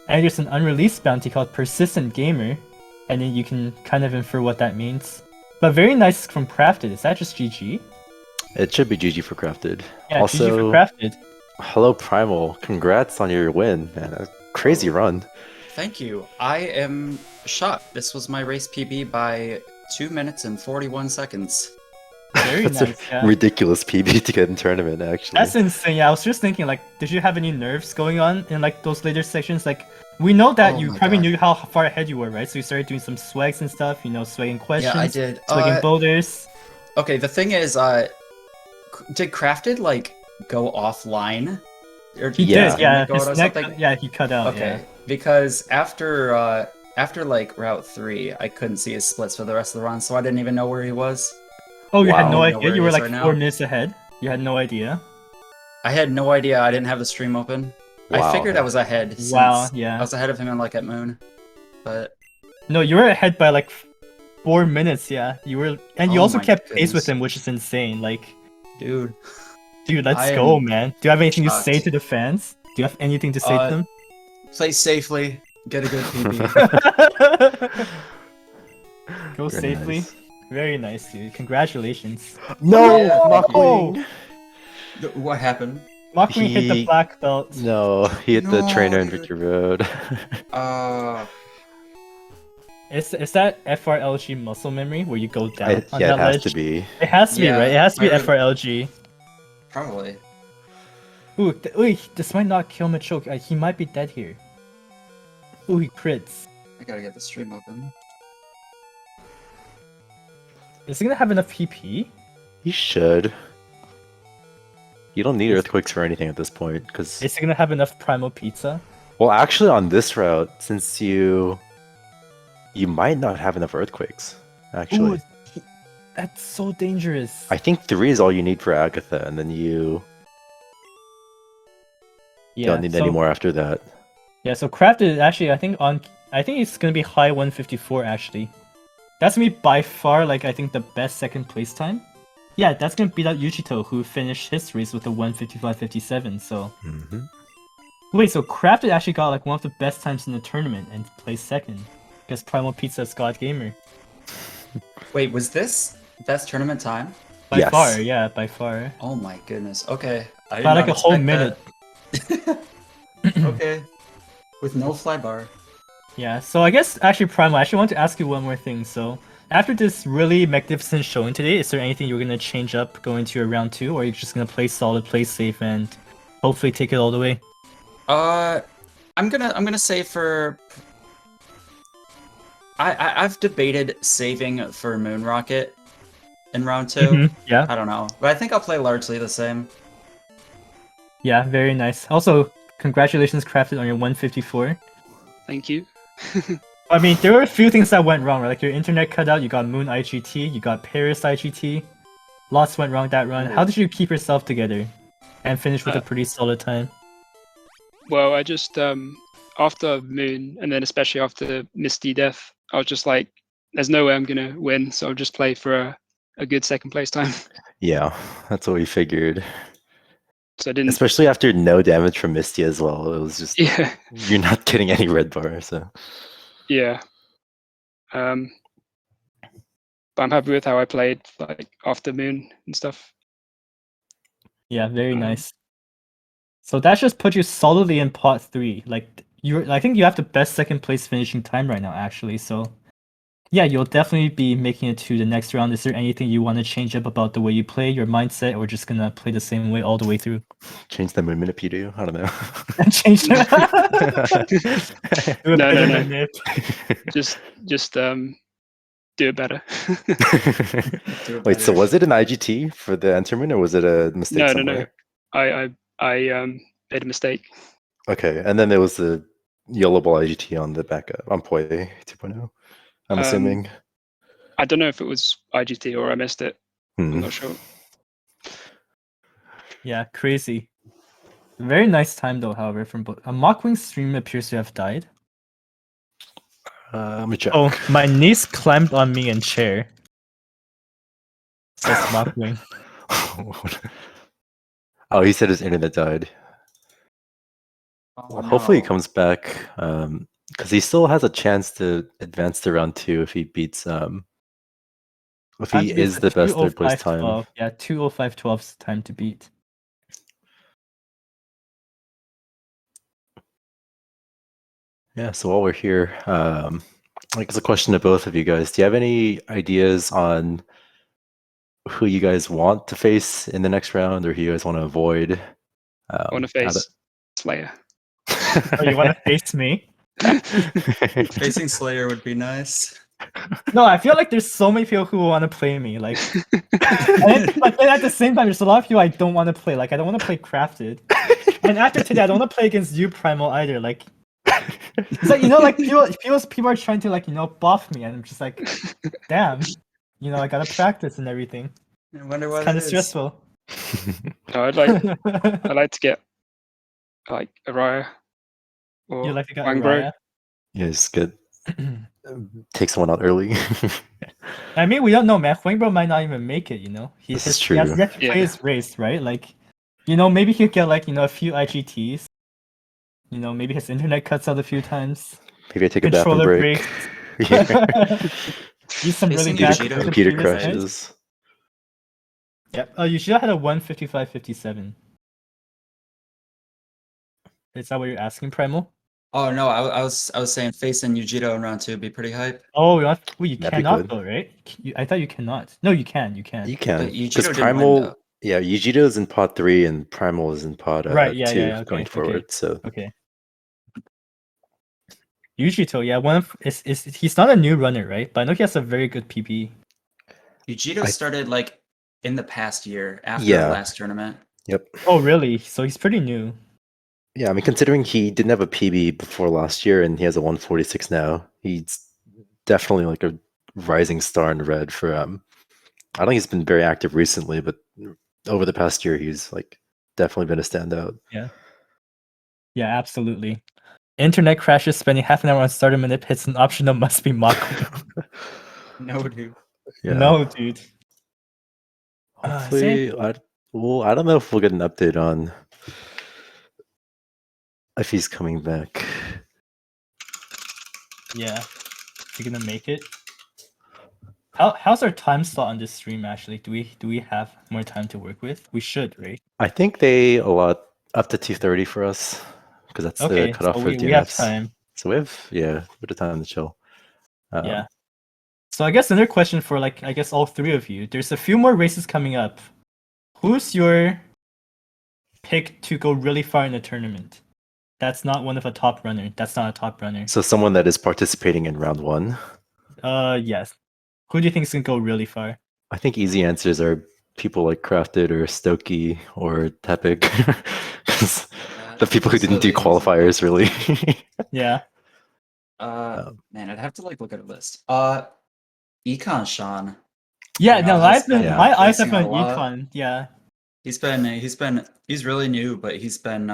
And there's an unreleased bounty called Persistent Gamer. And then you can kind of infer what that means. But very nice from Crafted. Is that just GG? It should be GG for Crafted. Yeah, also, GG for Crafted. Hello Primal, congrats on your win, man. A crazy run. Thank you. I am shocked. This was my race PB by 2 minutes and 41 seconds. Very That's nice, a ridiculous PB to get in tournament, actually. That's insane. Yeah, I was just thinking, like, did you have any nerfs going on in like those later sections? Like, we know that you probably knew how far ahead you were, right? So you started doing some swags and stuff, you know, swagging questions. Yeah, I did. Swagging boulders. Okay, the thing is, did Crafted like go offline? Or He did, yeah. His neck, yeah, he cut out. Okay, yeah. Because after like Route 3, I couldn't see his splits for the rest of the run, so I didn't even know where he was. Oh, you had no Wow. idea? You were like Right 4 now. minutes ahead? You had no idea? I had no idea. I didn't have the stream open. Wow. I figured I was ahead. Wow, since yeah. I was ahead of him in like at Moon, but No, you were ahead by like 4 minutes, yeah. You were, and you Oh also my kept pace goodness. with him, which is insane. Like, dude. let's I go, am man. Do you have anything to say shocked. to the fans? Do you have anything to say to them? Play safely, get a good PB. Go Very safely. nice. Very nice, dude. Congratulations. No! Yeah. MachWing! What happened? MachWing hit the He- black belt. No, he hit the No, trainer in dude. Victory Road. Is that FRLG muscle memory where you go down on Yeah, that it has ledge? to be. It has to be, Yeah, right? It has to be I heard- FRLG. Probably. Ooh, this might not kill Machoke. He might be dead here. Ooh, he crits. I gotta get the stream open. Is he gonna have enough PP? You should. You don't need Is- earthquakes for anything at this point, because Is he gonna have enough Primalpizza? well, actually, on this route, since you might not have enough earthquakes. Actually, That's so dangerous. I think 3 is all you need for Agatha, and then you don't need any more after that. Yeah, so crafted actually, I think it's gonna be high 154 actually. That's gonna be by far like I think the best second place time. Yeah, that's gonna beat out Yuchito, who finished his race with a 155.57. So wait, so crafted actually got like one of the best times in the tournament and placed second because Primalpizza is God Gamer. Wait, was this best tournament time? By far, yeah, by far. Oh my goodness. Okay. I did By like not a whole expect minute. that. Okay. With no flybar. Yeah, so I guess actually Primal, I actually want to ask you one more thing. So after this really magnificent showing today, is there anything you're gonna change up going to your round 2, or are you just gonna play solid, play safe, and hopefully take it all the way? I'm gonna say for I've debated saving for Moon Rocket in round 2. Yeah. I don't know, but I think I'll play largely the same. Yeah, very nice. Also, congratulations, Crafted, on your 154. Thank you. I mean, there were a few things that went wrong, right? Like your internet cut out, you got Moon IGT, you got Paris IGT. Lots went wrong that run. How did you keep yourself together and finish with a pretty solid time? Well, I just after Moon, and then especially after Misty Death, I was just like, "There's no way I'm gonna win," so I'll just play for a good second place time. Yeah, that's what we figured. So I didn't. Especially after no damage from Misty as well. It was just Yeah. You're not getting any red bar, so Yeah. But I'm happy with how I played, like after Moon and stuff. Yeah, very nice. So that just put you solidly in pot 3. Like I think you have the best second place finishing time right now, actually. So yeah, you'll definitely be making it to the next round. Is there anything you want to change up about the way you play, your mindset, or just gonna play the same way all the way through? change the moon manip. I don't know. Change No. Just do it better. Wait, so was it an IGT for the Enterman, or was it a mistake somewhere? No. I made a mistake. Okay, and then there was the yellow ball IGT on the backup on Poi 2.0. I'm assuming. I don't know if it was IGT or I missed it. I'm not sure. Yeah, crazy. Very nice time though, however, from both. MachWing's stream appears to have died. Let me check. Oh, my niece climbed on me in chair. Says MachWing. Oh, he said his internet died. Well, hopefully he comes back, because he still has a chance to advance to round 2 if he beats if he is the best third place time. Yeah, 2:05.12 is the time to beat. Yeah, so while we're here, like it's a question to both of you guys. Do you have any ideas on who you guys want to face in the next round, or who you guys want to avoid? I want to face Slayer. Oh, you want to face me? Facing Slayer would be nice. No, I feel like there's so many people who want to play me. Like, but then at the same time, there's a lot of people I don't want to play. Like, I don't want to play Crafted. And after today, I don't want to play against you, Primal, either. Like, it's like, like people are trying to like, buff me, and I'm just like, damn, I gotta practice and everything. I wonder why it's kind of stressful. No, I'd like to get like Araya or You like to get Wangbro. Yeah, just get take someone out early. I mean, we don't know, man. Wangbro might not even make it. This is true. He has yet to play his race, right? Like, maybe he'll get like a few IGTs. Maybe his internet cuts out a few times. Maybe I take a bathroom break. Use some really bad computer crashes. Yep. Oh, Yushida had a 155.57. Is that what you're asking, Primal? Oh no, I was saying facing Yujiro in round 2 would be pretty hype. Oh, you cannot though, right? I thought you cannot. No, you can. You can. You can. Because Primal, Yujiro is in pot 3 and Primal is in pot 2 okay, going forward. So okay. Yujito, yeah, he's not a new runner, right? But I know he has a very good PP. Vegito started like in the past year after Yeah. the last tournament. Yep. Oh, really? So he's pretty new. Yeah, I mean, considering he didn't have a PB before last year and he has a 146 now, he's definitely like a rising star in red for I don't think he's been very active recently, but over the past year he's like definitely been a standout. Yeah. Yeah, absolutely. Internet crashes, spending half an hour on starter manip hits an optional must be MachWing. No, dude. Yeah. No, dude. Hopefully, I don't know if we'll get an update on if he's coming back. Yeah. Is he gonna make it? How's our time slot on this stream actually? Do we have more time to work with? We should, right? I think they allot up to 2:30 for us because that's the Okay, cutoff so for we have DNFs. time. So we have a bit of time to chill. Yeah. So I guess another question for like I guess all three of you. There's a few more races coming up. Who's your pick to go really far in the tournament? That's not one of a top runner. That's not a top runner. So someone that is participating in round 1. Yes. Who do you think is gonna go really far? I think easy answers are people like Crafted or Stokey or Tepic. 'Cause the people who didn't do qualifiers really. Yeah. Man, I'd have to like look at a list. Econ Sean. Yeah, You no, know, I've he's been been my eyes have racing been a lot. econ. Yeah. He's really new, but he's been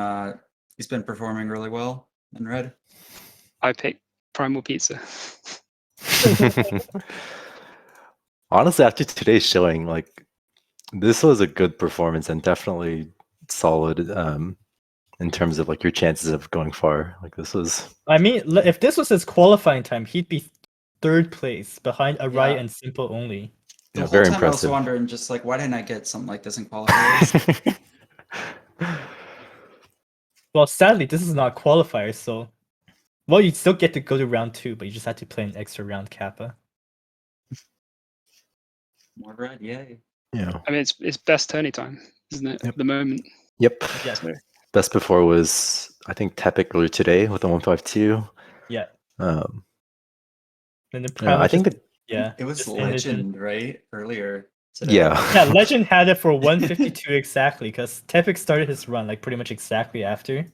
performing really well in red. I picked Primalpizza. Honestly, after today's showing, like this was a good performance and definitely solid in terms of like your chances of going far. Like this was. I mean, if this was his qualifying time, he'd be third place behind Arai Yeah. and Simple only. The Yeah, whole very time I was impressive. wondering, just like, why didn't I get something like this in qualifiers? Well, sadly, this is not qualifier, so well, you still get to go to round 2, but you just had to play an extra round Kappa. More red, yay! Yeah. I mean, it's best tourney time, isn't it? Yep. At the moment. Yep. Yes. Best before was I think Tepic earlier today with the 152. Yeah. Um, And then yeah, I think that yeah, It was just ended Legend, right? Earlier today. yeah. Legend had it for 152 exactly, because Tepic started his run like pretty much exactly after,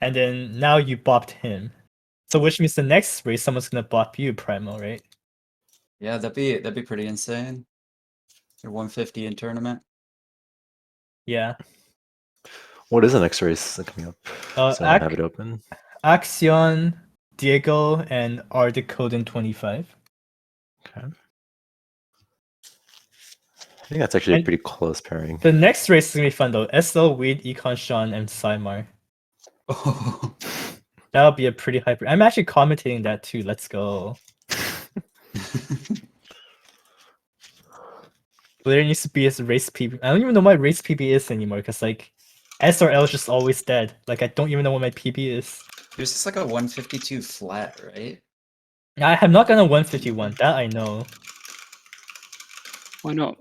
and then now you bopped him. So which means the next race someone's gonna bop you, Primal, right? Yeah, that'd be pretty insane. You're 150 in tournament. Yeah. What is the next race coming up? So I have it open. Axion, Diego, and Ardecoden 25. Okay. I think that's actually a pretty close pairing. The next race is gonna be fun though. SL, Weed, Econ, Sean, and Simar. Oh. That'll be a pretty hyper. I'm actually commentating that too. Let's go. But there needs to be a race PB. I don't even know what my race PB is anymore because like S or L is just always dead. Like I don't even know what my PB is. There's just like a 152 flat, right? I have not gotten a 151. That I know. Why not?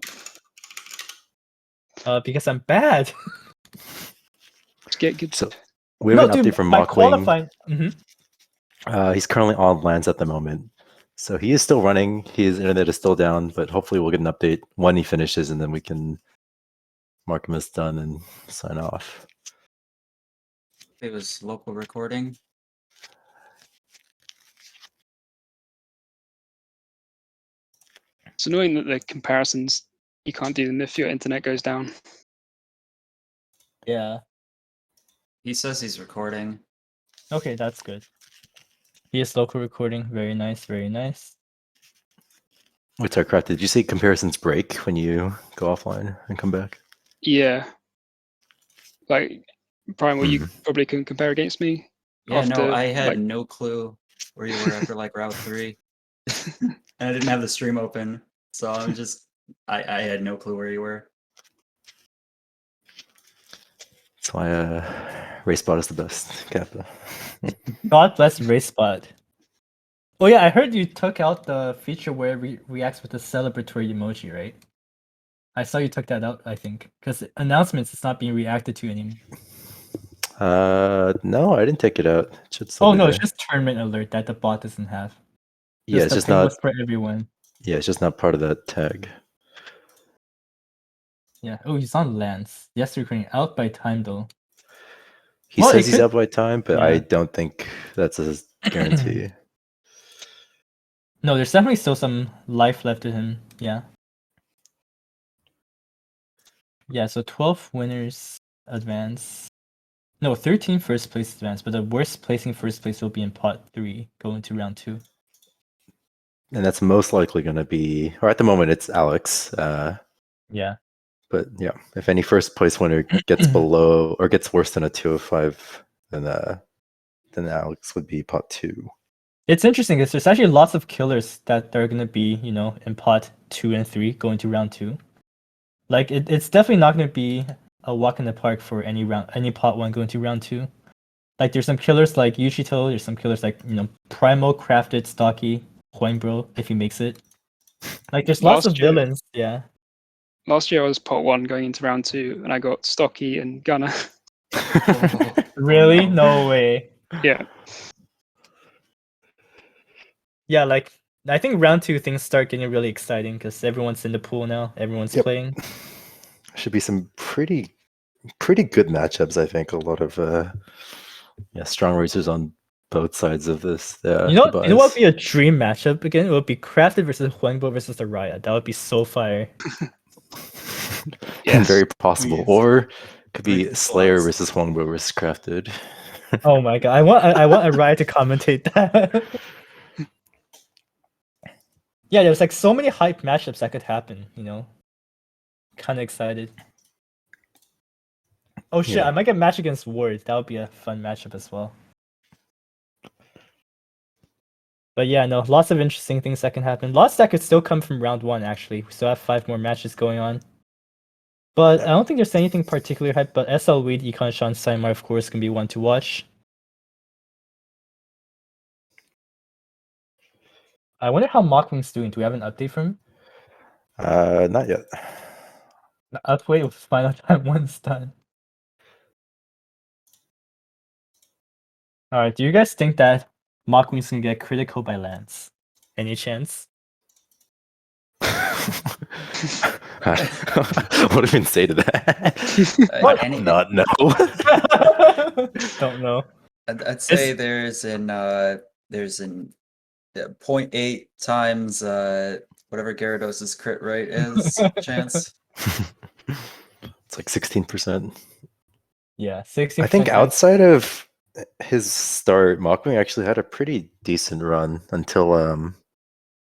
Because I'm bad. Let's get good. So we have an update from MachWing. He's currently on lands at the moment. So he is still running. His internet is still down, but hopefully we'll get an update when he finishes and then we can mark him as done and sign off. It was local recording. It's annoying that the comparisons, you can't do them if your internet goes down. Yeah. He says he's recording. Okay, that's good. Yes, local recording. Very nice, very nice. Wait, sorry, Craft, did you say comparisons break when you go offline and come back? Yeah. Like, Primal, you probably couldn't compare against me. Yeah, after, no, I had like- no clue where you were after like route 3. And I didn't have the stream open. So I'm just I had no clue where you were. That's why RaceBot is the best, Kappa. God bless RaceBot. Oh yeah, I heard you took out the feature where it reacts with the celebratory emoji, right? I saw you took that out, I think. Because announcements is not being reacted to anymore. No, I didn't take it out. It should still Oh be no, there. it's just tournament alert that the bot doesn't have. Yeah, it's the just pin not. was for everyone. Yeah, it's just not part of that tag. Yeah. Oh, he's on Lance. Yes, recording out by time though. He Well, says it he's could- out by time, but yeah. I don't think that's a guarantee. No, there's definitely still some life left to him. Yeah. Yeah, so 12 winners advance. No, 13 first place advance, but the worst placing first place will be in pot 3 going to round 2. And that's most likely going to be, or at the moment, it's Alex. Yeah. But yeah, if any first place winner gets below or gets worse than a 205, then Alex would be pot 2. It's interesting because there's actually lots of killers that are going to be, in pot 2 and 3 going to round 2. Like, it's definitely not going to be a walk in the park for any pot 1 going to round 2. Like, there's some killers like Yuchito, there's some killers like, Primal, Crafted, Stocky, Huangbro, if he makes it. Like, there's lots of villains, yeah. Last year I was pot 1 going into round 2, and I got Stocky and Gunner. Really? No way. Yeah. Yeah, like, I think round 2 things start getting really exciting because everyone's in the pool now. Everyone's playing. Should be some pretty good matchups, I think. A lot of strong racers on both sides of this. You know what would be a dream matchup again? It would be Crafted versus Huangbo versus Araya. That would be so fire. And very possible. Yes. Or could be Great Slayer response. versus Huangbo versus Crafted. Oh my god, I want Araya to commentate that. Yeah, there's like so many hype matchups that could happen, Kind of excited. Oh shit, Yeah. I might get match against Ward. That would be a fun matchup as well. But yeah, no, lots of interesting things that can happen. Lots that could still come from round 1, actually. We still have 5 more matches going on. But I don't think there's anything particularly hype, but SL Weed, Econ Sean, Saimar, of course, can be one to watch. I wonder how MachWing's doing. Do we have an update from him? Not yet. I'll wait with final time once done. Alright, do you guys think that MachWing's gonna get critical by Lance? Any chance? What do you even say to that? Not know. Don't know. I'd say there's an 0.8 times whatever Gyarados' crit rate is chance. It's like 16%. Yeah, 16%. I think outside of his start, MachWing actually had a pretty decent run until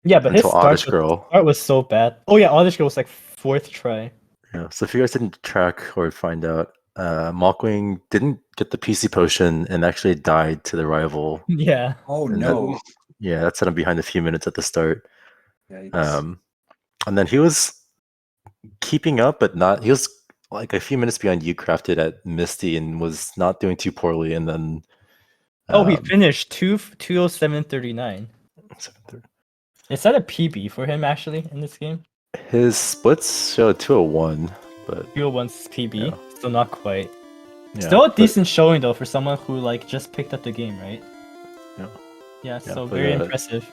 yeah, but his Oddish start Girl was so bad. Oh yeah, Oddish Girl was like 4th try. Yeah, so if you guys didn't track or find out, MachWing didn't get the PC potion and actually died to the rival. Yeah. Oh And no. That set him behind a few minutes at the start. Yikes. And then he was keeping up, but not. He was like a few minutes behind you, Crafted at Misty, and was not doing too poorly. And then he finished 207.39. Is that a PB for him actually in this game? His splits show 201, but 201's PB, still not quite. yeah, Still a decent showing though for someone who like just picked up the game, right? Yeah. Yeah, so but, very impressive.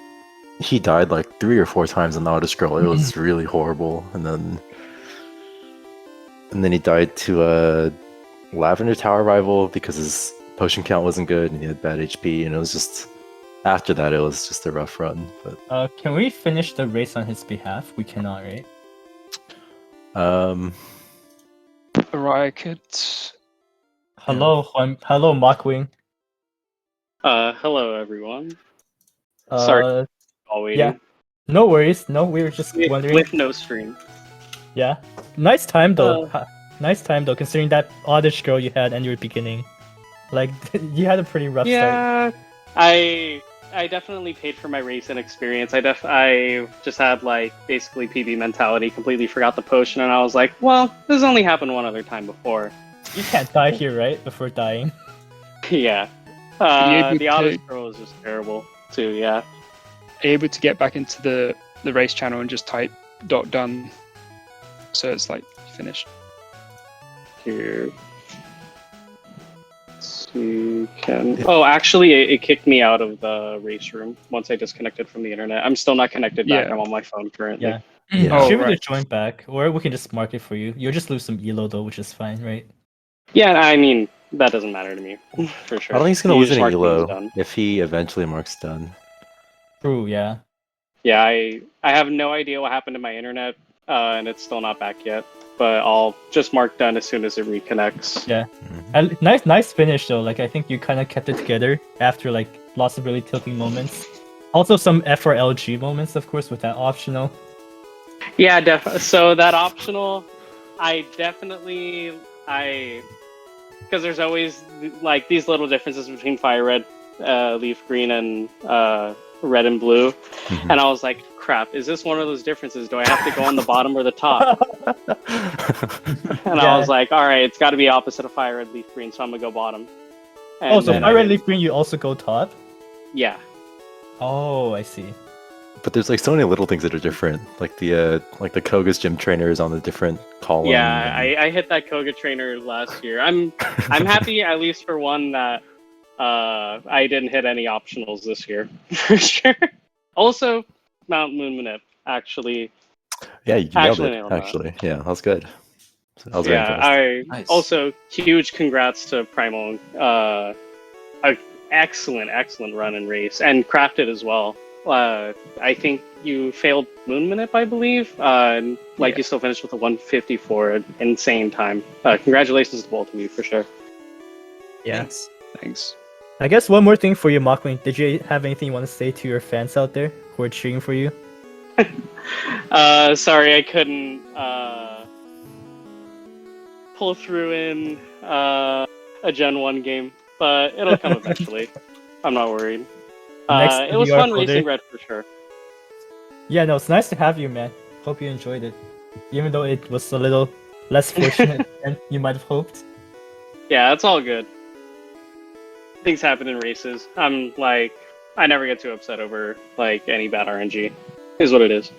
He died like 3 or 4 times on the Oddish Girl. It was really horrible, and then he died to a Lavender Tower rival because his potion count wasn't good and he had bad HP, and it was just after that it was just a rough run. But Can we finish the race on his behalf? We cannot, right? Araya could. Hello, hello, MachWing. Hello everyone. Sorry, all waiting. Yeah, no worries. No, we were just wondering. With no stream. Yeah, nice time though. Nice time though, considering that Oddish Girl you had in your beginning. Like, you had a pretty rough start. Yeah, I definitely paid for my racing experience. I just had like basically PB mentality, completely forgot the potion, and I was like, well, this has only happened one other time before. You can't die here, right? Before dying. Yeah. The Oddish Girl was just terrible too, yeah. Able to get back into the race channel and just type .done, so it's like finished. Here. Oh, actually, it kicked me out of the race room once I disconnected from the internet. I'm still not connected back. I'm on my phone currently. Yeah. Yeah. Oh, Should we right. just join back, or we can just mark it for you. You'll just lose some elo though, which is fine, right? Yeah, I mean that doesn't matter to me for sure. I don't think he's gonna You lose just any mark things elo done. if he eventually marks done. True, yeah. Yeah, I have no idea what happened to my internet, and it's still not back yet. But I'll just mark done as soon as it reconnects. Yeah. Mhm. Nice finish though. Like I think you kind of kept it together after like lots of really tilting moments. Also some FRLG moments, of course, with that optional. Yeah, so that optional, because there's always like these little differences between fire red, leaf green, and red and blue, Mhm. and I was like, crap, is this one of those differences? Do I have to go on the bottom or the top? And I was like, all right, it's got to be opposite of fire red, leaf green, so I'm gonna go bottom. And Oh, so then fire red leaf green, you also go top? Yeah. Oh, I see. But there's like so many little things that are different, like the Koga's gym trainer is on a different column. Yeah, and- I hit that Koga trainer last year. I'm happy at least for one that I didn't hit any optionals this year for sure. Also, Mount Moon Manip actually. Yeah, you nailed Actually it. nailed that. Actually, yeah, that was good. I was very Yeah, impressed. Nice. also huge congrats to Primal. A excellent run and race, and Crafted as well. I think you failed Moon Manip, I believe. And Yeah. you still finished with a 154, an insane time. Congratulations to both of you for sure. Yeah. Thanks. Thanks. I guess one more thing for you, MachWing. Did you have anything you want to say to your fans out there who are cheering for you? Sorry, I couldn't pull through in a Gen 1 game, but it'll come eventually. I'm not worried. Next It was VR fun folder. racing Red for sure. Yeah, no, it's nice to have you, man. Hope you enjoyed it. Even though it was a little less fortunate than you might have hoped. Yeah, it's all good. Things happen in races. I never get too upset over any bad RNG. Is what it is.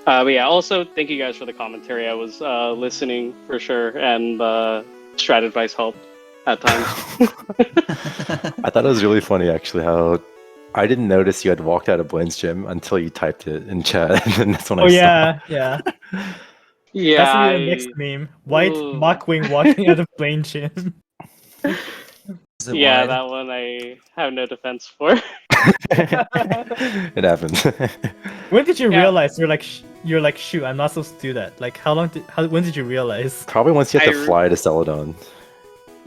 But yeah, also thank you guys for the commentary. I was listening for sure, and strat advice helped at times. I thought it was really funny actually how I didn't notice you had walked out of Blaine's gym until you typed it in chat, and then that's when I Oh saw. yeah, yeah. Yeah, That's gonna be the next meme. White Ooh. MachWing walking out of Blaine gym. Is it yeah, wide? that one I have no defense for. It happened. When did you Yeah. realize you're like shoot, I'm not supposed to do that? Like when did you realize? Probably once you have to I re- fly to Celadon.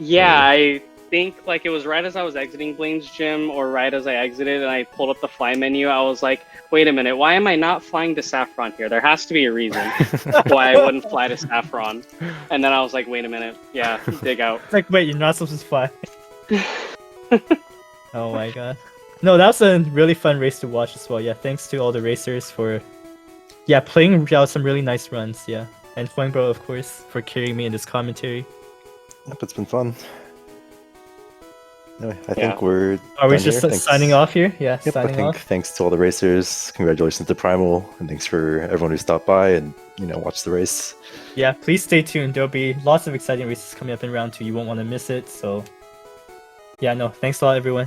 Yeah, I think it was right as I was exiting Blaine's gym, or right as I exited, and I pulled up the fly menu. I was like, "Wait a minute, why am I not flying to Saffron here? There has to be a reason why I wouldn't fly to Saffron." And then I was like, "Wait a minute, yeah, dig out." It's like wait, you're not supposed to fly. Oh my god. No, that was a really fun race to watch as well. Yeah, thanks to all the racers for playing out some really nice runs. Yeah, and Bro, of course, for carrying me in this commentary. Yep, it's been fun. Anyway, I Yeah. think we're Are we done just here. Thanks. signing off here? Yeah, Yep, I signing think off. thanks to all the racers. Congratulations to Primal, and thanks for everyone who stopped by and watched the race. Yeah, please stay tuned. There'll be lots of exciting races coming up in round 2. You won't want to miss it. So, yeah, no, thanks a lot, everyone.